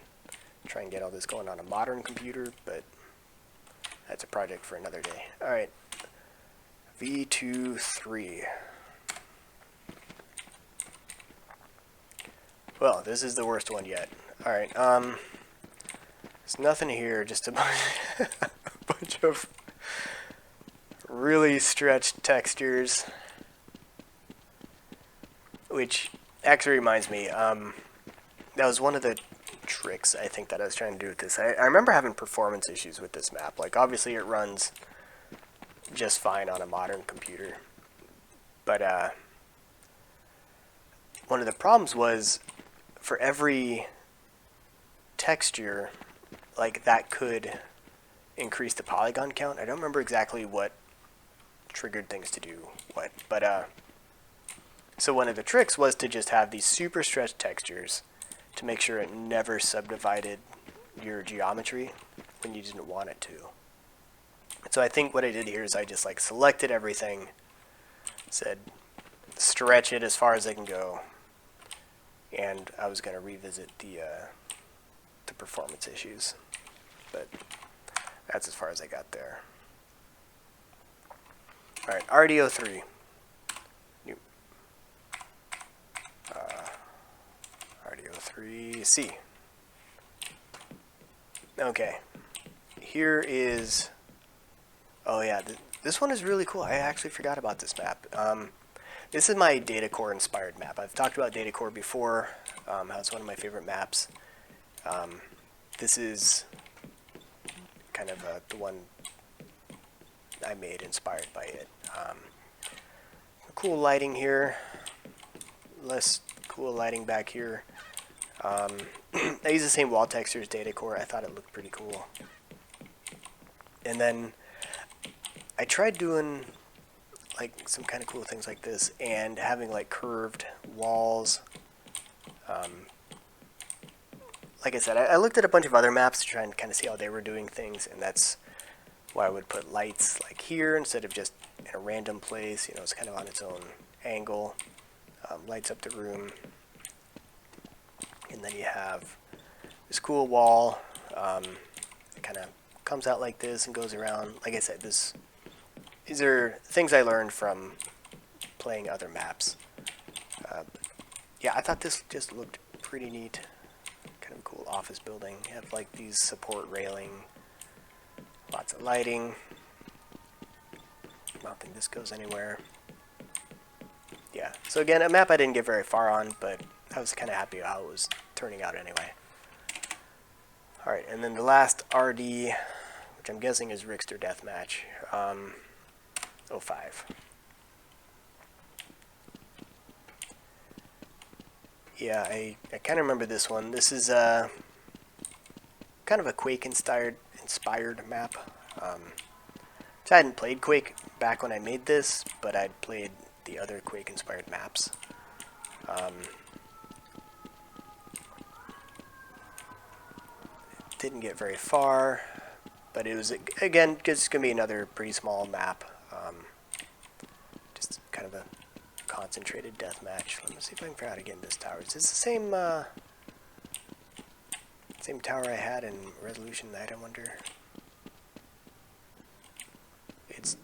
try and get all this going on a modern computer, but that's a project for another day. Alright, V23. Well, this is the worst one yet. Alright, there's nothing here, just a bunch of really stretched textures. Which actually reminds me, that was one of the tricks I think that I was trying to do with this. I remember having performance issues with this map. Like, obviously it runs just fine on a modern computer. But one of the problems was, for every texture, like, that could increase the polygon count. I don't remember exactly what triggered things to do what, but so one of the tricks was to just have these super stretched textures to make sure it never subdivided your geometry when you didn't want it to. So I think what I did here is I just like selected everything, said stretch it as far as I can go, and I was going to revisit the performance issues, but that's as far as I got there. All right, RDO3. New. RDO3C. Okay. Here is... Oh yeah, this one is really cool. I actually forgot about this map. This is my data core inspired map. I've talked about data core before. How it's one of my favorite maps. This is kind of the one I made inspired by it. Cool lighting here. Less cool lighting back here. I use the same wall textures data core. I thought it looked pretty cool. And then I tried doing like some kind of cool things like this and having like curved walls. Like I said, I looked at a bunch of other maps to try and kind of see how they were doing things, and that's why I would put lights like here instead of just in a random place. You know, it's kind of on its own angle. Lights up the room. And then you have this cool wall. It kind of comes out like this and goes around. Like I said, these are things I learned from playing other maps. Yeah, I thought this just looked pretty neat. Kind of a cool office building. You have like these support railing. Lots of lighting. I don't think this goes anywhere. Yeah, so again, a map I didn't get very far on, but I was kind of happy how it was turning out anyway. Alright, and then the last RD, which I'm guessing is Richter Deathmatch, 05. Yeah, I kind of remember this one. This is kind of a Quake-inspired map. So I hadn't played Quake back when I made this, but I'd played the other Quake-inspired maps. Didn't get very far, but it was, again, just going to be another pretty small map. Just kind of a concentrated deathmatch. Let me see if I can figure out how to get in this tower. Is this the same tower I had in Resolution Night, I wonder? It's...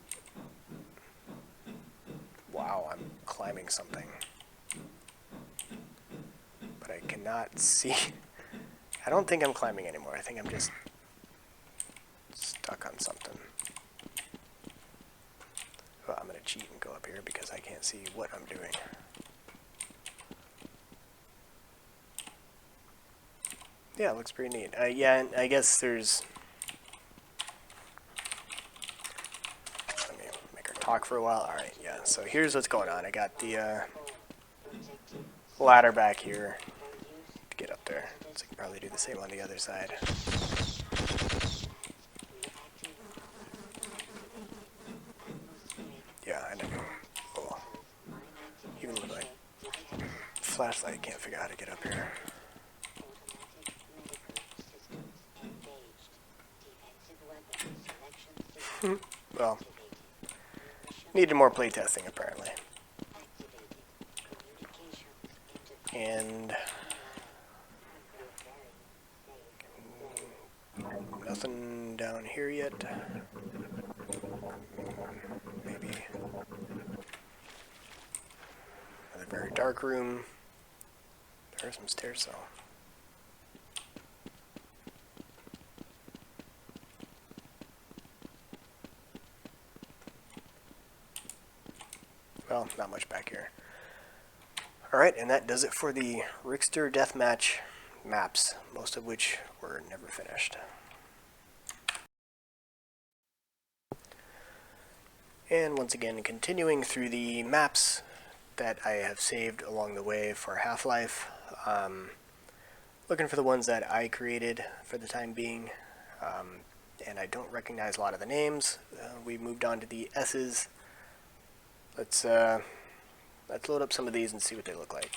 Wow, I'm climbing something. But I cannot see... I don't think I'm climbing anymore. I think I'm just stuck on something. Well, I'm going to cheat and go up here because I can't see what I'm doing. Yeah, it looks pretty neat. Yeah, and I guess there's... Let me make her talk for a while. Alright, yeah, so here's what's going on. I got the ladder back here to get up there. So I can probably do the same on the other side. Yeah, I know. Oh. Even with my flashlight, can't figure out how to get up here. Well, needed more playtesting apparently. And nothing down here yet. Maybe another very dark room. There are some stairs though. Well, not much back here. Alright, and that does it for the Richter Deathmatch maps, most of which were never finished. And once again, continuing through the maps that I have saved along the way for Half-Life. Looking for the ones that I created for the time being. And I don't recognize a lot of the names. We moved on to the S's. Let's load up some of these and see what they look like.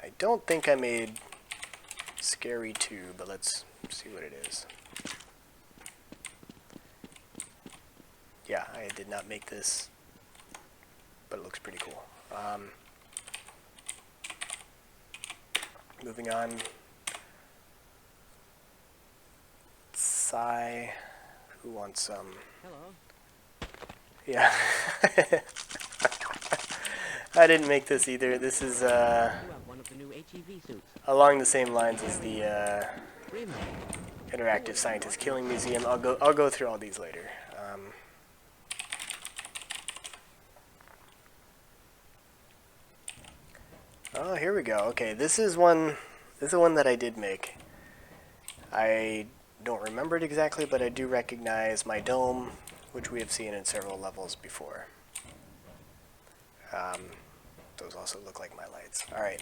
I don't think I made Scary 2, but let's see what it is. Yeah, I did not make this, but it looks pretty cool. Moving on. Who wants some? Hello. Yeah. I didn't make this either. This is You have one of the new HEV suits. along the same lines as the Really? Interactive Scientist Killing Museum. I'll go through all these later. Oh, here we go. Okay, this is one that I did make. I don't remember it exactly, but I do recognize my dome, which we have seen in several levels before. Those also look like my lights. Alright.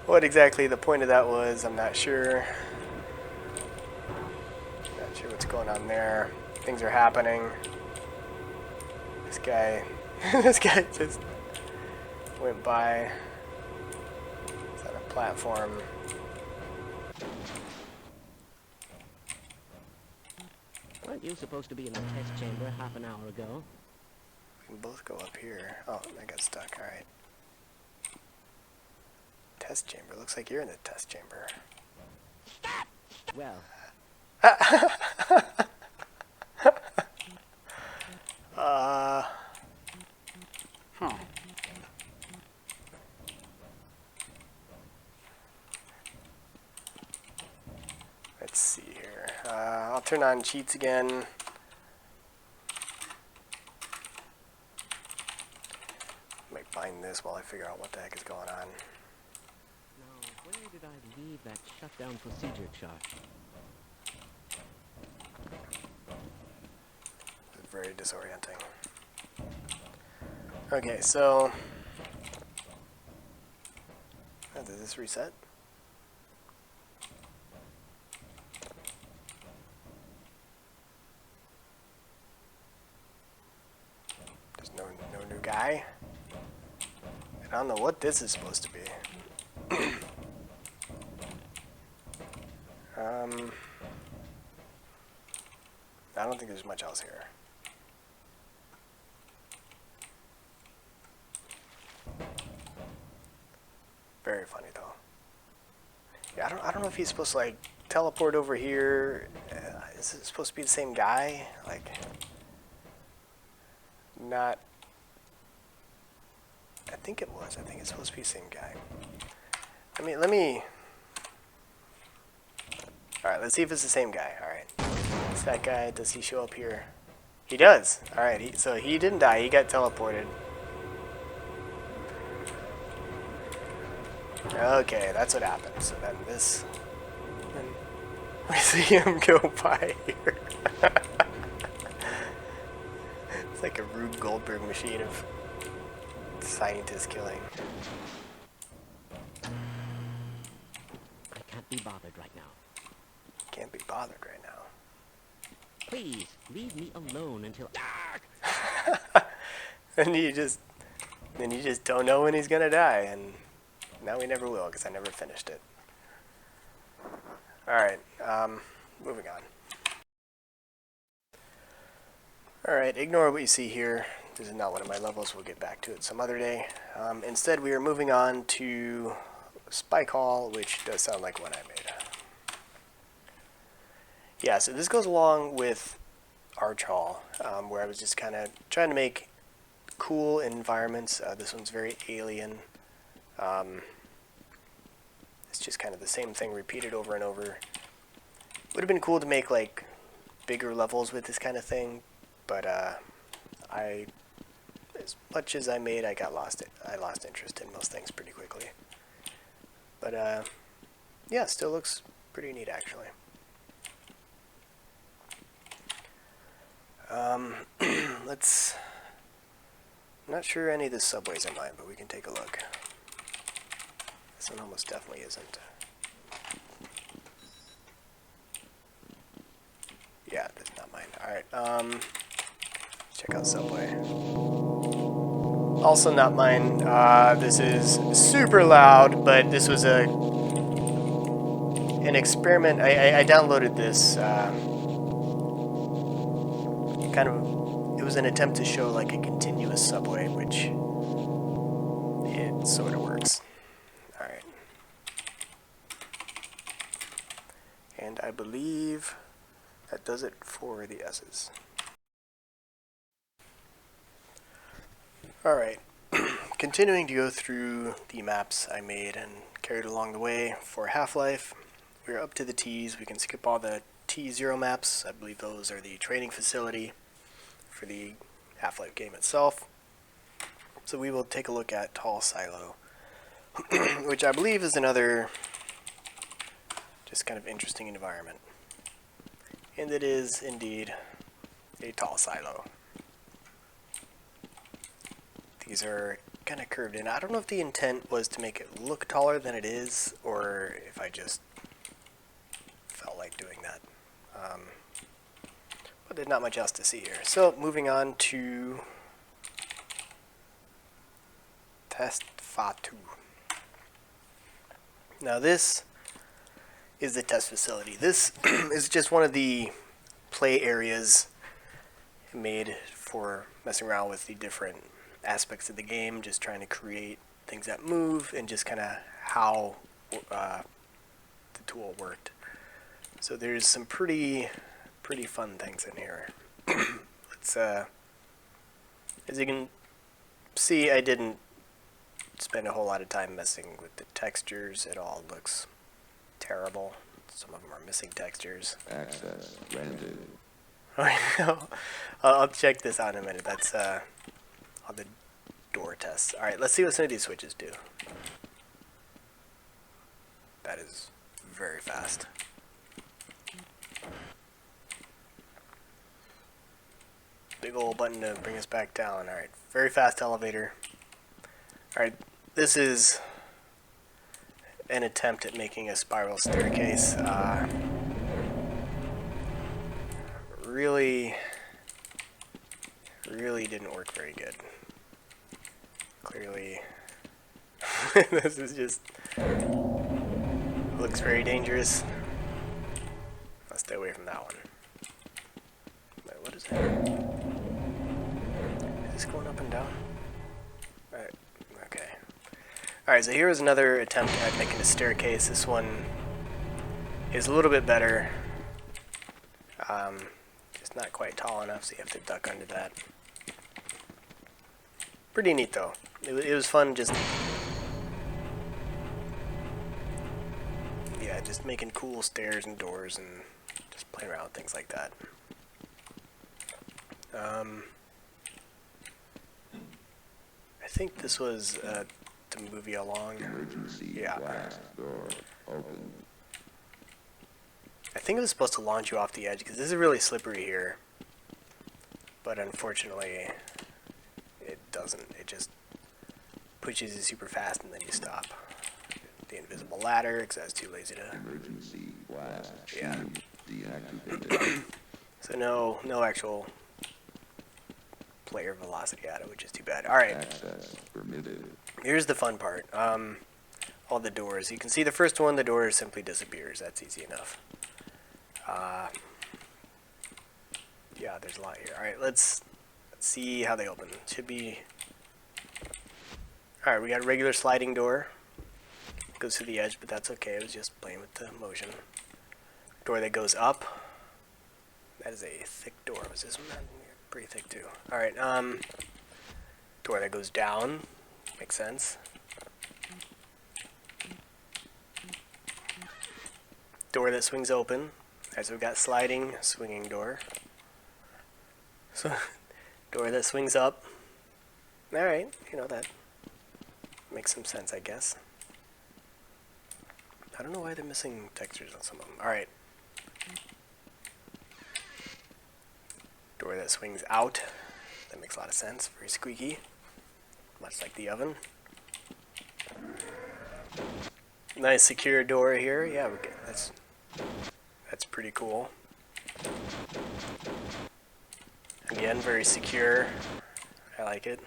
What exactly the point of that was, I'm not sure. Not sure what's going on there. Things are happening. This guy just went by. It's on a platform. Weren't you supposed to be in the test chamber half an hour ago? We can both go up here. Oh, I got stuck. Alright. Test chamber. Looks like you're in the test chamber. Well, Let's see here. I'll turn on cheats again. Might bind this while I figure out what the heck is going on. did I leave that shutdown procedure chart? Very disorienting. Okay, so did this reset? There's no new guy. And I don't know what this is supposed to be. I don't think there's much else here. Very funny though. Yeah, I don't know if he's supposed to like teleport over here. Is it supposed to be the same guy? Like, not. I think it was. I think it's supposed to be the same guy. Let me. All right, let's see if it's the same guy. All right, it's that guy. Does he show up here? He does. All right, so he didn't die. He got teleported. Okay, that's what happened. So then this, then we see him go by here. It's like a Rube Goldberg machine of scientist killing. I can't be bothered right now. Can't be bothered right now. Please, leave me alone until... And you just don't know when he's gonna die, and now we never will, because I never finished it. Alright, moving on. Alright, ignore what you see here. This is not one of my levels. We'll get back to it some other day. Instead, we are moving on to Scikill, which does sound like one I made. Yeah, so this goes along with RCastle, where I was just kind of trying to make cool environments. This one's very alien. It's just kind of the same thing repeated over and over. Would have been cool to make like bigger levels with this kind of thing, but as much as I made, I lost interest in most things pretty quickly. But yeah, still looks pretty neat actually. Let's. I'm not sure any of the subways are mine, but we can take a look. This one almost definitely isn't. Yeah, that's not mine. Alright, check out Subway. Also not mine. This is super loud, but this was an experiment. I downloaded this. It was an attempt to show like a continuous subway, which it sort of works. Alright. And I believe that does it for the S's. Alright. Continuing to go through the maps I made and carried along the way for Half-Life. We're up to the T's. We can skip all the T0 maps. I believe those are the training facility for the Half-Life game itself. So we will take a look at Tall Silo, which I believe is another just kind of interesting environment. And it is indeed a tall silo. These are kind of curved in. I don't know if the intent was to make it look taller than it is, or if I just felt like doing that. But there's not much else to see here. So moving on to Test Fatu. Now this is the test facility. This is just one of the play areas made for messing around with the different aspects of the game, just trying to create things that move and just kind of how the tool worked. So there's some pretty fun things in here. Let's as you can see, I didn't spend a whole lot of time messing with the textures. It all looks terrible. Some of them are missing textures. Access granted. I know. I'll check this out in a minute. That's on the door tests. Alright, let's see what some of these switches do. That is very fast. Big old button to bring us back down. Alright, very fast elevator. Alright, this is an attempt at making a spiral staircase. Really didn't work very good. Clearly, this is just looks very dangerous. I'll stay away from that one. Wait, what is that? Is this going up and down? Alright, okay. Alright, so here was another attempt at making a staircase. This one is a little bit better. Just not quite tall enough, so you have to duck under that. Pretty neat though. It was fun just... yeah, just making cool stairs and doors and just playing around with things like that. I think this was to move you along. Emergency Yeah. blast door open. I think it was supposed to launch you off the edge, because this is really slippery here. But unfortunately, it doesn't. It just pushes you super fast and then you stop. The invisible ladder, because I was too lazy to... Emergency blast Yeah. shield deactivated. So no actual player velocity at it, which is too bad. Alright, Access permitted. here's the fun part. All the doors. You can see the first one, the door simply disappears. That's easy enough. Yeah, there's a lot here. Alright, let's see how they open. Should be... Alright, we got a regular sliding door. Goes to the edge, but that's okay. It was just playing with the motion. Door that goes up. That is a thick door. Was this one? Pretty thick too. Alright, door that goes down. Makes sense. Door that swings open. Alright, so we've got sliding, swinging door. So, door that swings up. Alright, you know, that makes some sense, I guess. I don't know why they're missing textures on some of them. Alright. Door that swings out. That makes a lot of sense. Very squeaky. Much like the oven. Nice secure door here. Yeah, we're good. That's pretty cool. Again, very secure. I like it.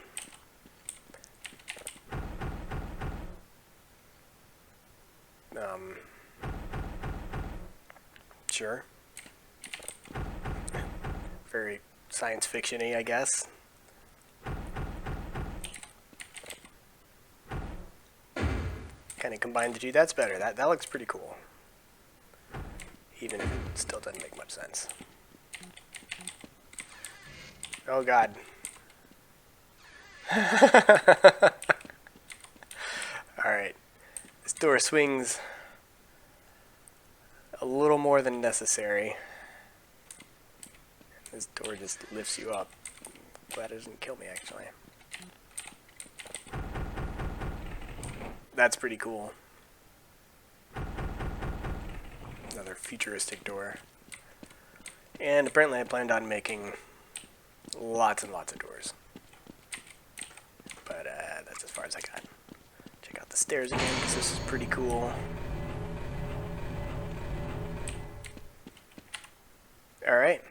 Sure. Very science fiction-y, I guess. Kind of combined the two. That's better. That looks pretty cool. Even if it still doesn't make much sense. Oh god. Alright. This door swings a little more than necessary. This door just lifts you up. Glad it doesn't kill me, actually. That's pretty cool. Another futuristic door. And apparently I planned on making lots and lots of doors. But that's as far as I got. Check out the stairs again, because this is pretty cool. Alright.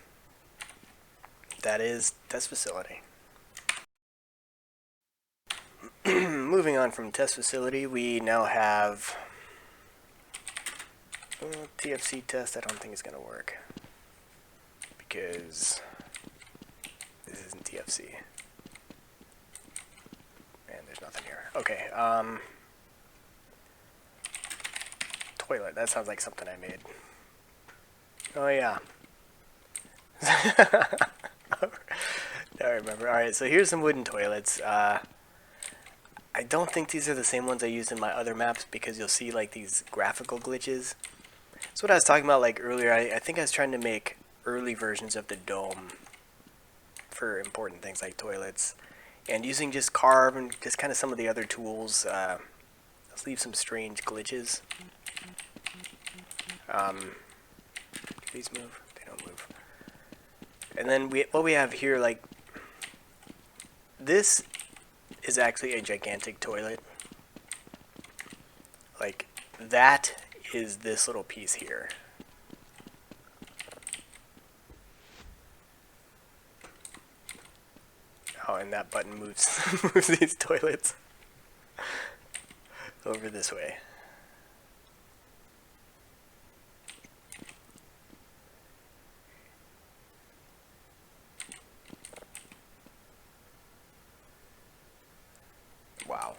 That is test facility. Moving on from test facility, we now have TFC test. I don't think it's going to work because this isn't TFC. And there's nothing here. Okay, toilet. That sounds like something I made. Oh, yeah. Now I remember. Alright, so here's some wooden toilets. I don't think these are the same ones I used in my other maps because you'll see like these graphical glitches. That's what I was talking about like earlier. I think I was trying to make early versions of the dome for important things like toilets. And using just carve and just kind of some of the other tools, let's leave some strange glitches. These move? They don't move. And then what we have here, like, this is actually a gigantic toilet. Like, that is this little piece here. Oh, and that button moves, moves these toilets over this way. Wow.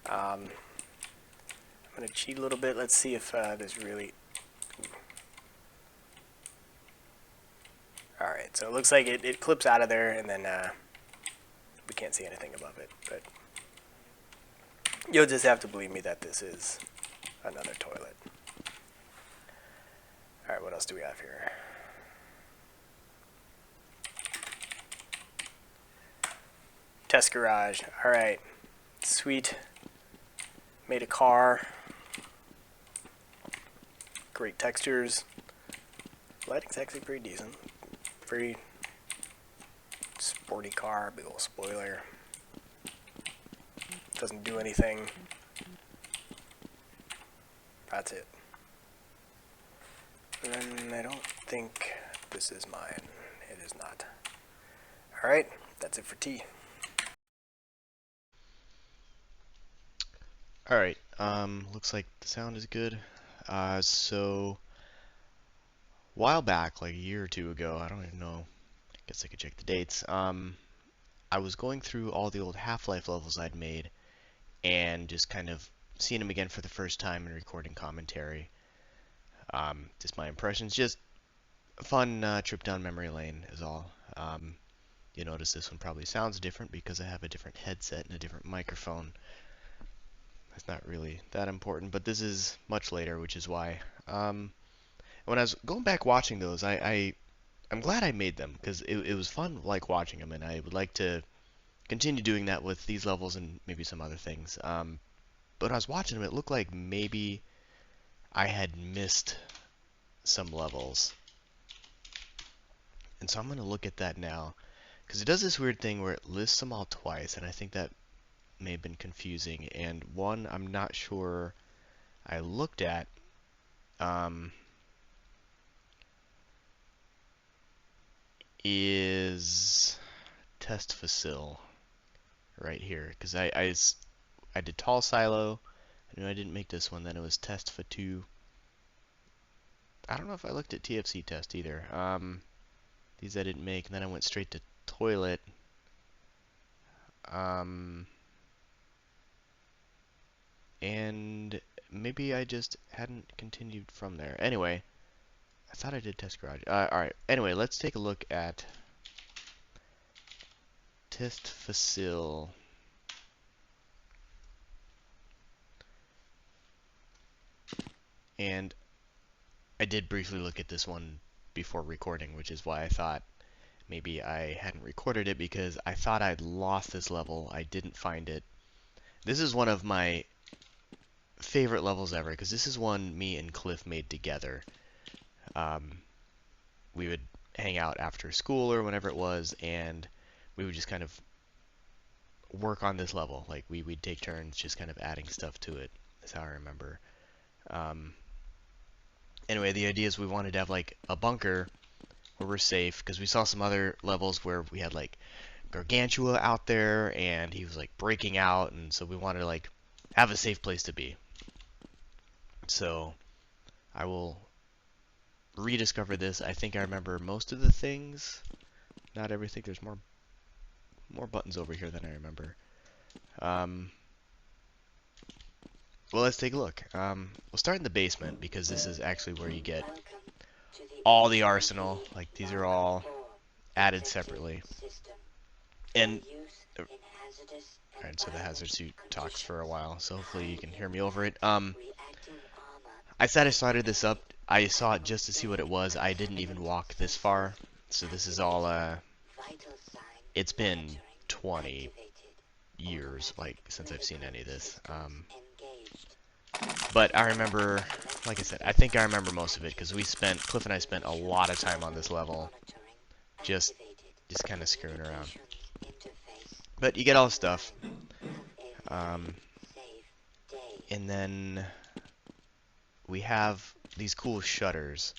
I'm going to cheat a little bit. Let's see if there's really... Alright, so it looks like it clips out of there, and then we can't see anything above it. But you'll just have to believe me that this is another toilet. Alright, what else do we have here? Test garage. Alright. Sweet. Made a car. Great textures. Lighting's actually pretty decent. Pretty sporty car, big old spoiler. Doesn't do anything. That's it. And then I don't think this is mine. It is not. Alright, that's it for T. Alright, looks like the sound is good. So, a while back, like a year or two ago, I don't even know, I guess I could check the dates, I was going through all the old Half-Life levels I'd made, and just kind of seeing them again for the first time and recording commentary. Just my impressions, just a fun trip down memory lane is all. You notice this one probably sounds different because I have a different headset and a different microphone. That's not really that important, but this is much later, which is why. When I was going back watching those, I'm glad I made them, because it was fun, like, watching them, and I would like to continue doing that with these levels and maybe some other things. But when I was watching them, it looked like maybe I had missed some levels. And so I'm going to look at that now, because it does this weird thing where it lists them all twice, and I think that may have been confusing. And one I'm not sure I looked at, is test facil right here, because I did tall silo. I knew I didn't make this one. Then it was test for 2. I don't know if I looked at TFC test either. These I didn't make, and then I went straight to toilet. And maybe I just hadn't continued from there. Anyway, I thought I did test garage. Alright, anyway, let's take a look at test facil. And I did briefly look at this one before recording, which is why I thought maybe I hadn't recorded it, because I thought I'd lost this level. I didn't find it. This is one of my favorite levels ever, because this is one me and Cliff made together. We would hang out after school or whenever it was, and we would just kind of work on this level. Like, we'd take turns just kind of adding stuff to it. That's how I remember. Anyway, the idea is we wanted to have like a bunker where we're safe, because we saw some other levels where we had like Gargantua out there and he was like breaking out, and so we wanted to like have a safe place to be. So I will rediscover this. I think I remember most of the things, not everything. There's more buttons over here than I remember. Well, let's take a look. We'll start in the basement, because this is actually where you get all the arsenal. Like, these are all added separately. And alright, so the hazard suit talks for a while, so hopefully you can hear me over it. I said I started this up. I saw it just to see what it was. I didn't even walk this far. So this is all, it's been 20 years, like, since I've seen any of this. But I remember, like I said, I think I remember most of it because Cliff and I spent a lot of time on this level, just kind of screwing around. But you get all the stuff, um, and then we have these cool shutters.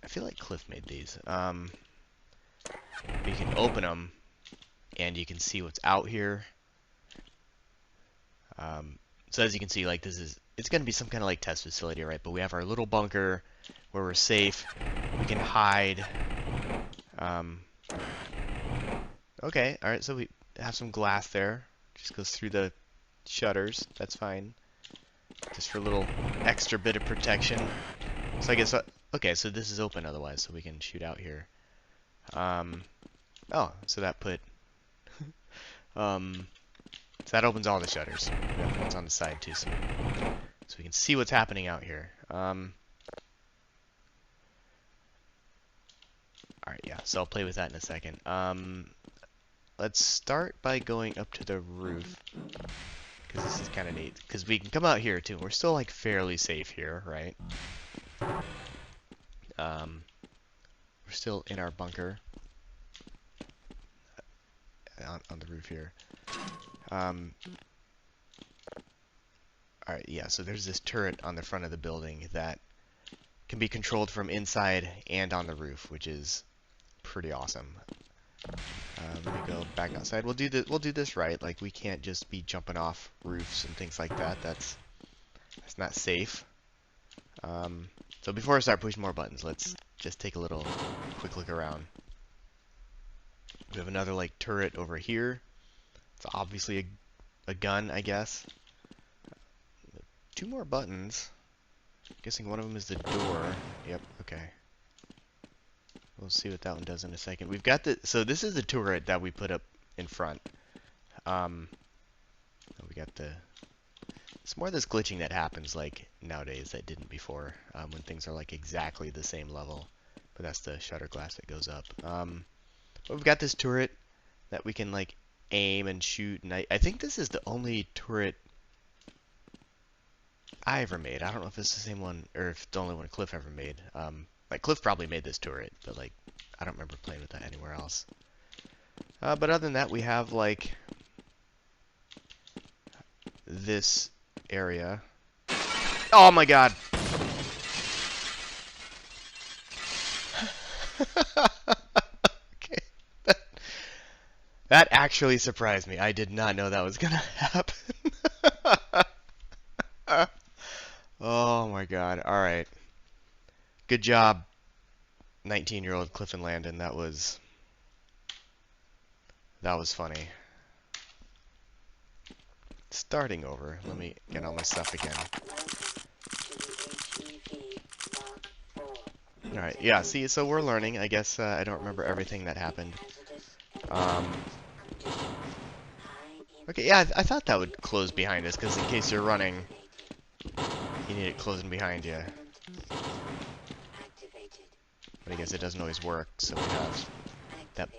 I feel like Cliff made these. You can open them, and you can see what's out here. So as you can see, like it's going to be some kind of like test facility, right? But we have our little bunker where we're safe. We can hide. Okay, all right. So we have some glass there. Just goes through the shutters. That's fine. Just for a little extra bit of protection. So I guess okay. So this is open otherwise, so we can shoot out here. Oh, so that put so that opens all the shutters. We have ones on the side too, so we can see what's happening out here. Alright, yeah, so I'll play with that in a second. Let's start by going up to the roof, because this is kind of neat. Because we can come out here too. We're still like fairly safe here, right? We're still in our bunker on the roof here. Alright, yeah, so there's this turret on the front of the building that can be controlled from inside and on the roof, which is pretty awesome. Let me go back outside. We'll do this right. Like, we can't just be jumping off roofs and things like that. That's not safe. So before I start pushing more buttons, let's just take a quick look around. We have another like turret over here. It's obviously a gun, I guess. 2 more buttons. I'm guessing one of them is the door. Yep. Okay. We'll see what that one does in a second. We've got so this is the turret that we put up in front. We got it's more this glitching that happens like nowadays that didn't before, when things are like exactly the same level. But that's the shutter glass that goes up. But we've got this turret that we can like aim and shoot, and I think this is the only turret I ever made. I don't know if it's the same one or if the only one Cliff ever made. Like Cliff probably made this turret, but like I don't remember playing with that anywhere else. But other than that, we have like this area. Oh my god! Okay. That actually surprised me. I did not know that was gonna happen. Oh my god. Alright. Good job, 19-year-old Cliff and Landon. That was funny. Starting over. Let me get all my stuff again. Alright, yeah, see, so we're learning. I guess I don't remember everything that happened. Okay, yeah, I thought that would close behind us, because in case you're running, you need it closing behind you. But I guess it doesn't always work, so we have that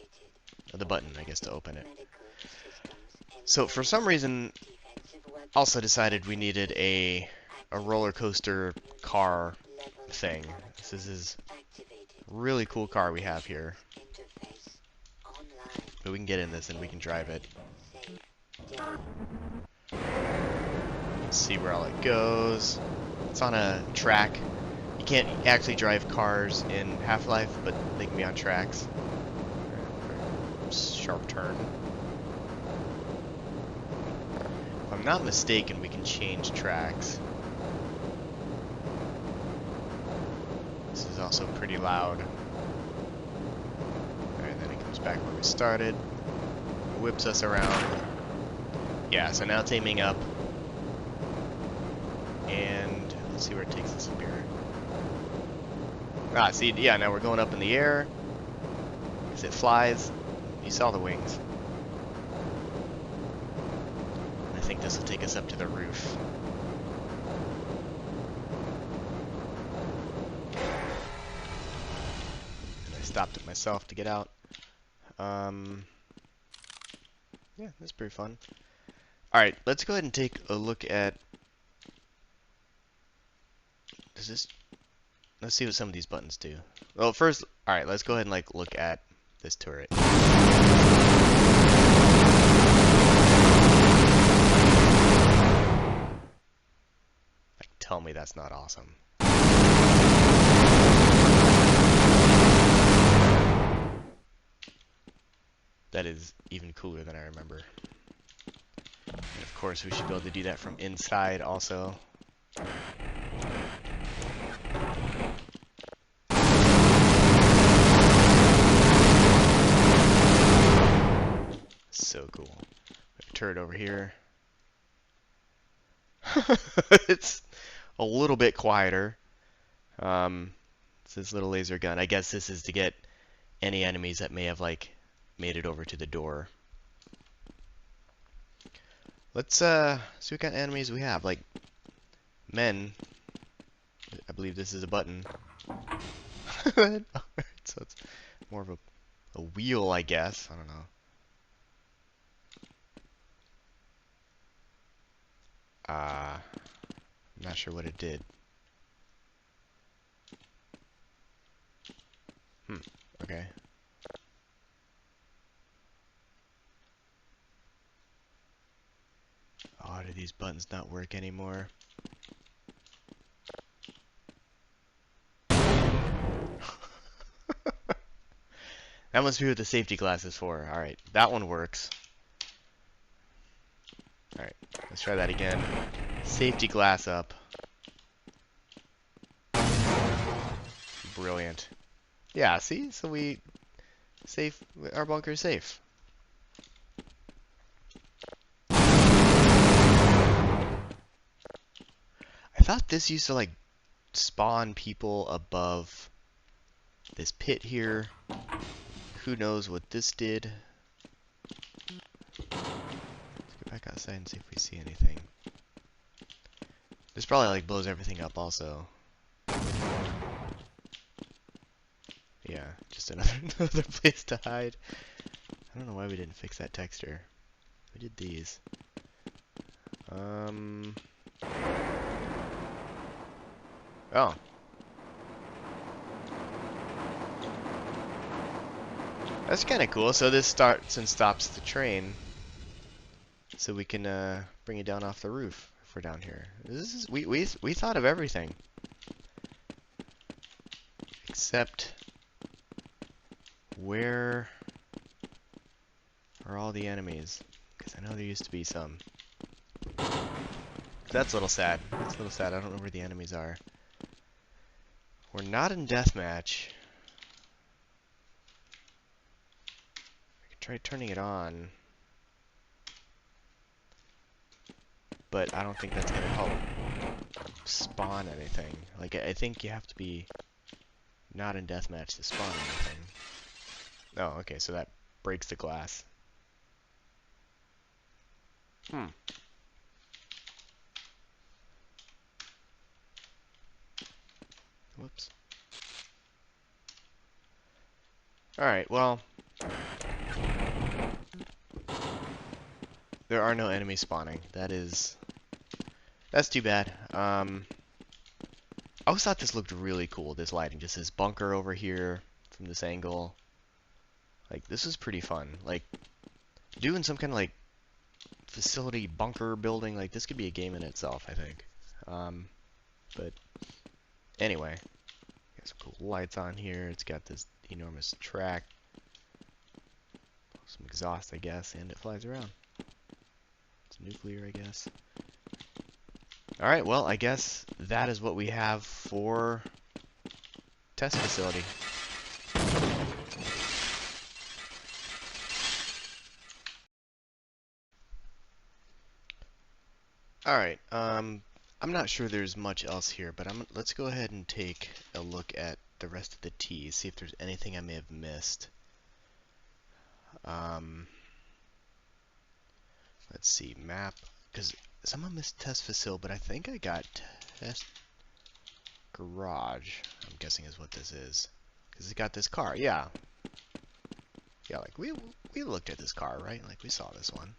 the button, I guess, to open it. So for some reason, also decided we needed a roller coaster car thing. This is a really cool car we have here. But we can get in this and we can drive it. See where all it goes. It's on a track. You can't actually drive cars in Half-Life, but they can be on tracks. Sharp turn. If I'm not mistaken, we can change tracks. This is also pretty loud. Alright, then it comes back where we started. Whips us around. Yeah, so now it's aiming up. And let's see where it takes us up here. Ah, see, yeah, now we're going up in the air. As it flies. You saw the wings. I think this will take us up to the roof. And I stopped it myself to get out. Yeah, that's pretty fun. Alright, let's go ahead and take a look at does this... Let's see what some of these buttons do. Well, first, alright, let's go ahead and like look at this turret. Like, tell me that's not awesome. That is even cooler than I remember. And of course, we should be able to do that from inside also. So cool. Turret over here. It's a little bit quieter. It's this little laser gun. I guess this is to get any enemies that may have like made it over to the door. Let's see what kind of enemies we have. Like men. I believe this is a button. So it's more of a wheel, I guess. I don't know. I'm not sure what it did. Okay. Oh, do these buttons not work anymore? That must be what the safety glass is for. Alright, that one works. Alright, let's try that again. Safety glass up. Brilliant. Yeah, see? So we... safe... our bunker is safe. I thought this used to, like, spawn people above this pit here. Who knows what this did. Let's get back outside and see if we see anything. This probably like blows everything up also. Yeah, just another place to hide. I don't know why we didn't fix that texture. We did these. Oh. That's kind of cool. So this starts and stops the train, so we can bring it down off the roof if we're down here. This is we thought of everything, except where are all the enemies? Because I know there used to be some. That's a little sad. That's a little sad. I don't know where the enemies are. We're not in deathmatch. Try turning it on, but I don't think that's gonna help spawn anything. Like, I think you have to be not in deathmatch to spawn anything. Oh, okay, so that breaks the glass. Whoops. Alright, well, there are no enemies spawning. That's too bad. I always thought this looked really cool, this lighting. Just this bunker over here from this angle. Like, this was pretty fun. Like, doing some kind of, like, facility bunker building, like, this could be a game in itself, I think. But, anyway. Got some cool lights on here. It's got this enormous track. Some exhaust, I guess, and it flies around. It's nuclear, I guess. Alright, well, I guess that is what we have for test facility. Alright, I'm not sure there's much else here, but let's go ahead and take a look at the rest of the T's, see if there's anything I may have missed. Let's see, map, because someone missed test facility, but I think I got test garage, I'm guessing is what this is. Because it's got this car, yeah. Yeah, like, we looked at this car, right? Like, we saw this one.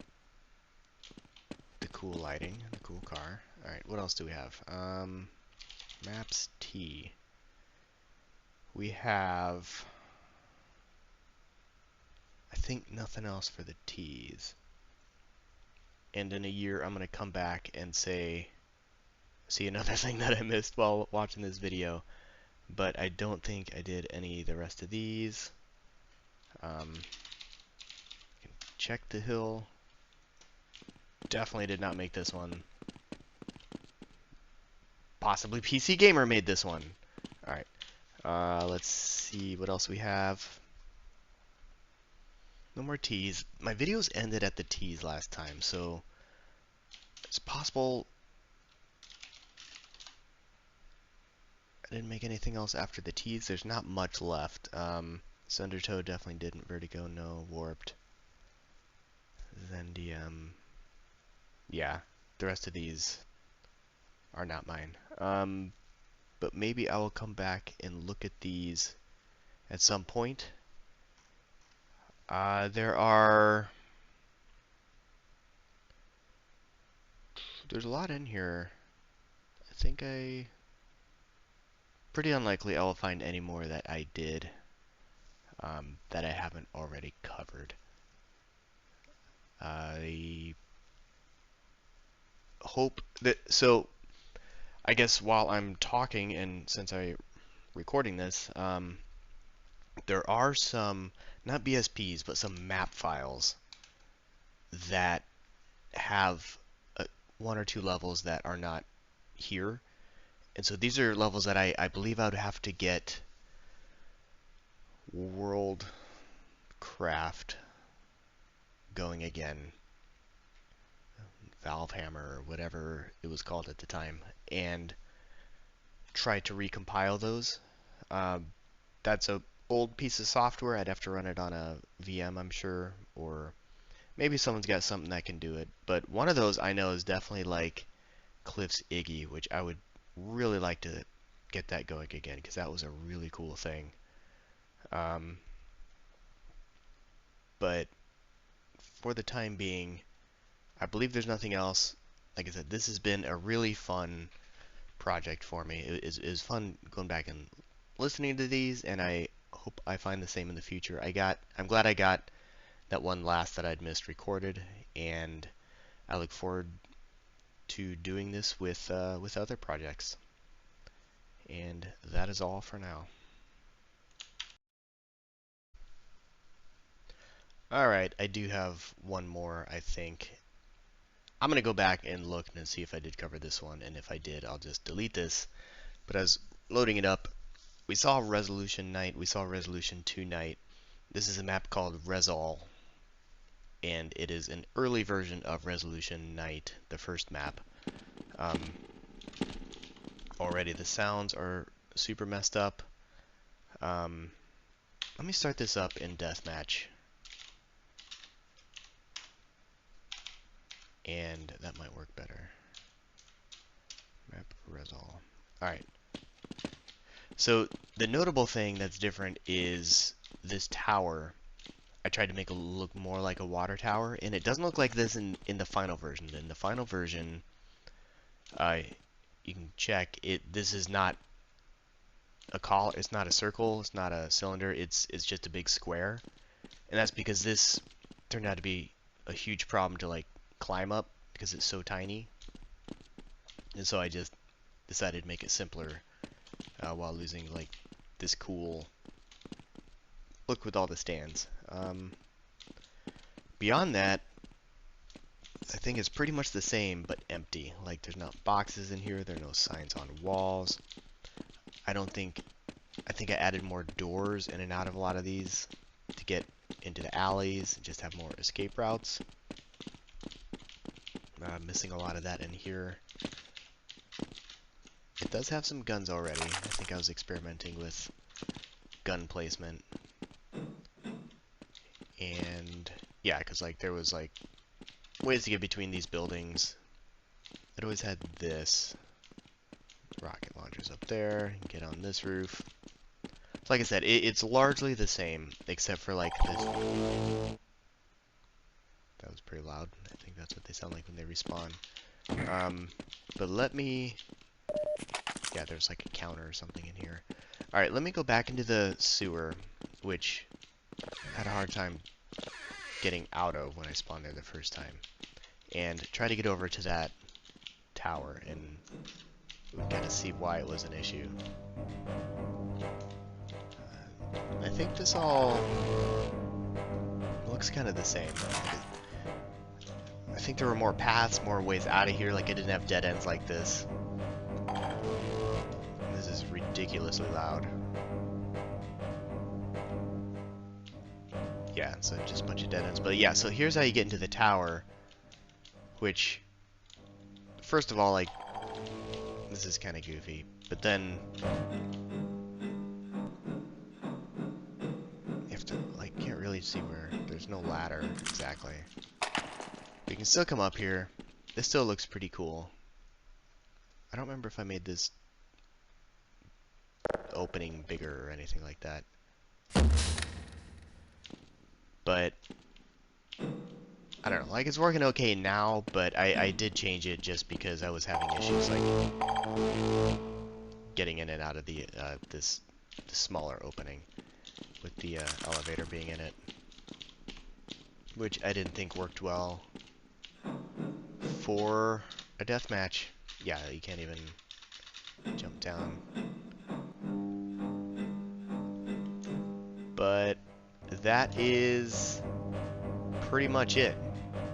The cool lighting, the cool car. Alright, what else do we have? Maps T. We have, I think, nothing else for the T's. And in a year, I'm going to come back and say, see another thing that I missed while watching this video. But I don't think I did any of the rest of these. Check the hill. Definitely did not make this one. Possibly PC Gamer made this one. Alright. Let's see what else we have. No more T's. My videos ended at the T's last time, so it's possible I didn't make anything else after the T's. There's not much left. Sundertoe definitely didn't. Vertigo, no. Warped. Zendium. Yeah, the rest of these are not mine. But maybe I will come back and look at these at some point. There's a lot in here. I think pretty unlikely I will find any more that I did that I haven't already covered. I hope that, so I guess while I'm talking, and since I'm recording this, there are some, not BSPs, but some map files that have one or two levels that are not here. And so these are levels that I believe I would have to get Worldcraft going again. Valve Hammer, or whatever it was called at the time, and try to recompile those. That's a old piece of software. I'd have to run it on a VM, I'm sure, or maybe someone's got something that can do it. But one of those I know is definitely like Cliff's Iggy, which I would really like to get that going again, because that was a really cool thing. But for the time being, I believe there's nothing else. Like I said, this has been a really fun project for me. It was fun going back and listening to these, and I hope I find the same in the future. I'm glad I got that one last that I'd missed recorded, and I look forward to doing this with other projects. And that is all for now. Alright, I do have one more, I think. I'm going to go back and look and see if I did cover this one, and if I did, I'll just delete this. But as loading it up, we saw Resolution Night, we saw Resolution 2 Night. This is a map called Resol, and it is an early version of Resolution Night, the first map. Already the sounds are super messed up. Let me start this up in Deathmatch. And that might work better. Map Resol. Alright. So the notable thing that's different is this tower. I tried to make it look more like a water tower, and it doesn't look like this in the final version. In the final version, you can check it. This is not a it's not a circle, it's not a cylinder, it's just a big square. And that's because this turned out to be a huge problem to like climb up because it's so tiny. And so I just decided to make it simpler while losing like this cool look with all the stands. Beyond that, I think it's pretty much the same but empty. Like there's not boxes in here, there are no signs on walls. I think I added more doors in and out of a lot of these to get into the alleys and just have more escape routes. Missing a lot of that in here. It does have some guns already. I think I was experimenting with gun placement. And yeah, because like there was like ways to get between these buildings. It always had this. Rocket launchers up there. Get on this roof. So like I said, it's largely the same, except for like this. That was pretty loud. I think that's what they sound like when they respawn. But let me Yeah, there's like a counter or something in here. Alright, let me go back into the sewer, which I had a hard time getting out of when I spawned there the first time. And try to get over to that tower and kind of see why it was an issue. I think this all looks kind of the same. I think there were more paths, more ways out of here, like I didn't have dead ends like this. This is ridiculously loud. Yeah, so just a bunch of dead ends. But yeah, so here's how you get into the tower, which, first of all, like, this is kind of goofy, but then you have to, like, can't really see where, there's no ladder, exactly. We can still come up here. This still looks pretty cool. I don't remember if I made this opening bigger or anything like that. But I don't know, like it's working okay now, but I did change it just because I was having issues like getting in and out of the this smaller opening with the elevator being in it, which I didn't think worked well for a deathmatch. Yeah, you can't even jump down. But that is pretty much it.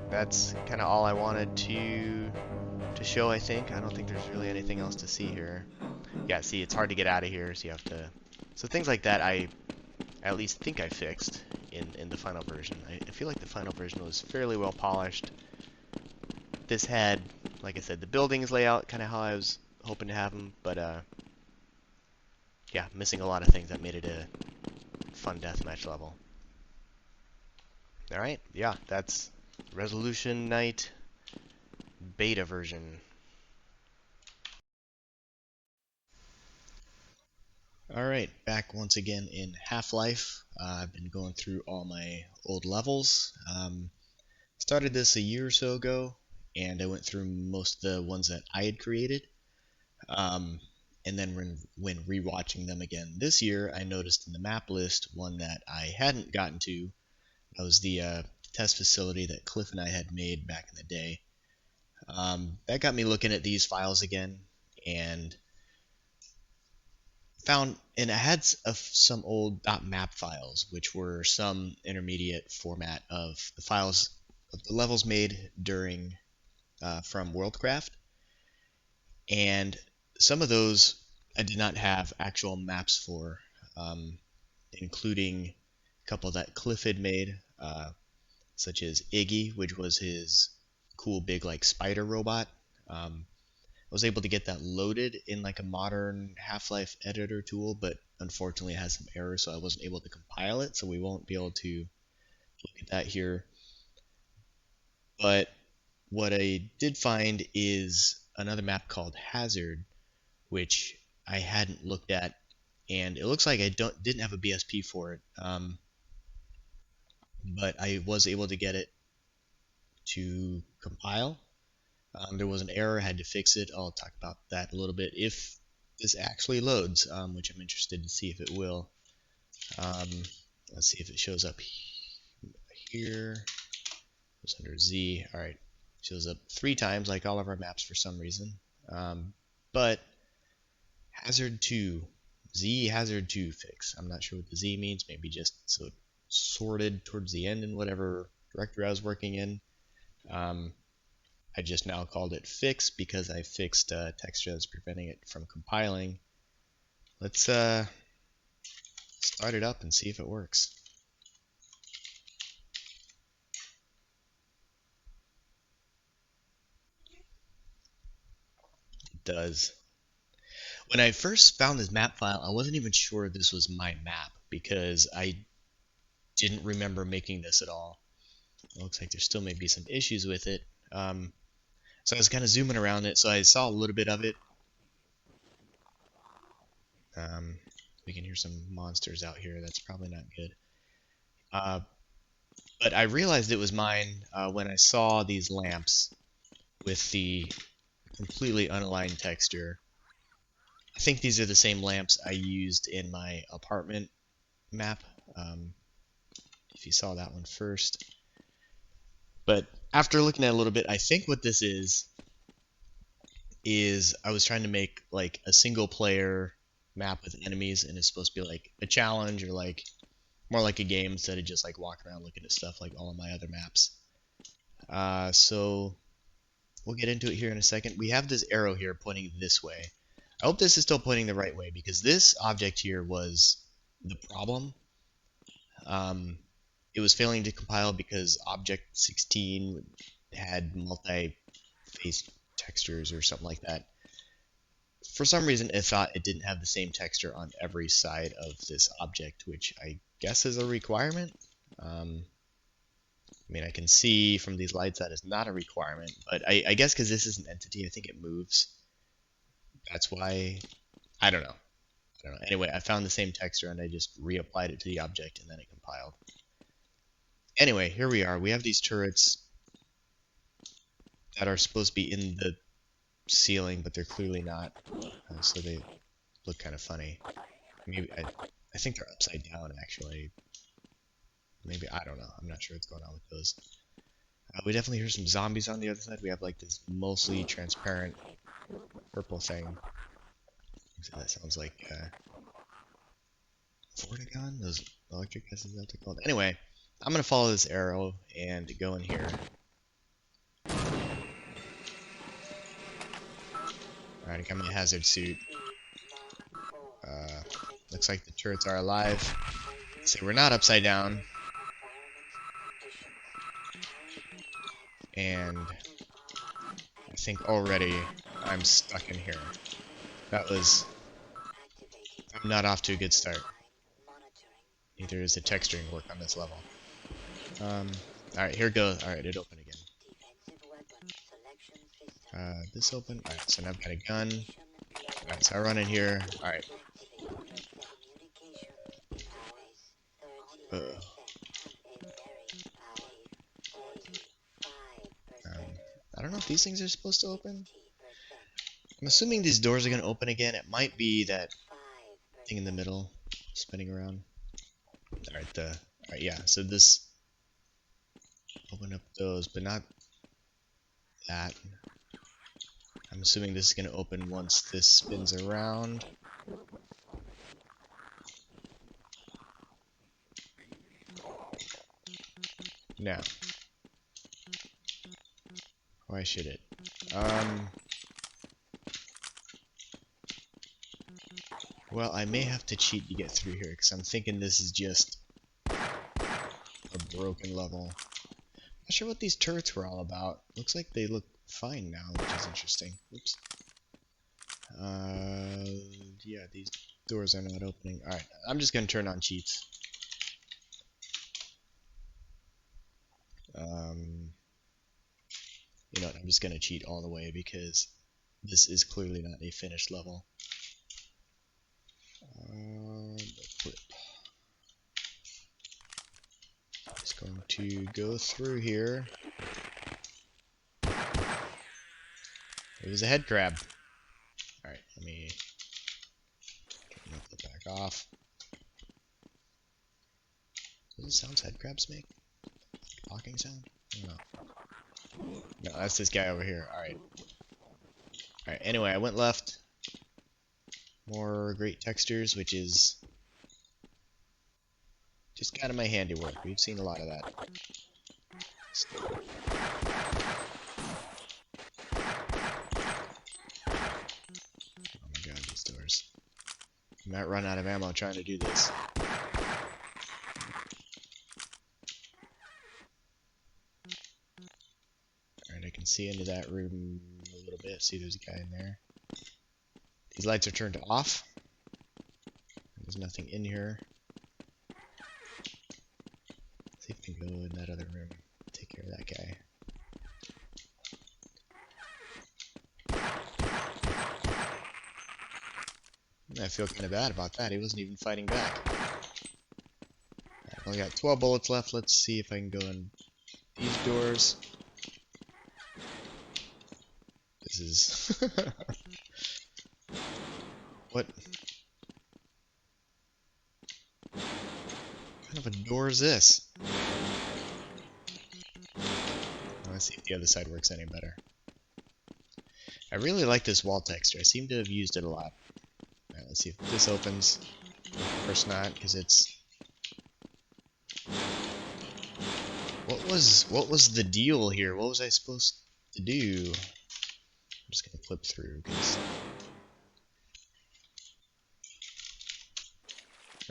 That's kind of all I wanted to show, I think. I don't think there's really anything else to see here. Yeah, see, it's hard to get out of here, so you have to... So things like that I at least think I fixed in the final version. I feel like the final version was fairly well polished. This had, like I said, the buildings layout kind of how I was hoping to have them, but yeah, missing a lot of things that made it a fun deathmatch level. Alright, yeah, that's Resolution Night beta version. Alright, back once again in Half-Life. I've been going through all my old levels. Started this a year or so ago, and I went through most of the ones that I had created. And then when rewatching them again this year, I noticed in the map list one that I hadn't gotten to. That was the test facility that Cliff and I had made back in the day. That got me looking at these files again, and I had some old .map files, which were some intermediate format of the files of the levels made during from Worldcraft, and some of those I did not have actual maps for, including a couple that Cliff had made, such as Iggy, which was his cool big like spider robot. I was able to get that loaded in like a modern Half-Life editor tool, but unfortunately it has some errors, so I wasn't able to compile it, so we won't be able to look at that here. But what I did find is another map called Hazard, which I hadn't looked at, and it looks like I didn't have a BSP for it, but I was able to get it to compile. There was an error, I had to fix it. I'll talk about that a little bit if this actually loads, which I'm interested to see if it will. Let's see if it shows up here. It's under Z. Alright, shows up 3 times like all of our maps for some reason. But Hazard 2, Z Hazard 2 fix. I'm not sure what the Z means, maybe just so it sorted towards the end in whatever directory I was working in. I just now called it fix because I fixed a texture that's preventing it from compiling. Let's start it up and see if it works. It does. When I first found this map file, I wasn't even sure this was my map because I didn't remember making this at all. It looks like there still may be some issues with it. So I was kind of zooming around it, so I saw a little bit of it. We can hear some monsters out here. That's probably not good. But I realized it was mine when I saw these lamps with the completely unaligned texture. I think these are the same lamps I used in my apartment map. If you saw that one first. But after looking at it a little bit, I think what this is I was trying to make like a single player map with enemies, and it's supposed to be like a challenge or like more like a game instead of just like walking around looking at stuff like all of my other maps. So we'll get into it here in a second. We have this arrow here pointing this way. I hope this is still pointing the right way because this object here was the problem. It was failing to compile because object 16 had multi-face textures or something like that. For some reason, it thought it didn't have the same texture on every side of this object, which I guess is a requirement. I mean, I can see from these lights that it's not a requirement, but I guess because this is an entity, I think it moves. That's why, I don't know. Anyway, I found the same texture and I just reapplied it to the object and then it compiled. Anyway, here we are. We have these turrets that are supposed to be in the ceiling, but they're clearly not. So they look kind of funny. Maybe I think they're upside down actually. Maybe, I don't know. I'm not sure what's going on with those. We definitely hear some zombies on the other side. We have like this mostly transparent purple thing. So that sounds like Vortigon? Those electric gases, is that what they're called? Anyway, I'm gonna follow this arrow and go in here. Alright, I got my hazard suit. Looks like the turrets are alive. So we're not upside down. And I think already I'm stuck in here. I'm not off to a good start. Neither is the texturing work on this level. Alright, here goes. Alright, it opened again. This open. Alright, so now I've got a gun. Alright, so I run in here. Alright. I don't know if these things are supposed to open. I'm assuming these doors are going to open again. It might be that thing in the middle spinning around. Alright, yeah, so this open up those, but not that. I'm assuming this is going to open once this spins around. Now, why should it? Well, I may have to cheat to get through here, because I'm thinking this is just a broken level. Not sure what these turrets were all about. Looks like they look fine now, which is interesting. Oops. Yeah, these doors are not opening. Alright, I'm just gonna turn on cheats. You know what, I'm just gonna cheat all the way because this is clearly not a finished level. Flip. Just going to go through here. It was a head crab. Alright, let me flip back off. What sounds head crabs make? Talking sound? I don't know. No, that's this guy over here. Alright. Alright, anyway, I went left. More great textures, which is just kind of my handiwork. We've seen a lot of that. Oh my god, these doors. I might run out of ammo trying to do this. Alright, I can see into that room a little bit. See, there's a guy in there. These lights are turned off. There's nothing in here. Let's see if we can go in that other room. Take care of that guy. I feel kind of bad about that. He wasn't even fighting back. I've only got 12 bullets left. Let's see if I can go in these doors. This is... What kind of a door is this? Let's see if the other side works any better. I really like this wall texture. I seem to have used it a lot. Alright, let's see if this opens. Of course not, because it's... What was the deal here? What was I supposed to do? I'm just gonna flip through, because...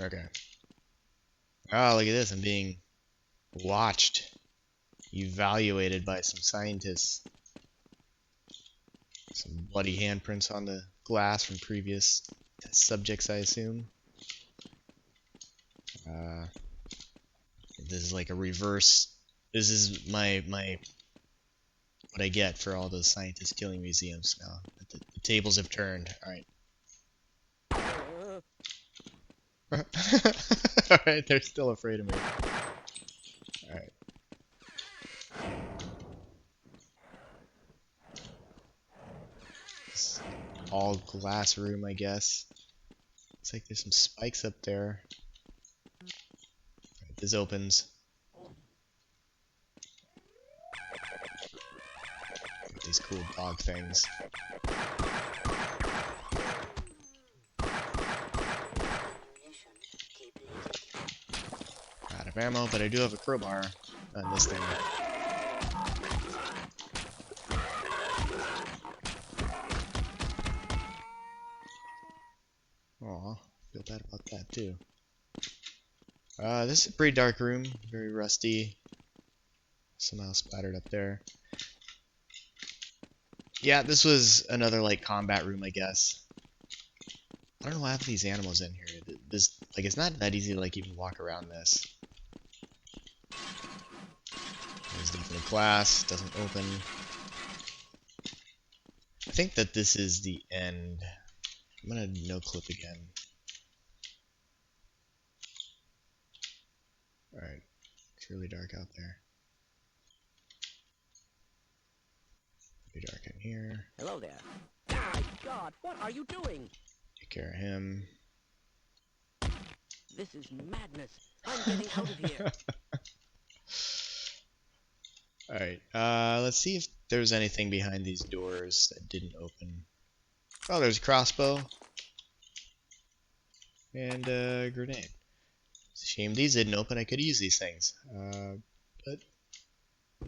Okay. Oh, look at this. I'm being watched. Evaluated by some scientists. Some bloody handprints on the glass from previous test subjects, I assume. This is like a reverse. This is my what I get for all those scientists killing museums now. The tables have turned. Alright. Alright, they're still afraid of me. Alright. All glass room, I guess. Looks like there's some spikes up there. Alright, this opens. These cool dog things. Out of ammo, but I do have a crowbar on this thing. Aw, feel bad about that too. This is a pretty dark room, very rusty. Somehow splattered up there. Yeah, this was another like combat room, I guess. I don't know why I have these animals in here. This, like, it's not that easy to like even walk around this. There's definitely glass, doesn't open. I think that this is the end. I'm gonna no clip again. Alright, it's really dark out there. Pretty dark in here. Hello there. My God, what are you doing? Take care of him. This is madness. I'm getting out of here. Alright, let's see if there's anything behind these doors that didn't open. Oh, there's a crossbow. And a grenade. It's a shame these didn't open. I could use these things. But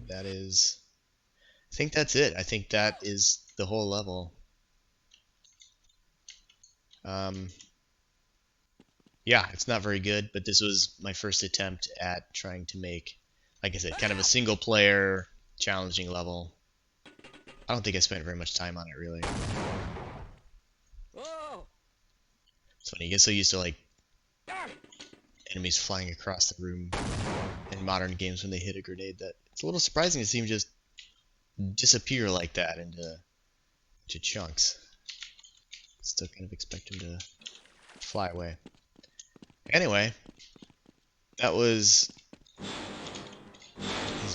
that is... I think that's it. I think that is the whole level. Yeah, it's not very good, but this was my first attempt at trying to make, like I said, kind of a single player challenging level. I don't think I spent very much time on it, really. Oh! It's funny, you get so used to like enemies flying across the room in modern games when they hit a grenade that it's a little surprising to see them just disappear like that into chunks. Still kind of expect him to fly away. Anyway, that was...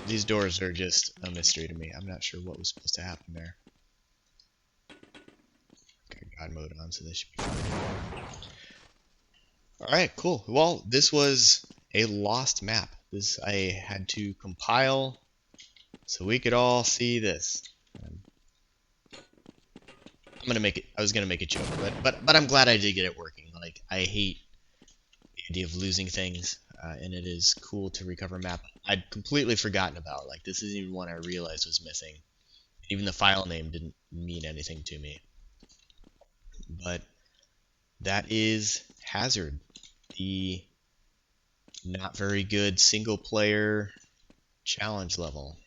These doors are just a mystery to me. I'm not sure what was supposed to happen there. Got God mode on, so this should be fine. Alright, cool. Well, this was a lost map. This I had to compile so we could all see this. I'm gonna make it. I was gonna make a joke, but I'm glad I did get it working. Like, I hate the idea of losing things, and it is cool to recover a map I'd completely forgotten about. Like, this isn't even one I realized was missing. Even the file name didn't mean anything to me. But that is Hazard, the not very good single player challenge level.